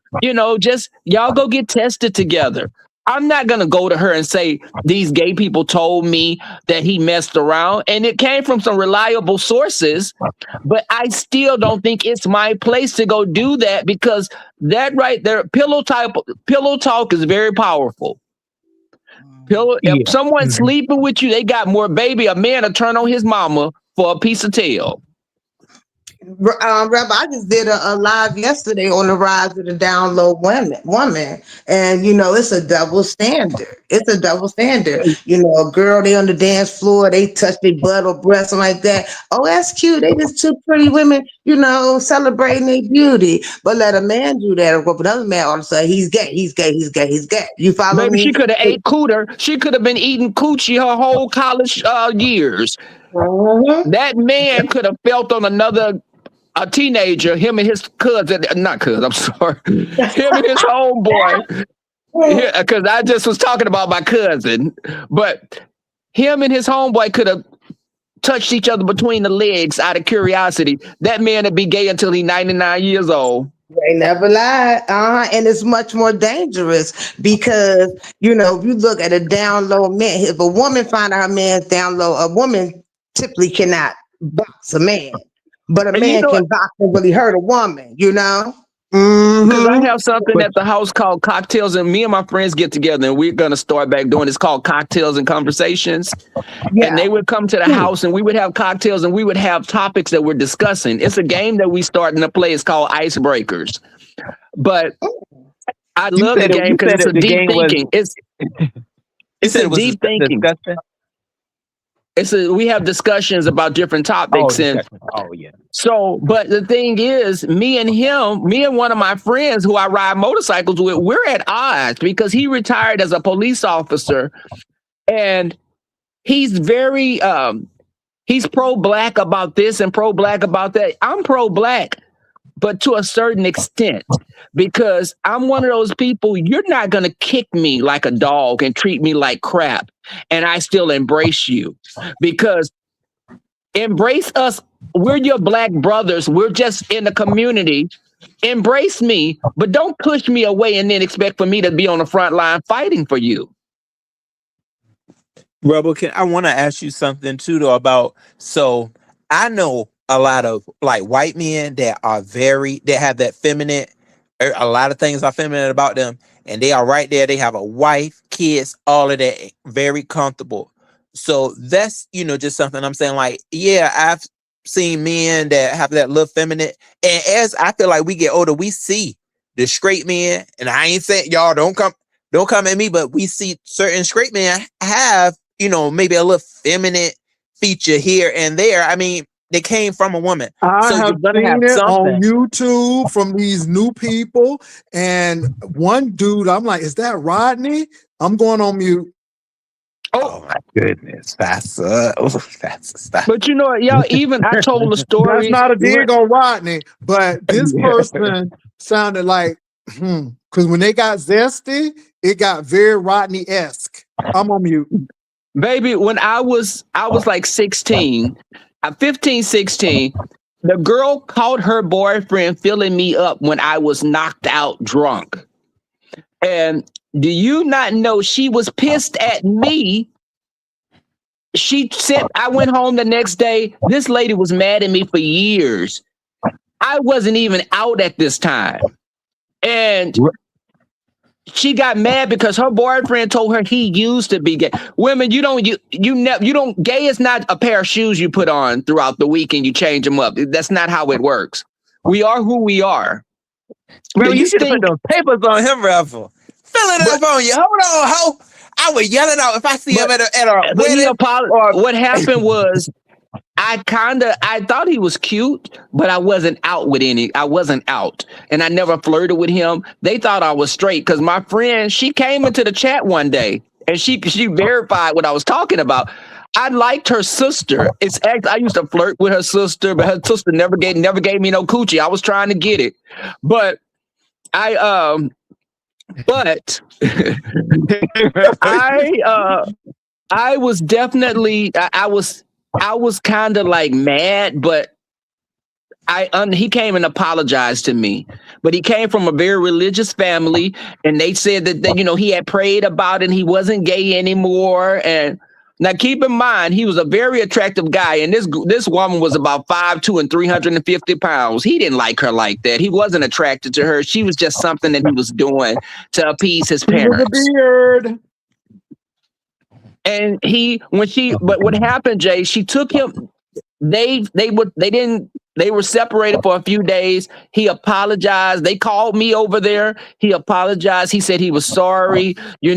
just y'all go get tested together. I'm not going to go to her and say, these gay people told me that he messed around. And it came from some reliable sources. But I still don't think it's my place to go do that, because that right there, pillow talk is very powerful. If someone's sleeping with you, they got more baby. A man will turn on his mama for a piece of tail. Rebel, I just did a live yesterday on the rise of the down low woman, and it's a double standard. It's a double standard. A girl, they on the dance floor, they touch their butt or breast, something like that. Oh, that's cute. They just two pretty women, celebrating their beauty. But let a man do that, or with another man, all of a sudden he's gay. You follow me? She could have ate cooter. She could have been eating coochie her whole college years. That man could have felt on a teenager, him and his cousin, not cousin, I'm sorry, him and his homeboy, because I just was talking about my cousin, but him and his homeboy could have touched each other between the legs out of curiosity. That man would be gay until he's 99 years old. They never lie. And it's much more dangerous because, if you look at a down low man, if a woman finds her man's down low, a woman typically cannot box a man. But a man can box and really hurt a woman, Because I have something at the house called Cocktails, and me and my friends get together, and we're going to start back doing it's called Cocktails and Conversations. Yeah. And they would come to the house, and we would have cocktails, and we would have topics that we're discussing. It's a game that we starting to play. It's called Icebreakers. But I love the game because it's a deep thinking. It's a deep thinking. we have discussions about different topics, and yeah. so, but the thing is, me and one of my friends who I ride motorcycles with, we're at odds because he retired as a police officer, and he's very he's pro-black about this and pro-black about that. I'm pro-black, but to a certain extent, because I'm one of those people, you're not going to kick me like a dog and treat me like crap, and I still embrace you, because embrace us. We're your black brothers. We're just in the community. Embrace me, but don't push me away and then expect for me to be on the front line fighting for you. Rebel, I want to ask you something too, though, about, so I know a lot of like white men that have that feminine, a lot of things are feminine about them, and they are right there. They have a wife, kids, all of that, very comfortable. So that's, just something I'm saying, like, yeah, I've seen men that have that little feminine, and as I feel like we get older, we see the straight men, and I ain't saying y'all don't come at me, but we see certain straight men have, maybe a little feminine feature here and there. I mean, they came from a woman. I So have you're gonna have seen it on something. YouTube from these new people, and one dude, I'm like, is that Rodney? I'm going on mute. Oh my goodness, that's stop. But you know what, y'all, even I told the story. That's not a dig on Rodney, but this person sounded like, because when they got zesty, it got very Rodney-esque. I'm on mute. Baby, when I was like 16, 15, 16, the girl called her boyfriend filling me up when I was knocked out drunk. And do you not know she was pissed at me? She said, I went home the next day. This lady was mad at me for years. I wasn't even out at this time. And she got mad because her boyfriend told her he used to be gay. Women, gay is not a pair of shoes you put on throughout the week and you change them up. That's not how it works. We are who we are. Bro, you should have put those papers on him, Raffle. Fill it up on you. Hold on, ho. I would yell it out if I see him at a wedding. What happened was, I thought he was cute, but I wasn't out with I wasn't out, and I never flirted with him. They thought I was straight because my friend, she came into the chat one day and she verified what I was talking about. I liked her sister. I used to flirt with her sister, but her sister never gave me no coochie. I was trying to get it, but I was definitely I was kind of like mad, but he came and apologized to me. But he came from a very religious family, and they said that he had prayed about it and he wasn't gay anymore. And now keep in mind, he was a very attractive guy, and this woman was about 5'2" and 350 pounds. He didn't like her like that. He wasn't attracted to her. She was just something that he was doing to appease his parents. With a beard. And but what happened, Jay, she took him, they were separated for a few days. He apologized. They called me over there. He apologized. He said he was sorry. He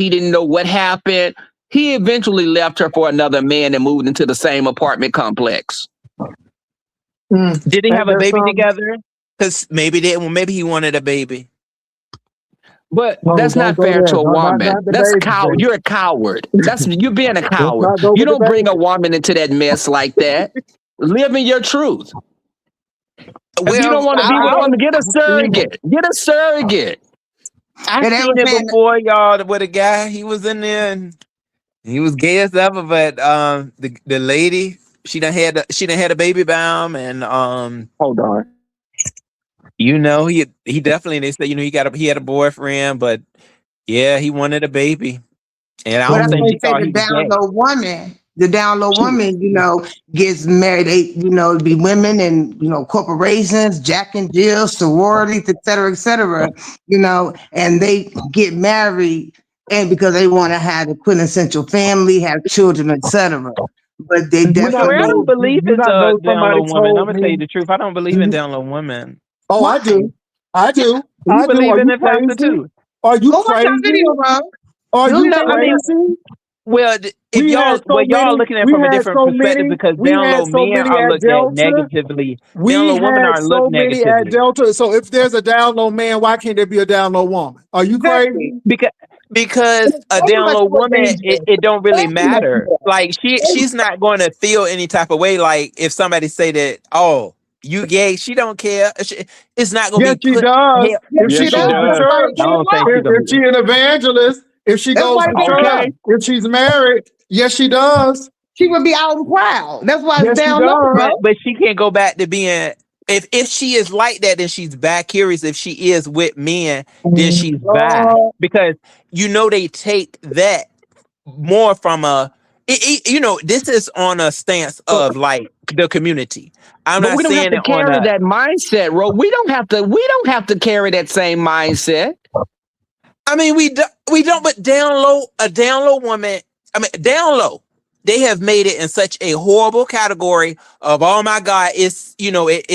didn't know what happened. He eventually left her for another man and moved into the same apartment complex. Did they have a baby together? Because maybe he wanted a baby. But that's not fair to a woman. That's coward. You're a coward. You're being a coward. You don't bring a woman into that mess like that. Live in your truth. If you don't want to be with a woman, get a surrogate. Get a surrogate. I seen it before, y'all, with a guy. He was in there and he was gay as ever, but the lady, she done had a baby by him, and hold on. He definitely, they said, he had a boyfriend, but yeah, he wanted a baby. And I don't think the down low woman, gets married. They, be women and, corporations, Jack and Jill, sororities, et cetera, and they get married and because they want to have a quintessential family, have children, et cetera. But they definitely I don't believe in down low women. I'm gonna tell you the truth. I don't believe in down low women. Oh, I do. You believe in it, Pastor, too? Are you crazy? Are you crazy? Well, if We y'all, had well, so y'all many. looking at it We from a had different so perspective many. because We down had low so men many are at looked at Delta. negatively. Down We low women had aren't looked so many at negatively Delta. So if there's a down low man, why can't there be a down low woman? Are you Exactly. crazy? because a Very down much low more woman, dangerous. it don't really Very much matter. more. Like she's not going to feel any type of way. Like if somebody say that, oh, you gay, she don't care. It's not gonna Yes, be she put. does. Hell, Yes, If she she Yes, she does. goes to does. That's why they church, I get don't think she's involved. gonna if she be. an evangelist, if she That's goes why to they get church, Okay. involved. if she's married, yes, she does. She would be out and proud. That's why it's Yes, she down low, does. bro. But she can't go back to being. If she is like that, then she's bi curious. If she is with men, then she's bi Oh, because they take that more from this is on a stance But, of like the community. I'm but not we don't have saying to it on carry a. that mindset, Ro. We don't have to carry that same mindset. I mean, we don't, but a down low woman. I mean, down low. They have made it in such a horrible category of, oh my God, it's with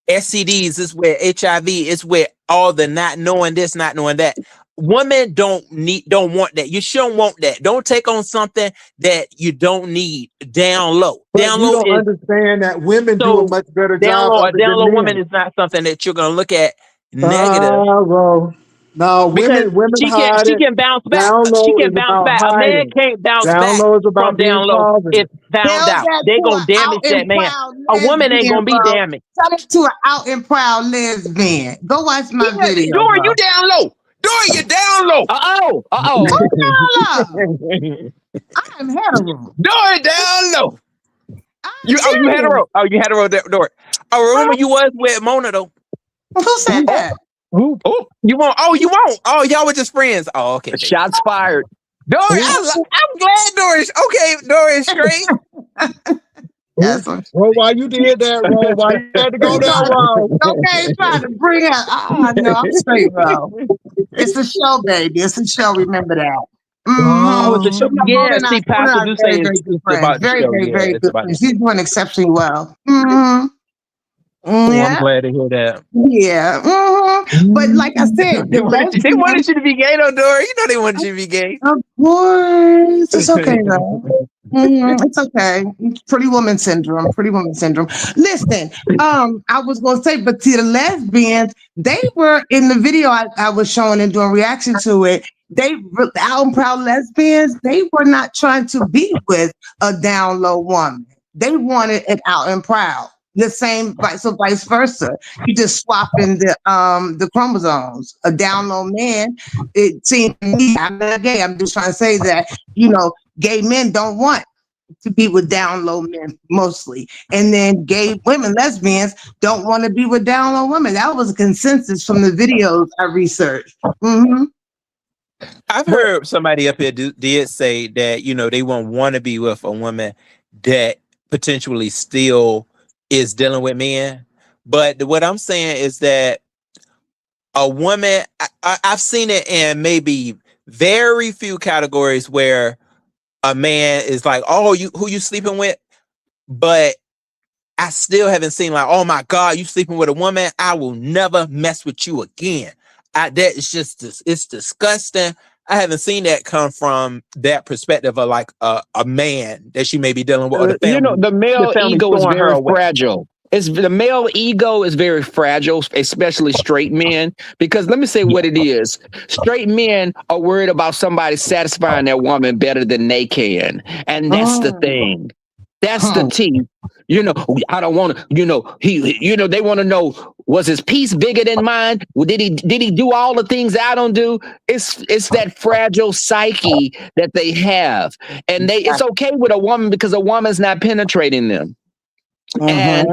STDs, it's with HIV, it's with all the not knowing this, not knowing that. Women don't want that. You shouldn't want that. Don't take on something that you don't need. Down low. But Down you low don't is understand that women do a so much better down job low. of A it down than low woman men. is not something that you're gonna look at negative Ah, well, no, because women she can hide she it. can bounce back. Down She low can is bounce about back. A man hiding. can't bounce Down back low is from about being down low if positive. found tell out. that They to gonna an damage out and that man. proud A woman ain't lesbian, gonna be bro. damaged. Tell it to an out and proud lesbian. Go watch my Yeah, video, Dory, you bro. down low. Dory, you down low. Uh-oh. Down low. I'm hetero. Dory down low. I'm You had a serious. row. Oh, you had a row, Dory. I remember you was with Mona though. Who said that? Ooh, You won't. Oh, you won't. Oh, y'all were just friends. Oh, okay, baby. shots fired. Dory, I'm glad Dory's okay. Dory's straight. Yes. Well, why you did that, Ro? Why you had to go that route? Okay, trying to bring up. Oh no, I'm straight, bro. It's a show, baby. It's a show. Remember that. Oh, it's a show. Mona Yeah, and see, Mona Pastor are do very, say very it's, good it's friends. about the Very, show. very, Yeah, very it's good about the friends. show. She's doing exceptionally well. Oh, I'm Yeah, glad to hear that. yeah. But like I said, They the wanted, they lesbian. wanted you to be gay, though, Dory. You know they wanted you to be gay. Of course, it's okay though. It's okay. Pretty woman syndrome. Pretty woman syndrome. Listen, I was gonna say, but to the lesbians, they were in the video I was showing and doing reaction to it. The out and proud lesbians, they were not trying to be with a down low woman. They wanted it out and proud. The same, vice versa. You just swapping the chromosomes. A down low man, it seems to me, I'm not gay. I'm just trying to say that, gay men don't want to be with down low men mostly. And then gay women, lesbians, don't want to be with down low women. That was a consensus from the videos I researched. I've heard somebody up here did say that, they won't want to be with a woman that potentially still is dealing with men. But what I'm saying is that a woman, I've seen it in maybe very few categories where a man is like, oh, who you sleeping with? But I still haven't seen like, oh my God, you sleeping with a woman? I will never mess with you again. That is just, it's disgusting. I haven't seen that come from that perspective of like a man that she may be dealing with, or the family. The male family ego is throwing her very away. fragile. The male ego is very fragile, especially straight men. Because let me say what it is: straight men are worried about somebody satisfying their woman better than they can, and that's the thing. That's the T. I don't want to. They want to know, was his piece bigger than mine? Did he do all the things I don't do? It's that fragile psyche that they have, and it's okay with a woman because a woman's not penetrating them, and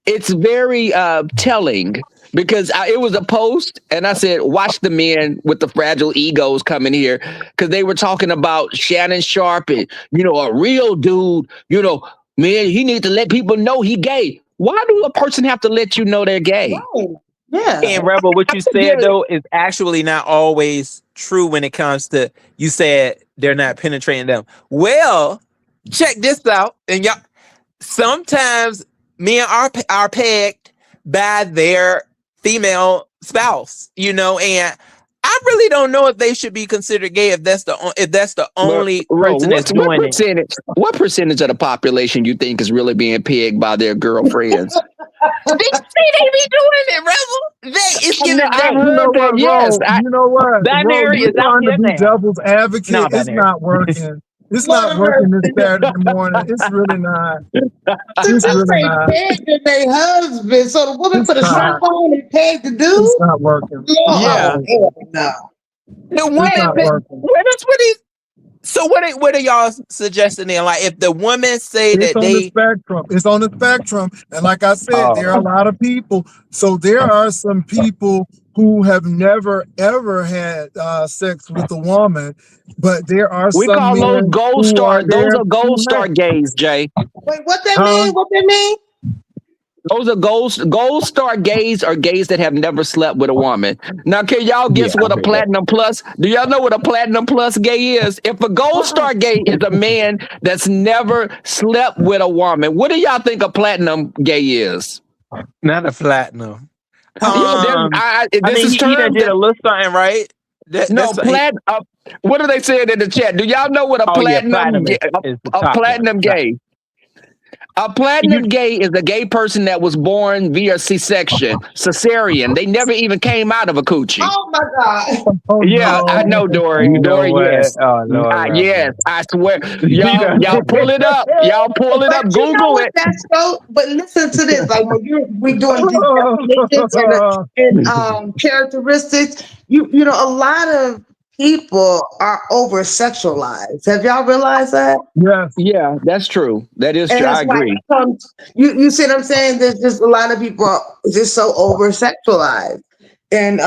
it's very telling. Because it was a post, and I said, watch the men with the fragile egos coming here, because they were talking about Shannon Sharpe, and, a real dude, man, he needs to let people know he gay. Why do a person have to let you know they're gay? Right. Yeah. And Rebel, what you said though is actually not always true when it comes to, you said they're not penetrating them. Well, check this out. And y'all, sometimes men are pegged by their female spouse, and I really don't know if they should be considered gay if that's the only person that's doing it. What percentage of the population you think is really being pegged by their girlfriends? They be doing it, Rebel. It's giving I've You know heard that. what, Yes, bro? You know what? binary Bro, is you're out trying to here be now. devil's advocate. No, It's binary. not working. It's not working this Saturday morning. It's really not. So It's just really say not. pegged their husband. So the woman It's put a not. shirt on and pegged the It's dude? not working. Yeah. Oh, no. The It's woman, not working. what are y'all suggesting then? Like, if the women say It's that on the they, spectrum. It's on the spectrum. And like I said, there are a lot of people. So there are some people who have never, ever had sex with a woman. But there are We some call those men gold who star. are Those there are gold who star have. gays, Jay. Wait, what that Huh? mean? What that mean? Those are gold star gays or gays that have never slept with a woman. Now, can y'all guess what a platinum plus? Do y'all know what a platinum plus gay is? If a gold star gay is a man that's never slept with a woman, what do y'all think a platinum gay is? not a platinum. This is he termed done did a little something, right? no platinum. What are they saying in the chat? Do y'all know what a platinum is the a top platinum one. gay? A platinum gay is a gay person that was born via C-section, cesarean. They never even came out of a coochie. Oh my God. Oh, Yeah, no. I know, Dory. You know Dory, what? yes. Oh, Lord, Yes, I swear. You Y'all, know. y'all pull it up. Y'all pull it But up. you know Google what it. that's so, but listen to this. Like when we're doing these definitions and characteristics, you know, a lot of people are over sexualized. Have y'all realized that? Yes. Yeah, that's true. That is And true. I it's like agree. you see what I'm saying? There's just a lot of people are just so over sexualized. And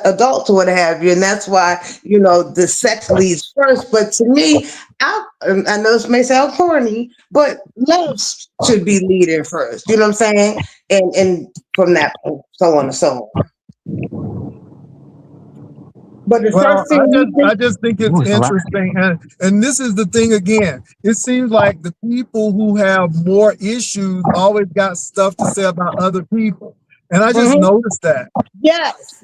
adults or what have you, and that's why you know the sex leads first. But to me, I know this may sound corny, but love should be leading first. You know what I'm saying? And from that, so on and so on. But the Well, first thing I just think it's interesting, and this is the thing again. It seems like the people who have more issues always got stuff to say about other people, and I just noticed that. Yes,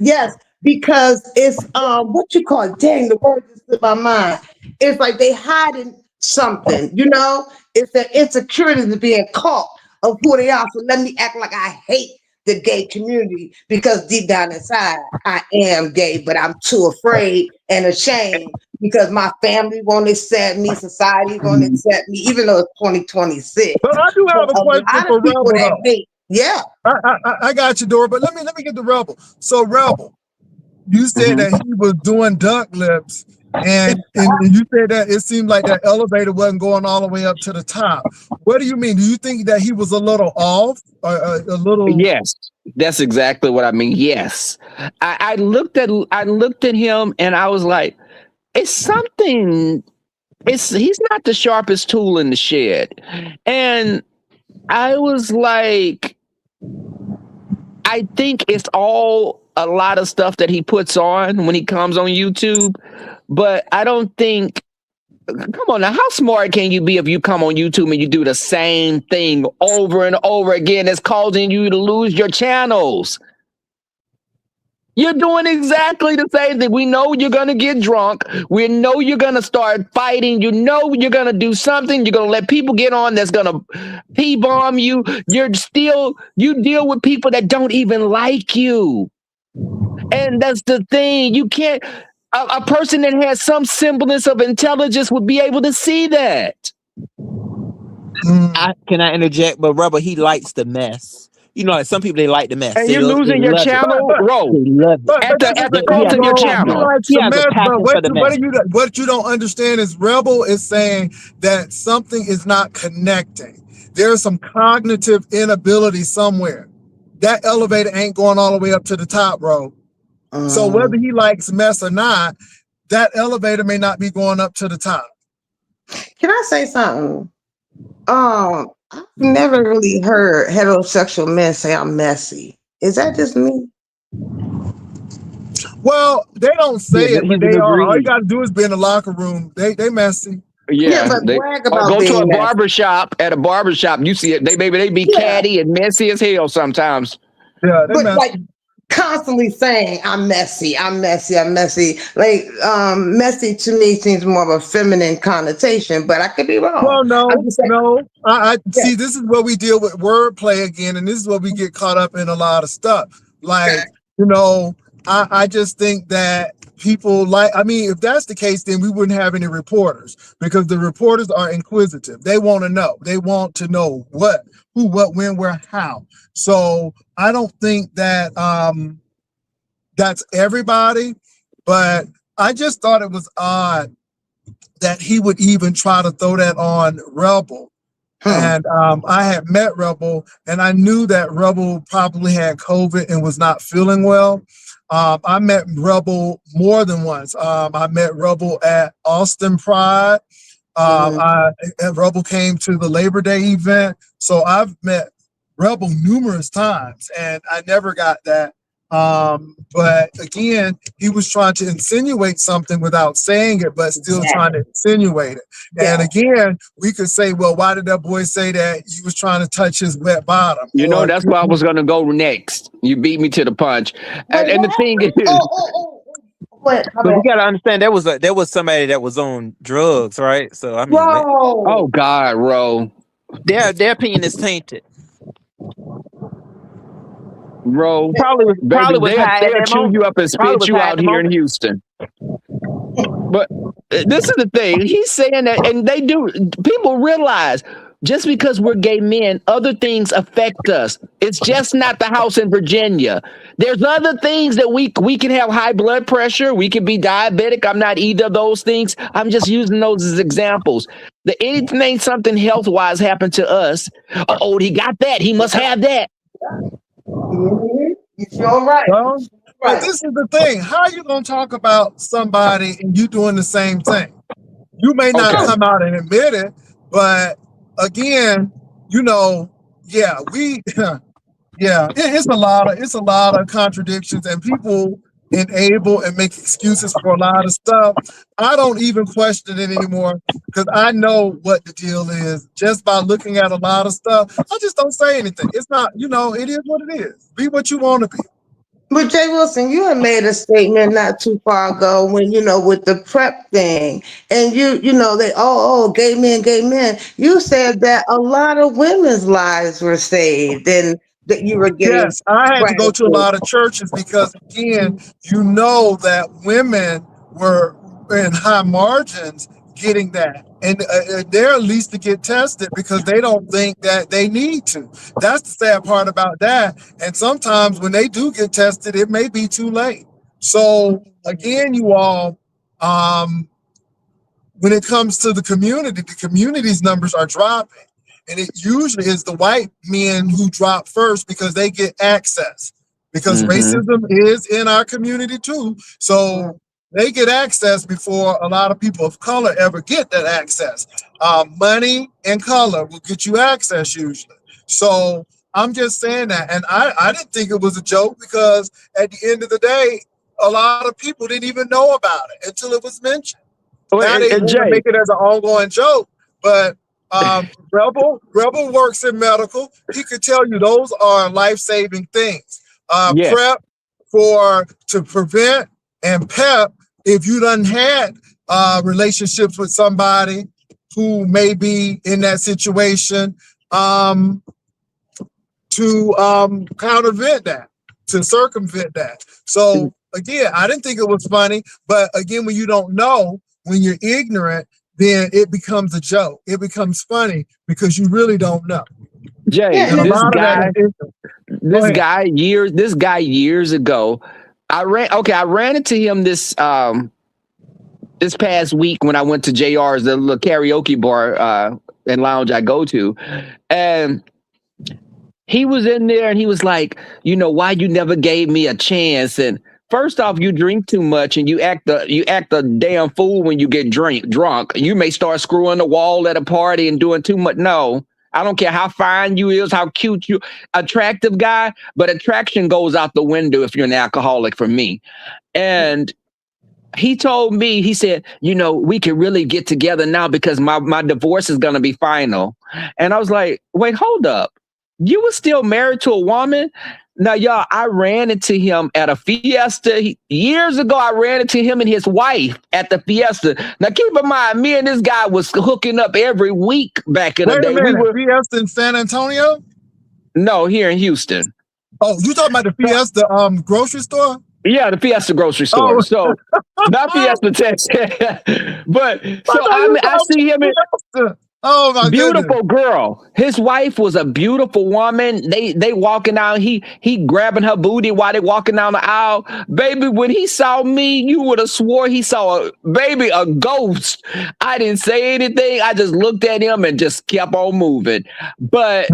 because it's what you call it. Dang, the word just slipped my mind. It's like they hiding something, you know. It's the insecurity to being caught of who they are. So let me act like I hate the gay community because deep down inside I am gay, but I'm too afraid and ashamed because my family won't accept me, society won't accept me, even though it's 2026. But I do have a question for Rebel, though. Yeah, I got you, Dora. But let me get the Rebel. So Rebel, you said that he was doing duck lips, and you said that it seemed like that elevator wasn't going all the way up to the top. What do you mean? Do you think that he was a little off, or a little? Yes, that's exactly what I mean. Yes, I looked at him and I was like, it's something. He's not the sharpest tool in the shed, and I was like, I think it's all a lot of stuff that he puts on when he comes on YouTube, but I don't think. Come on now, how smart can you be if you come on YouTube and you do the same thing over and over again? That's causing you to lose your channels. You're doing exactly the same thing. We know you're going to get drunk. We know you're going to start fighting. You know you're going to do something. You're going to let people get on that's going to P-bomb you. You deal with people that don't even like you. And that's the thing. You can't, a person that has some semblance of intelligence would be able to see that. Can I interject? But Rubber, he likes the mess. You know, like some people, they like the mess. And you're losing your channel, bro. At the cost of your channel. But what you don't understand is Rebel is saying that something is not connecting. There's some cognitive inability somewhere. That elevator ain't going all the way up to the top, bro. So whether he likes mess or not, that elevator may not be going up to the top. Can I say something? I've never really heard heterosexual men say I'm messy. Is that just me? Well, they don't say it, but they are. All you got to do is be in the locker room. They messy. Yeah, but brag about go to a messy. barbershop. At a barbershop, you see it. They be catty and messy as hell sometimes. Yeah, but like constantly saying I'm messy, I'm messy, I'm messy. Like messy to me seems more of a feminine connotation, but I could be wrong. Well, I'm no, just saying, no. I yeah. see. This is where we deal with wordplay again, and this is where we get caught up in a lot of stuff. Like, you know, I just think that people like. I mean, if that's the case, then we wouldn't have any reporters because the reporters are inquisitive. They want to know. They want to know what, who, what, when, where, how. So I don't think that that's everybody, but I just thought it was odd that he would even try to throw that on Rebel. And I had met Rebel, and I knew that Rebel probably had COVID and was not feeling well. I met Rebel more than once. I met Rebel at Austin Pride. Rebel came to the Labor Day event. So I've met Rebel numerous times, and I never got that. But again, he was trying to insinuate something without saying it, but still trying to insinuate it. And again, we could say, well, why did that boy say that he was trying to touch his wet bottom? You know, that's where I was going to go next. You beat me to the punch. And the thing is, But we gotta understand there was somebody that was on drugs, right? So I mean, oh God, Ro, their opinion is tainted. Ro, Probably was they'll chew you up and spit you out here in Houston. But this is the thing. He's saying that, and they do. People realize just because we're gay men, other things affect us. It's just not the house in Virginia. There's other things that we can have high blood pressure. We can be diabetic. I'm not either of those things. I'm just using those as examples. That anything, something health wise happened to us. Oh, he got that. He must have that. You're right. Well, but this is the thing. How are you going to talk about somebody and you doing the same thing? You may not come out and admit it, but again, you know, it's a lot of contradictions, and people enable and make excuses for a lot of stuff. I don't even question it anymore because I know what the deal is just by looking at a lot of stuff. I just don't say anything. It's not, you know, it is what it is. Be what you want to be. But Jay Wilson, you had made a statement not too far ago when, you know, with the PrEP thing, and you know, they, gay men. You said that a lot of women's lives were saved and that you were getting. Yes, I had to go to a lot of churches because, again, you know that women were in high margins getting that. And they're at least to get tested because they don't think that they need to. That's the sad part about that. And sometimes when they do get tested, it may be too late. So again, you all, when it comes to the community's numbers are dropping. And it usually is the white men who drop first because they get access. Because racism is in our community too. So they get access before a lot of people of color ever get that access. Money and color will get you access usually. So I'm just saying that. And I didn't think it was a joke because at the end of the day, a lot of people didn't even know about it until it was mentioned. Now they want to make it as an ongoing joke. But Rebel works in medical. He could tell you those are life-saving things. PrEP to prevent, and PEP if you done had relationships with somebody who may be in that situation, to countervent that, to circumvent that. So again, I didn't think it was funny, but again, when you don't know, when you're ignorant, then it becomes a joke. It becomes funny because you really don't know. Jay, this guy years ago, I ran into him this past week when I went to JR's, the little karaoke bar and lounge I go to, and he was in there and he was like, you know, why you never gave me a chance? And first off, you drink too much and you act a damn fool when you get drunk. You may start screwing the wall at a party and doing too much. No, I don't care how fine you is, how cute you, attractive guy, but attraction goes out the window if you're an alcoholic for me. And he told me, he said, you know, we can really get together now because my divorce is going to be final. And I was like, wait, hold up. You were still married to a woman? Now, y'all, I ran into him at a fiesta years ago. I ran into him and his wife at the fiesta. Now, keep in mind, me and this guy was hooking up every week back in the Wait day. a minute, We were Fiesta in San Antonio? no here in Houston. Oh, you talking about the Fiesta grocery store? Yeah, the Fiesta grocery store. Oh. So not Fiesta, Texas, but so I see him. Oh my Beautiful goodness. girl. His wife was a beautiful woman. They walking down. He grabbing her booty while they walking down the aisle. Baby, when he saw me, you would have swore he saw a ghost. I didn't say anything. I just looked at him and just kept on moving. But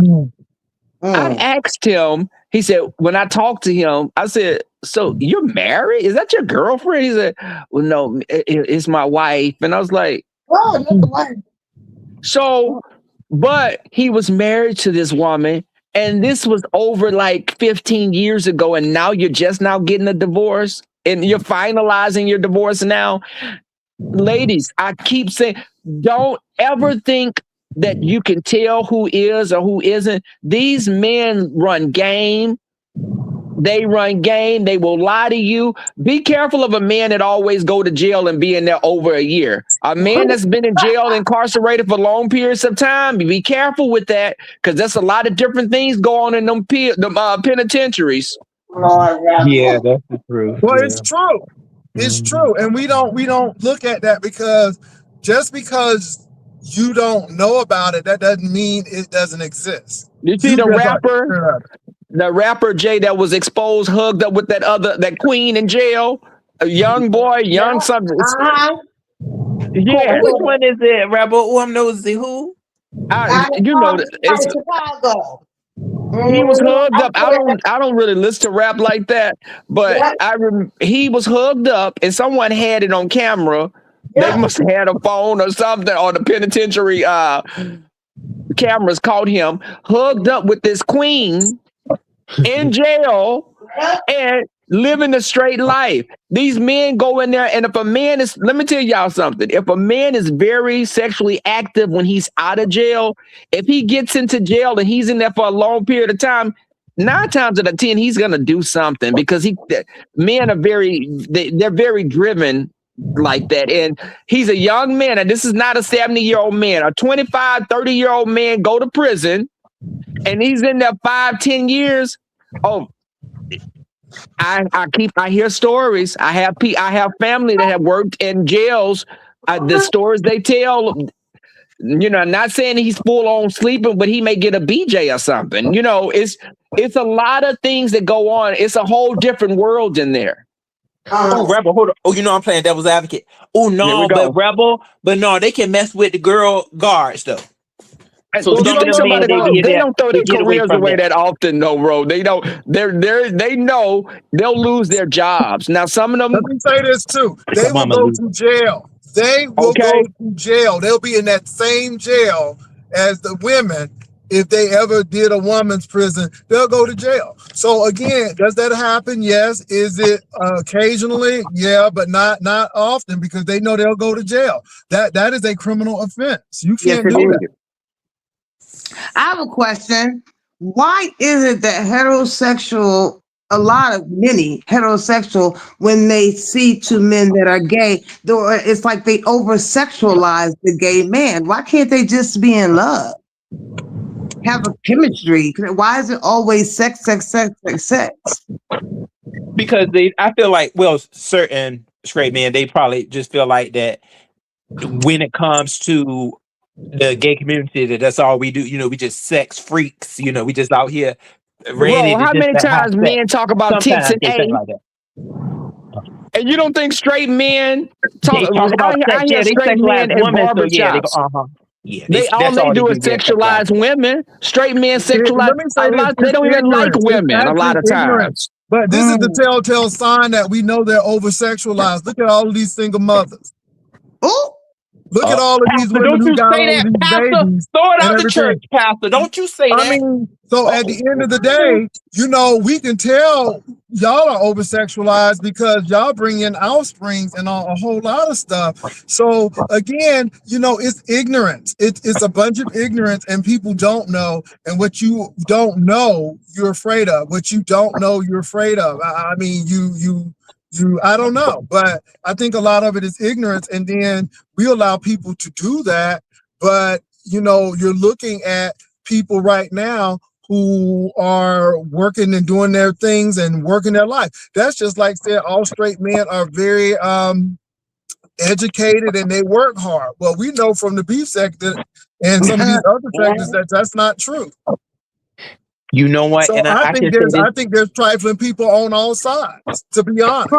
I asked him. He said, when I talked to him, I said, "So you're married? Is that your girlfriend?" He said, "Well, no, it's my wife." And I was like, Oh, that's the wife. so, but he was married to this woman, and this was over like 15 years ago, and now you're just now getting a divorce, and you're finalizing your divorce now. Ladies, I keep saying, don't ever think that you can tell who is or who isn't. These men run game. They run game. They will lie to you. Be careful of a man that always go to jail and be in there over a year. A man that's been in jail, incarcerated for long periods of time. Be careful with that, because there's a lot of different things go on in them penitentiaries. Yeah, that's the truth. Well, yeah. it's true. It's true. And we don't look at that, because just because you don't know about it, that doesn't mean it doesn't exist. You see the rapper Jay that was exposed, hugged up with that queen in jail, a young boy, young something. Yeah, Which one is it, Rebel? Oh, I'm nosy. Who? you know, it's Chicago. he was hugged up. I don't really listen to rap like that, but he was hugged up, and someone had it on camera. They must have had a phone or something, or the penitentiary cameras caught him hugged up with this queen in jail and living a straight life. These men go in there, and if a man is, let me tell y'all something. If a man is very sexually active when he's out of jail, if he gets into jail and he's in there for a long period of time, 9 times out of 10 he's gonna do something, because men are they're very driven like that. And he's a young man, and this is not a 70-year-old man. A 25, 30-year-old man go to prison, and he's in there 5-10 years. Oh, I hear stories. I have family that have worked in jails. The stories they tell, you know, not saying he's full on sleeping, but he may get a BJ or something. You know, it's a lot of things that go on. It's a whole different world in there. Oh, Rebel, hold on. Oh, you know I'm playing devil's advocate. Oh no, but Rebel, but no, they can mess with the girl guards though. So they don't throw their careers away that often, though, bro. They don't. They know they'll lose their jobs. Now, some of them. Let me say this too. They will go to jail. They will go to jail. They'll be in that same jail as the women. If they ever did a woman's prison, they'll go to jail. So again, does that happen? Yes. Is it occasionally? Yeah, but not often, because they know they'll go to jail. That is a criminal offense. You can't do that. I have a question. Why is it that many heterosexual, when they see 2 men that are gay, it's like they over-sexualize the gay man? Why can't they just be in love? Have a chemistry? Why is it always sex? Because I feel like, well, certain straight men, they probably just feel like that when it comes to the gay community, that's all we do. You know, we just sex freaks. You know, we just out here ready. Bro, how many times men talk about tits and A? Like that. And you don't think straight men talk about sex? Yeah, they straight men in barbershops. All they do is sexualize women. Straight men sexualize. They don't even like women a lot of times. But this is the telltale sign that we know they're over-sexualized. Look at all of these single mothers. Oh, Look at all of these Pastor, women don't who you got say all of that, these Pastor. babies Throw it and out the everything. church, Pastor. Don't you say I that. mean, so at the end of the day, you know, we can tell y'all are over sexualized because y'all bring in offsprings and a whole lot of stuff. So again, you know, it's ignorance. It's a bunch of ignorance, and people don't know. And what you don't know, you're afraid of. What you don't know, you're afraid of. I mean, I don't know, but I think a lot of it is ignorance, and then we allow people to do that. But you know, you're looking at people right now who are working and doing their things and working their life. That's just like saying all straight men are very educated and they work hard. Well, we know from the beef sector and some of these other sectors that that's not true. You know what? So And I I think can say this. there's trifling people on all sides, to be honest.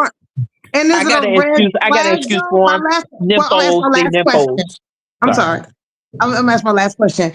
And is I it got a an red excuse. I got an flag, excuse though? for My him. last, well, I'll ask my Nymphos, they last question. nymphos. I'm sorry. I'm gonna ask my last question.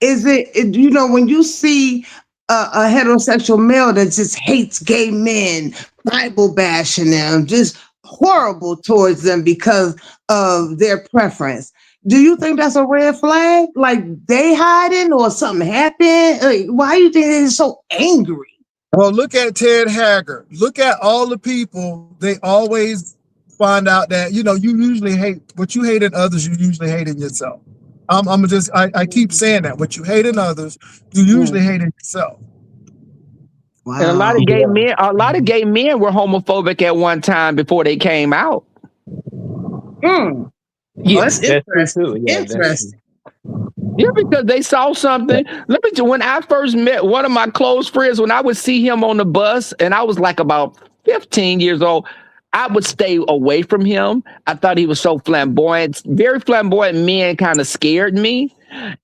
Is it, you know, when you see a heterosexual male that just hates gay men, Bible bashing them, just horrible towards them because of their preference, do you think that's a red flag? Like they hiding or something happened? Like, why do you think they're so angry? Well, look at Ted Haggard. Look at all the people. They always find out that, you know, you usually hate what you hate in others, you usually hate in yourself. I keep saying that. What you hate in others, you usually hate in yourself. Wow. And a lot of gay men were homophobic at one time before they came out. Mm. Yeah, Oh, that's that's true interesting. too. Yeah, that's true. Interesting. Yeah, because they saw something. Let me tell you, when I first met one of my close friends, when I would see him on the bus, and I was like about 15 years old, I would stay away from him. I thought he was so flamboyant. Very flamboyant men kind of scared me.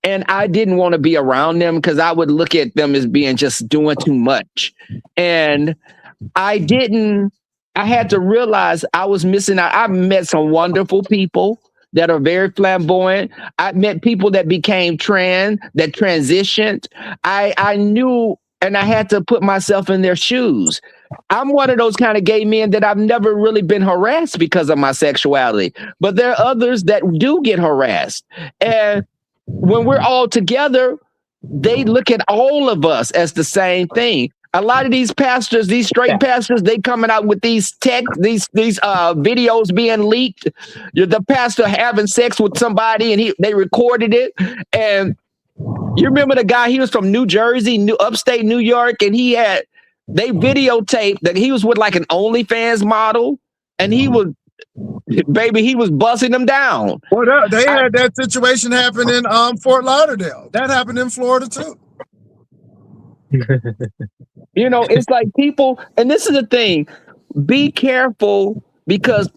And I didn't want to be around them because I would look at them as being just doing too much. And I had to realize I was missing out. I met some wonderful people that are very flamboyant. I met people that became that transitioned. I knew, and I had to put myself in their shoes. I'm one of those kind of gay men that I've never really been harassed because of my sexuality, but there are others that do get harassed. And when we're all together, they look at all of us as the same thing. A lot of these pastors, these straight pastors, they coming out with these videos being leaked. The pastor having sex with somebody and they recorded it. And you remember the guy, he was from New Jersey, upstate New York, and they videotaped that he was with like an OnlyFans model, and he was busting them down. Well, they had that situation happen in Fort Lauderdale. That happened in Florida too. You know, it's like people, and this is the thing, be careful because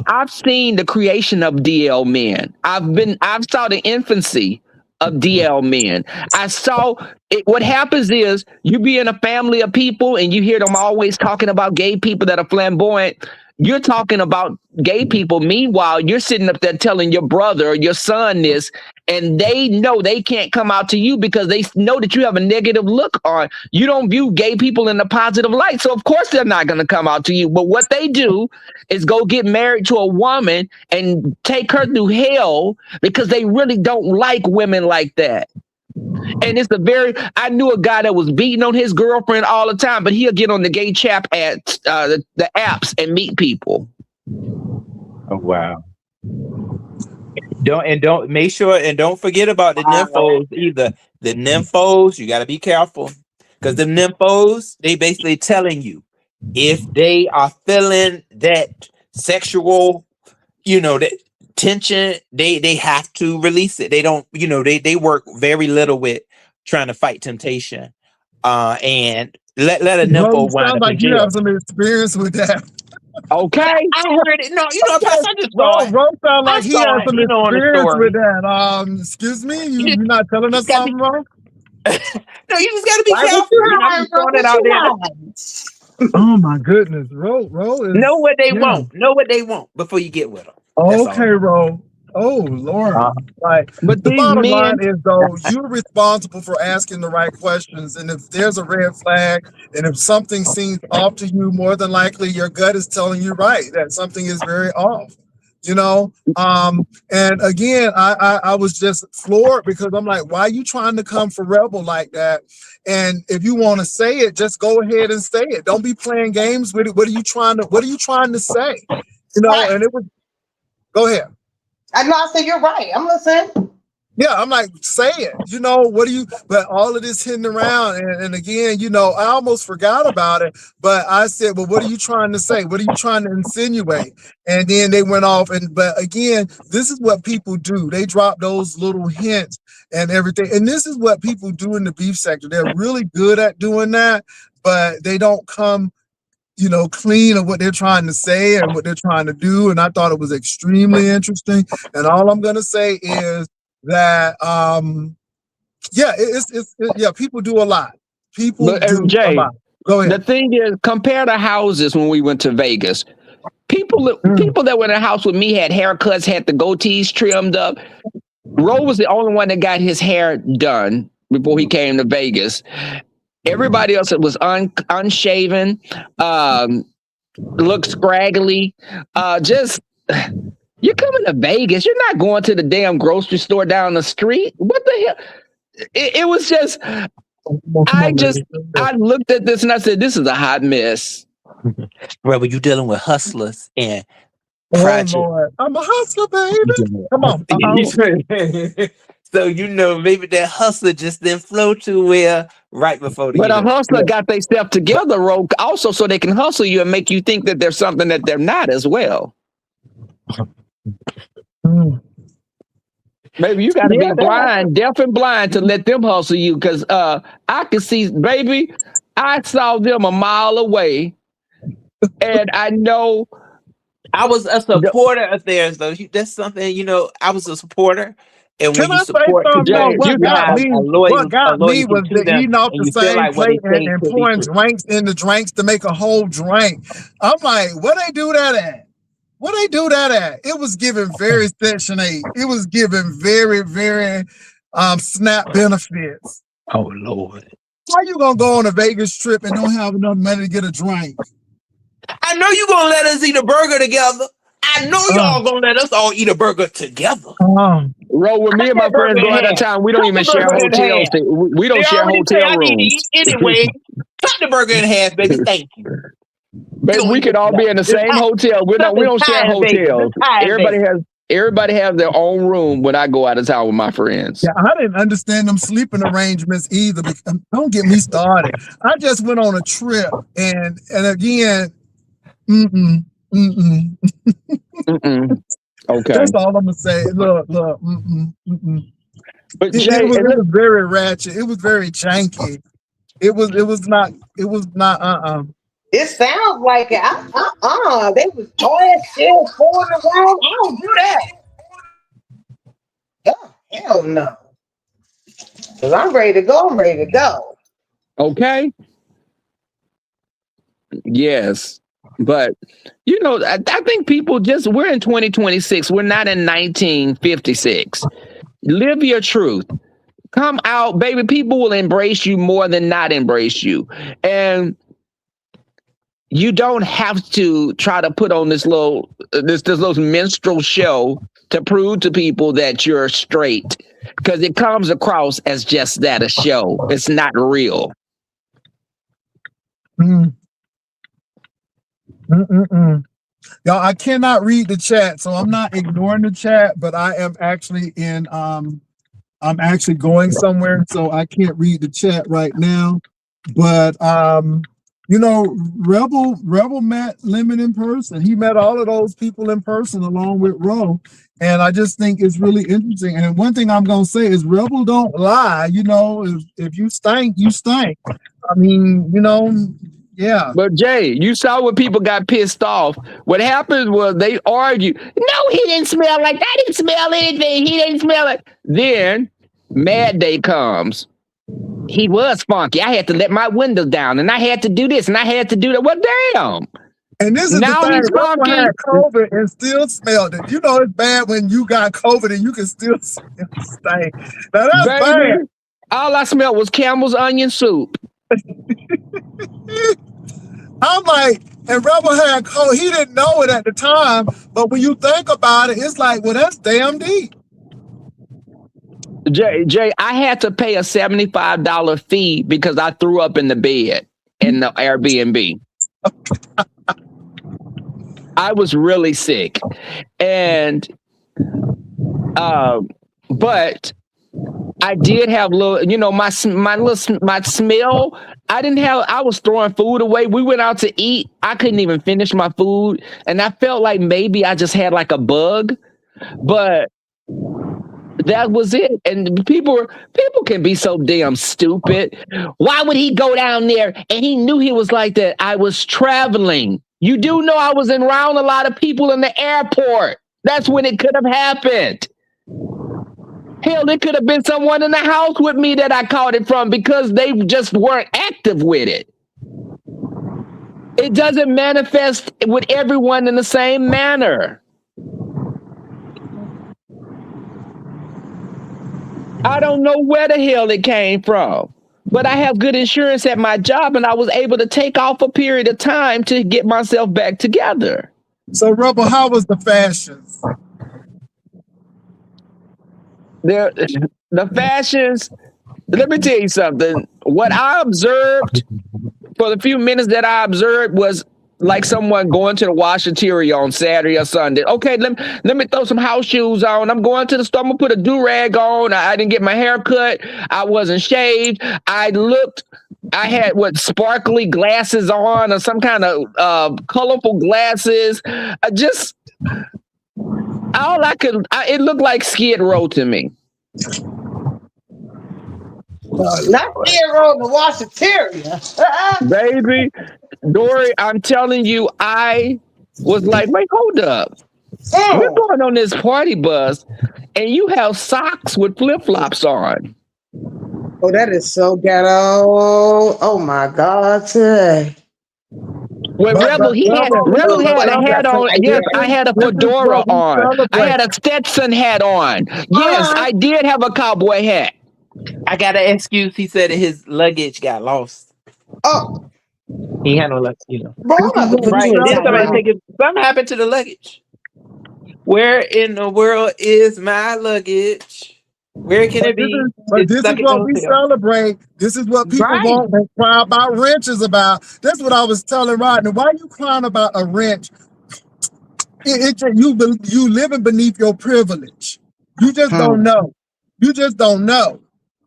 I've seen the creation of DL men. I've saw the infancy of DL men. I saw it. What happens is you be in a family of people and you hear them always talking about gay people that are flamboyant. You're talking about gay people. Meanwhile, you're sitting up there telling your brother or your son this, and they know they can't come out to you because they know that you have a negative look on. You don't view gay people in a positive light. So, of course, they're not going to come out to you. But what they do is go get married to a woman and take her through hell because they really don't like women like that. And I knew a guy that was beating on his girlfriend all the time, but he'll get on the gay chat at the apps and meet people. Oh, wow. Don't forget about the nymphos either. The nymphos, you got to be careful because the nymphos, they basically telling you if they are feeling that sexual, that tension, they have to release it. They don't, they work very little with trying to fight temptation. And let a nympho wind up like in you jail. have some experience with that. Okay, I heard it. No, Pastor, I just saw it. Ro sound like he has some experience with that. Excuse me, you're not telling us something, Ro? No, you just got to be careful. I'm throwing it out there. Oh my goodness, Ro is know what they want before you get with them. Okay, Ro. Oh Lord. But the bottom line is though, you're responsible for asking the right questions. And if there's a red flag and if something seems off to you, more than likely your gut is telling you right that something is very off. you know. And again, I was just floored because I'm like, why are you trying to come for Rebel like that? And if you want to say it, just go ahead and say it. Don't be playing games with it. What are you trying to say? You know, Right. and it was, go ahead. I know. I said you're right. I'm listening. Yeah, I'm like, say it. You know, what do you, but all of this hitting around. And again, you know, I almost forgot about it, but I said, well, what are you trying to say? What are you trying to insinuate? And then they went off. But again, this is what people do. They drop those little hints and everything. And this is what people do in the beef sector. They're really good at doing that, but they don't come, you know, clean of what they're trying to say and what they're trying to do. And I thought it was extremely interesting. And all I'm going to say is, that yeah, people do a lot. People do Jay, a lot. Go ahead. The thing is, compare the houses when we went to Vegas. People that were in the house with me had haircuts, had the goatees trimmed up. Ro was the only one that got his hair done before he came to Vegas. Everybody else was unshaven, looked scraggly, just. You're coming to Vegas. You're not going to the damn grocery store down the street. What the hell? It was just, I looked at this and I said, this is a hot mess. Rebel, you dealing with hustlers and project. Lord. I'm a hustler, baby. Come on. So, you know, maybe that hustler just didn't flow too well right before the But a hustler got their stuff together, Ro, also so they can hustle you and make you think that there's something that they're not as well. Maybe you got to be blind, deaf and blind to let them hustle you. Because I could see, baby, I saw them a mile away, and I know I was a supporter of theirs. Though that's something, you know, I was a supporter. And when you support, what got me was the eating off the same plate and pouring drinks in the drinks to make a whole drink. I'm like, what they do that at? What they do that at? It was given very Section 8. It was given very, very SNAP benefits. Oh, Lord. How you gonna go on a Vegas trip and don't have enough money to get a drink? I know you gonna let us eat a burger together. I know y'all gonna let us all eat a burger together. Ro, with me and my friends go out of town, we don't even share hotels. We don't share hotel rooms. Anyway, cut the burger in half, baby. Thank you. But we could all be in the same hotel. We don't share hotels. Everybody has their own room when I go out of town with my friends. Yeah, I didn't understand them sleeping arrangements either. Don't get me started. I just went on a trip and again, Okay. That's all I'm gonna say. Look. But Jay, it was very ratchet. It was very janky. It was not. It sounds like it. They was toying, still fooling around. I don't do that. Oh, hell no. Because I'm ready to go. Okay. Yes. But, you know, I think people we're in 2026. We're not in 1956. Live your truth. Come out, baby. People will embrace you more than not embrace you. And you don't have to try to put on this little minstrel show to prove to people that you're straight, because it comes across as just that, a show. It's not real. Y'all, I cannot read the chat, so I'm not ignoring the chat, but I am actually I'm actually going somewhere, so I can't read the chat right now. But you know, Rebel met Lemon in person. He met all of those people in person along with Ro. And I just think it's really interesting. And one thing I'm gonna say is Rebel don't lie. You know, if you stink, you stink. I mean, you know, yeah. But Jay, you saw when people got pissed off. What happened was they argued. No, he didn't smell like that. I didn't smell anything. He didn't smell it. Then Mad Day comes. He was funky. I had to let my windows down, and I had to do this, and I had to do that. Well, damn. And this is now the thing. He's funky. Had COVID and still smelled it. You know it's bad when you got COVID and you can still smell the stink. Now that's bad. All I smelled was Campbell's onion soup. I'm like, and Rebel had code. He didn't know it at the time, but when you think about it, it's like, well, that's damn deep. Jay, I had to pay a $75 fee because I threw up in the bed in the Airbnb. I was really sick, and but I did have little, my smell. I was throwing food away. We went out to eat. I couldn't even finish my food, and I felt like maybe I just had like a bug, but that was it. And people can be so damn stupid. Why would he go down there? And he knew he was like that. I was traveling. You do know I was around a lot of people in the airport. That's when it could have happened. Hell, it could have been someone in the house with me that I caught it from because they just weren't active with it. It doesn't manifest with everyone in the same manner. I don't know where the hell it came from, but I have good insurance at my job, and I was able to take off a period of time to get myself back together. So, Rebel, how was the fashions? The fashions, let me tell you something. What I observed for the few minutes that I observed was like someone going to the washateria on Saturday or Sunday. Okay, let me throw some house shoes on. I'm going to the store. I'm gonna put a do-rag on. I didn't get my hair cut. I wasn't shaved. I had sparkly glasses on or some kind of colorful glasses. It looked like Skid Row to me. Not Skid Row in the washateria. Baby, Dory, I'm telling you, I was like, wait, hold up. We're going on this party bus, and you have socks with flip-flops on. Oh, that is so ghetto. Oh, my God. Well, Rebel had a hat on. Yes, I had a fedora on. I had a Stetson hat on. Yes, I did have a cowboy hat. I got an excuse. He said his luggage got lost. Oh. He had no luggage, Bro, right. Something happened to the luggage. Where in the world is my luggage? Where can it be? This is what we celebrate. This is what people want and cry about wrenches about. That's what I was telling Rodney. Why are you crying about a wrench? You living beneath your privilege. You just don't know. You just don't know.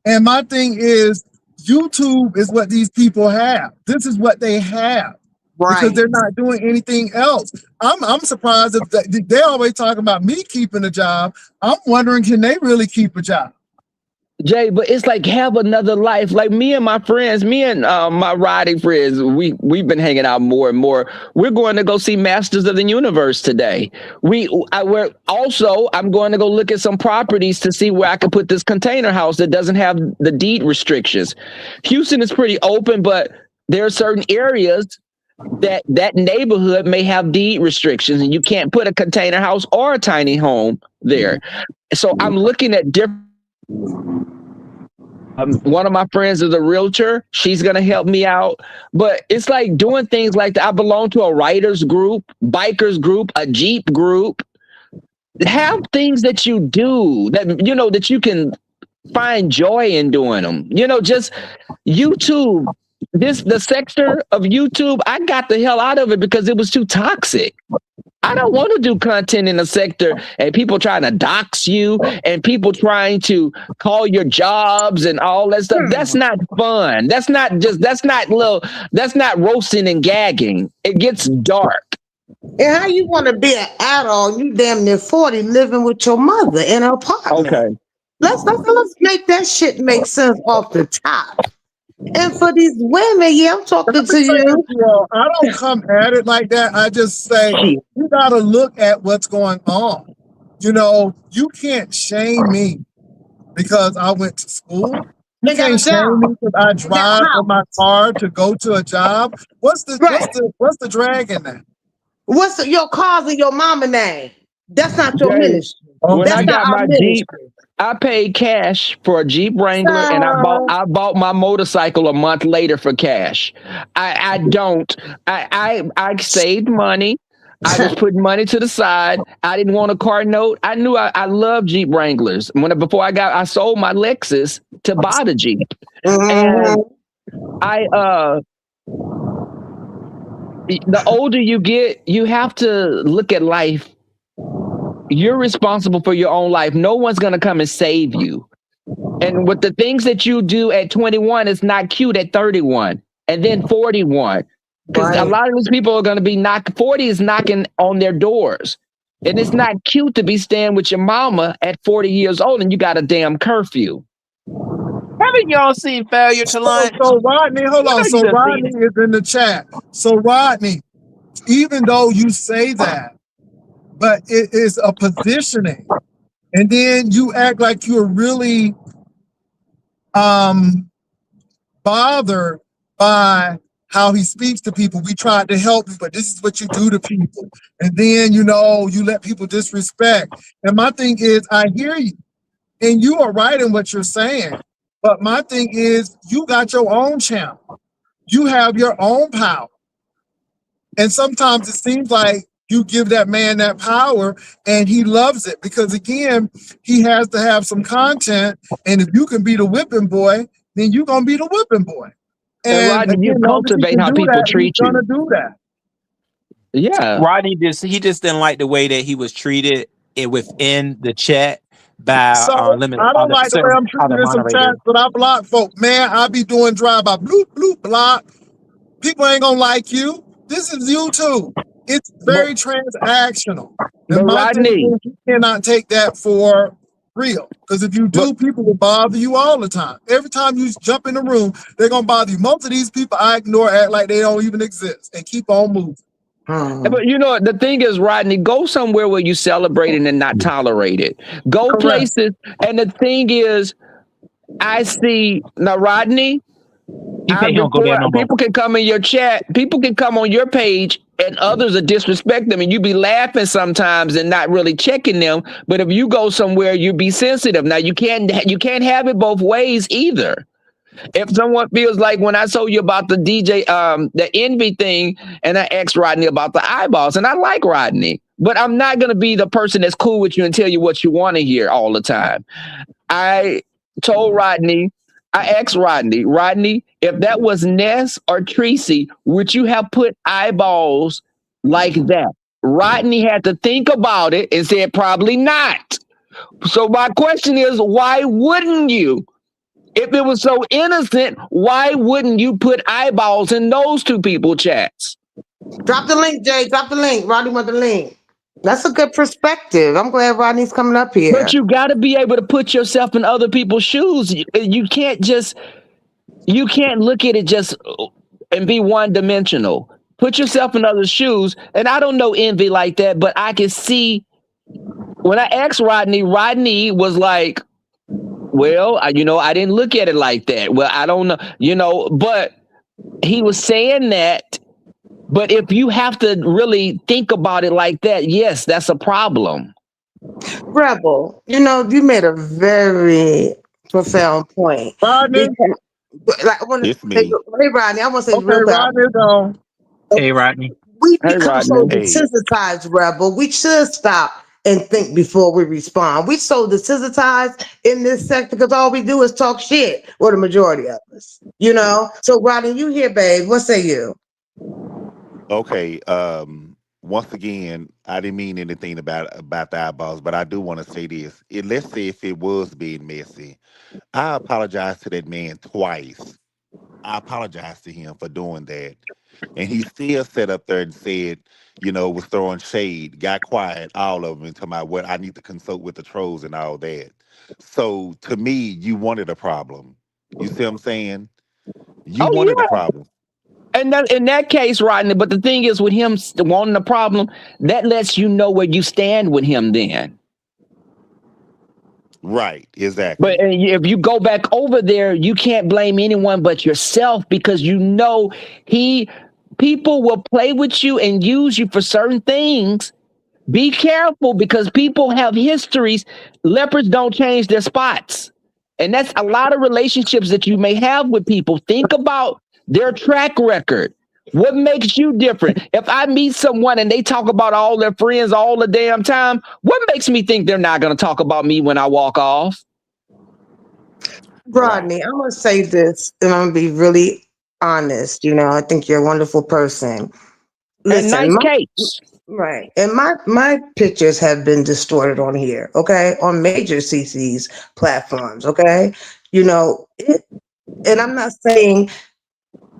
And my thing is, YouTube is what these people have. This is what they have. Because they're not doing anything else. I'm surprised if they're always talking about me keeping a job. I'm wondering, can they really keep a job? Jay, but it's like have another life. Like me and my friends, my riding friends, we've been hanging out more and more. We're going to go see Masters of the Universe today. I'm going to go look at some properties to see where I can put this container house that doesn't have the deed restrictions. Houston is pretty open, but there are certain areas that neighborhood may have deed restrictions, and you can't put a container house or a tiny home there. So I'm looking at different. One of my friends is a realtor. She's going to help me out. But it's like doing things like that. I belong to a writers group, bikers group, a Jeep group. Have things that you do that you can find joy in doing them. Just YouTube. The sector of YouTube, I got the hell out of it because it was too toxic. I don't want to do content in a sector and people trying to dox you and people trying to call your jobs and all that stuff. That's not fun. That's not roasting and gagging. It gets dark. And how you want to be an adult? You damn near 40, living with your mother in an apartment. Okay. Let's make that shit make sense off the top. And for these women, I'm talking to you. I don't come at it like that. I just say you got to look at what's going on. You can't shame me because I went to school. You can't shame me because I drive in my car to go to a job. What's the drag in that? What's your car's and your mama name? That's not your ministry. When I got my Jeep, I paid cash for a Jeep Wrangler, and I bought my motorcycle a month later for cash. I saved money. I was putting money to the side. I didn't want a car note. I knew I love Jeep Wranglers. Before I sold my Lexus to buy the Jeep. And the older you get, you have to look at life. You're responsible for your own life. No one's going to come and save you. And with the things that you do at 21, it's not cute at 31 and then 41. Because a lot of these people are going to be 40 is knocking on their doors. And it's not cute to be staying with your mama at 40 years old and you got a damn curfew. Haven't y'all seen Failure to Launch? So Rodney, hold on. So Rodney is in the chat. So Rodney, even though you say that, but it is a positioning, and then you act like you're really bothered by how he speaks to people. We tried to help you, but this is what you do to people. And then, you let people disrespect. And my thing is, I hear you, and you are right in what you're saying. But my thing is, you got your own channel. You have your own power. And sometimes it seems like you give that man that power and he loves it because, again, he has to have some content. And if you can be the whipping boy, then you're going to be the whipping boy. And Rodney, you cultivate how people treat you. He's going to do that. Yeah. Rodney he just didn't like the way that he was treated within the chat. I don't like the way I'm treated in some chats, but I block folk. Man, I be doing drive-by, bloop, bloop, block. People ain't gonna like you. This is YouTube. It's very transactional. And my thing is, you cannot take that for real. Because if you do, people will bother you all the time. Every time you jump in the room, they're gonna bother you. Most of these people I ignore, act like they don't even exist, and keep on moving. But the thing is, Rodney, go somewhere where you celebrate it and not tolerate it. Go places. And the thing is, I see now, Rodney, people can come in your chat, people can come on your page and others are disrespect them and you be laughing sometimes and not really checking them. But if you go somewhere, you be sensitive. Now you can't have it both ways either. If someone feels like when I told you about the DJ, the envy thing, and I asked Rodney about the eyeballs, and I like Rodney, but I'm not going to be the person that's cool with you and tell you what you want to hear all the time. I told Rodney, I asked Rodney, if that was Ness or Tracy, would you have put eyeballs like that? Rodney had to think about it and said probably not. So my question is, why wouldn't you? If it was so innocent, why wouldn't you put eyeballs in those two people chats? Drop the link, Jay. Drop the link. Rodney want the link. That's a good perspective. I'm glad Rodney's coming up here. But you got to be able to put yourself in other people's shoes. You can't look at it just and be one dimensional. Put yourself in other shoes. And I don't know envy like that, but I can see when I asked Rodney was like, well, I didn't look at it like that. Well, I don't know, but he was saying that. But if you have to really think about it like that, yes, that's a problem. Rebel, you made a very profound point. Rodney? Hey, Rodney, I want to say real Rodney, Hey, Rodney. We become so desensitized, Rebel. We should stop and think before we respond. We so desensitized in this sector because all we do is talk shit, or the majority of us, So, Rodney, you here, babe. What say you? Okay. Once again, I didn't mean anything about the eyeballs, but I do want to say this. Let's say if it was being messy, I apologize to that man twice. I apologize to him for doing that. And he still sat up there and said, was throwing shade, got quiet, all of them, and talking about what I need to consult with the trolls and all that. So to me, you wanted a problem. You see what I'm saying? You wanted a problem. And in that case, Rodney, but the thing is with him wanting a problem, that lets you know where you stand with him then. Right, exactly. But if you go back over there, you can't blame anyone but yourself because people will play with you and use you for certain things Be careful because people have histories. Leopards don't change their spots. And that's a lot of relationships that you may have with people. Think about their track record. What makes you different? If I meet someone and they talk about all their friends all the damn time, what makes me think they're not going to talk about me when I walk off? Rodney, I'm gonna say this, and I'm gonna be really honest. You know, I think you're a wonderful person. And nice my, case. right, and my pictures have been distorted on here. Okay, on major CC's platforms. Okay, you know it, and I'm not saying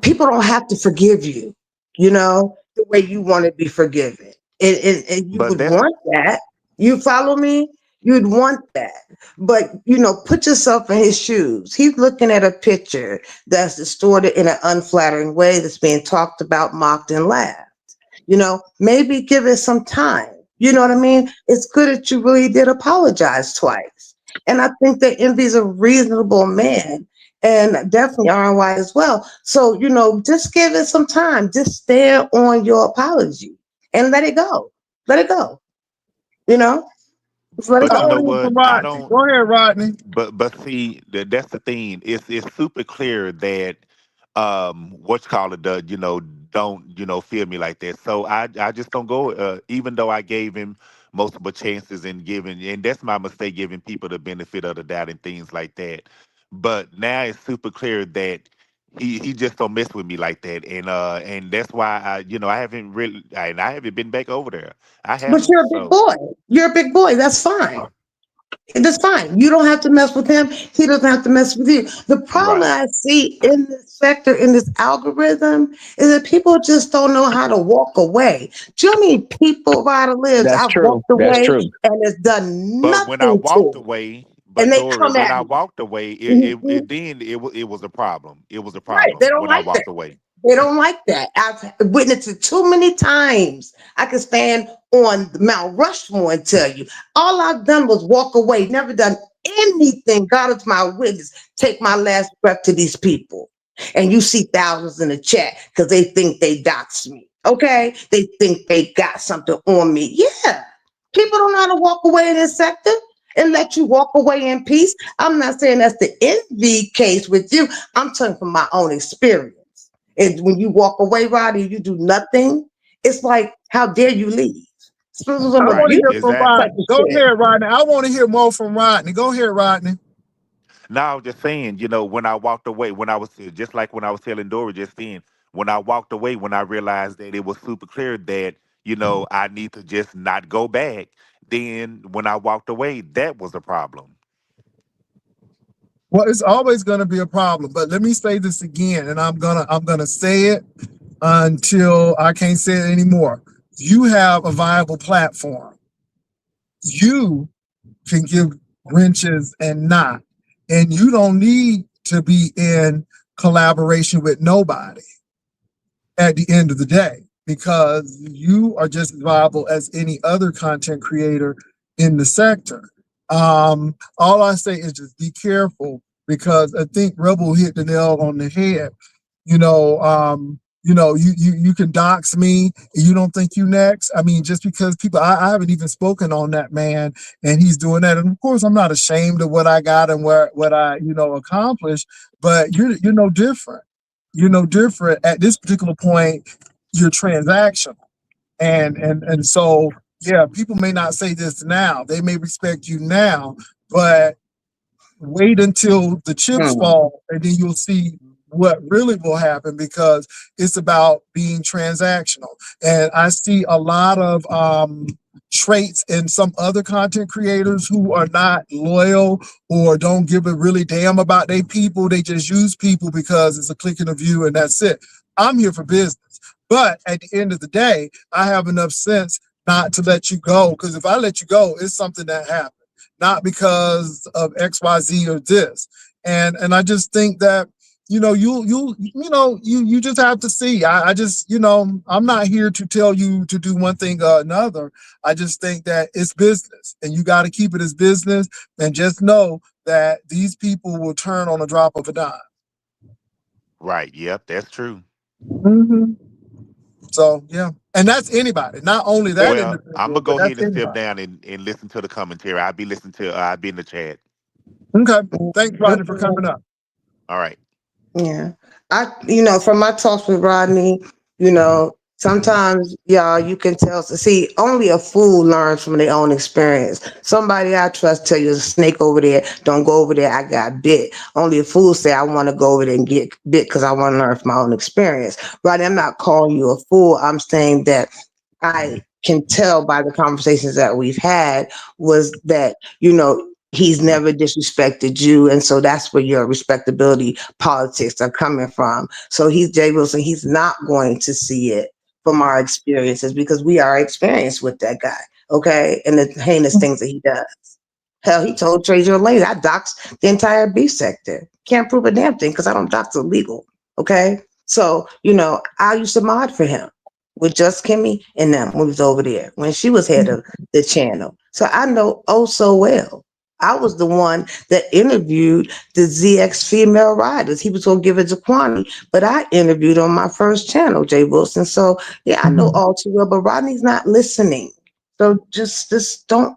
people don't have to forgive you. You know the way you want to be forgiven, and you But would that's want that. You follow me? You'd want that. But, you know, put yourself in his shoes. He's looking at a picture that's distorted in an unflattering way that's being talked about, mocked, and laughed. You know, maybe give it some time. You know what I mean? It's good that you really did apologize twice. And I think that Envy's a reasonable man and definitely RY as well. So, you know, just give it some time. Just stand on your apology and let it go. Let it go. You know? Just let it but I you go. know want to hear what? from I Rodney. don't. Go ahead, Rodney. But see, that's the thing. It's super clear that what you call it, don't feel me like that. So I just don't go. Even though I gave him multiple chances and giving, and that's my mistake, giving people the benefit of the doubt and things like that. But now it's super clear that he just don't mess with me like that, and that's why I haven't really, and I haven't been back over there. I But haven't. you're a big So boy. You're a big boy. That's fine. That's fine. You don't have to mess with him. He doesn't have to mess with you. The problem right. I see in this sector, in this algorithm, is that people just don't know how to walk away. Do you know how many people, Ryder lives, That's I've true. walked That's away true. and it's done But when I nothing walked to them. away, And but they Dory, come when at I me. walked away, Mhm. it was a problem. It was a Right. They problem don't when I like that. walked away. They don't like that. I've witnessed it too many times. I can stand on Mount Rushmore and tell you all I've done was walk away, never done anything. God is my witness. Take my last breath to these people. And you see thousands in the chat because they think they doxed me. Okay? They think they got something on me. Yeah. People don't know how to walk away in this sector and let you walk away in peace. I'm not saying that's the envy case with you. I'm telling from my own experience. And when you walk away, Roddy, you do nothing. It's like, how dare you leave? Some I want to Right. hear abuse from Exactly. type Rodney. of Go shit. ahead, Rodney. I want to hear more from Rodney. Go ahead, Rodney. Now, I was just saying, when I walked away, when I was just like when I was telling Dory just then, when I walked away, when I realized that it was super clear that, I need to just not go back, then when I walked away, that was a problem. Well, it's always going to be a problem. But let me say this again, and I'm gonna say it until I can't say it anymore. You have a viable platform. You can give wrenches and not, and you don't need to be in collaboration with nobody at the end of the day, because you are just as viable as any other content creator in the sector. All I say is just be careful, because I think Rebel hit the nail on the head. You can dox me and you don't think you next. I mean, just because people, I haven't even spoken on that man, and he's doing that. And of course, I'm not ashamed of what I got and what I accomplished, but you're no different. You're no different at this particular point. You're transactional, and so yeah, people may not say this now. They may respect you now, but wait until the chips Hmm. fall, and then you'll see what really will happen, because it's about being transactional. And I see a lot of traits in some other content creators who are not loyal or don't give a really damn about their people. They just use people because it's a click and a view and that's it. I'm here for business. But at the end of the day, I have enough sense not to let you go, because if I let you go, it's something that happened, not because of XYZ or this. And I just think that you just have to see. I just I'm not here to tell you to do one thing or another. I just think that it's business, and you got to keep it as business, and just know that these people will turn on a drop of a dime. Right. Yep. That's true. Mhm. So yeah, and that's anybody, not only that Well, I'm individual, gonna but go that's ahead and step anybody. down and listen to the commentary. I'll be listening to. I'll be in the chat. Okay, thanks, Rodney, for coming up. All right. Yeah. From my talks with Rodney, sometimes, y'all, you can tell. See, only a fool learns from their own experience. Somebody I trust tell you there's a snake over there. Don't go over there. I got bit. Only a fool say I want to go over there and get bit because I want to learn from my own experience. Rodney, I'm not calling you a fool. I'm saying that I can tell by the conversations that we've had was that, he's never disrespected you. And so that's where your respectability politics are coming from. So he's Jay Wilson. He's not going to see it from our experiences because we are experienced with that guy. Okay. And the heinous things that he does. Hell, he told Trader Lane, I doxed the entire beef sector. Can't prove a damn thing because I don't dox illegal. Okay. So, I used to mod for him with Just Kimmy and them when he was over there when she was head of the channel. So I know oh so well. I was the one that interviewed the ZX female riders. He was going to give it to Kwani, but I interviewed on my first channel, Jay Wilson. So yeah, I know all too well, but Rodney's not listening. So just don't,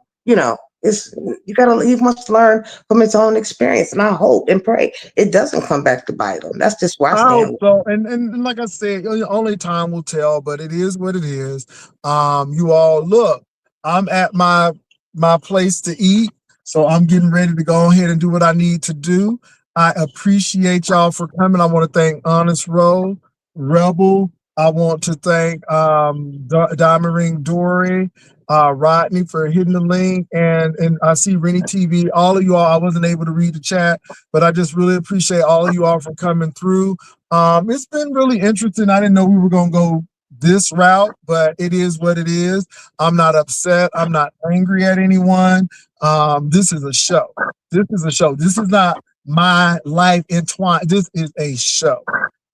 it's you gotta he must learn from his own experience. And I hope and pray it doesn't come back to bite him. That's just where I I hope stand. so. And like I said, only time will tell, but it is what it is. You all look, I'm at my place to eat, so I'm getting ready to go ahead and do what I need to do. I appreciate y'all for coming. I want to thank Honest Row, Rebel. I want to thank Diamond Ring Dory, Rodney for hitting the link, and I see Rennie TV. All of you all, I wasn't able to read the chat, but I just really appreciate all of you all for coming through. It's been really interesting. I didn't know we were going to go this route, but it is what it is. I'm not upset. I'm not angry at anyone. This is a show. This is a show. This is not my life entwined. This is a show.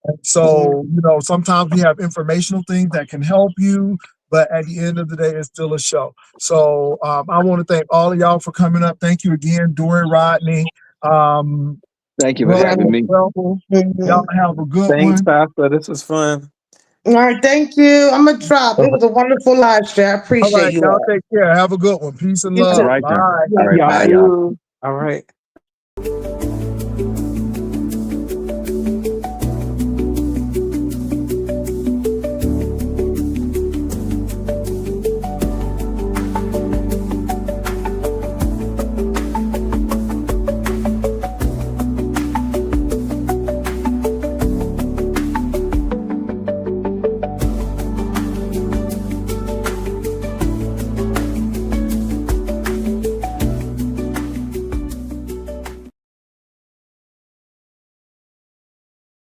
And so, sometimes we have informational things that can help you, but at the end of the day, it's still a show. So I want to thank all of y'all for coming up. Thank you again, Dory, Rodney. Thank you for having me. Y'all have a good Thanks, one. Pastor. This was fun. All right, thank you. I'm gonna drop. It was a wonderful live stream. I All appreciate right, you y'all all. take care. Have a good one. Peace and You love. too. All right, then. Bye. All right, bye, y'all. All right.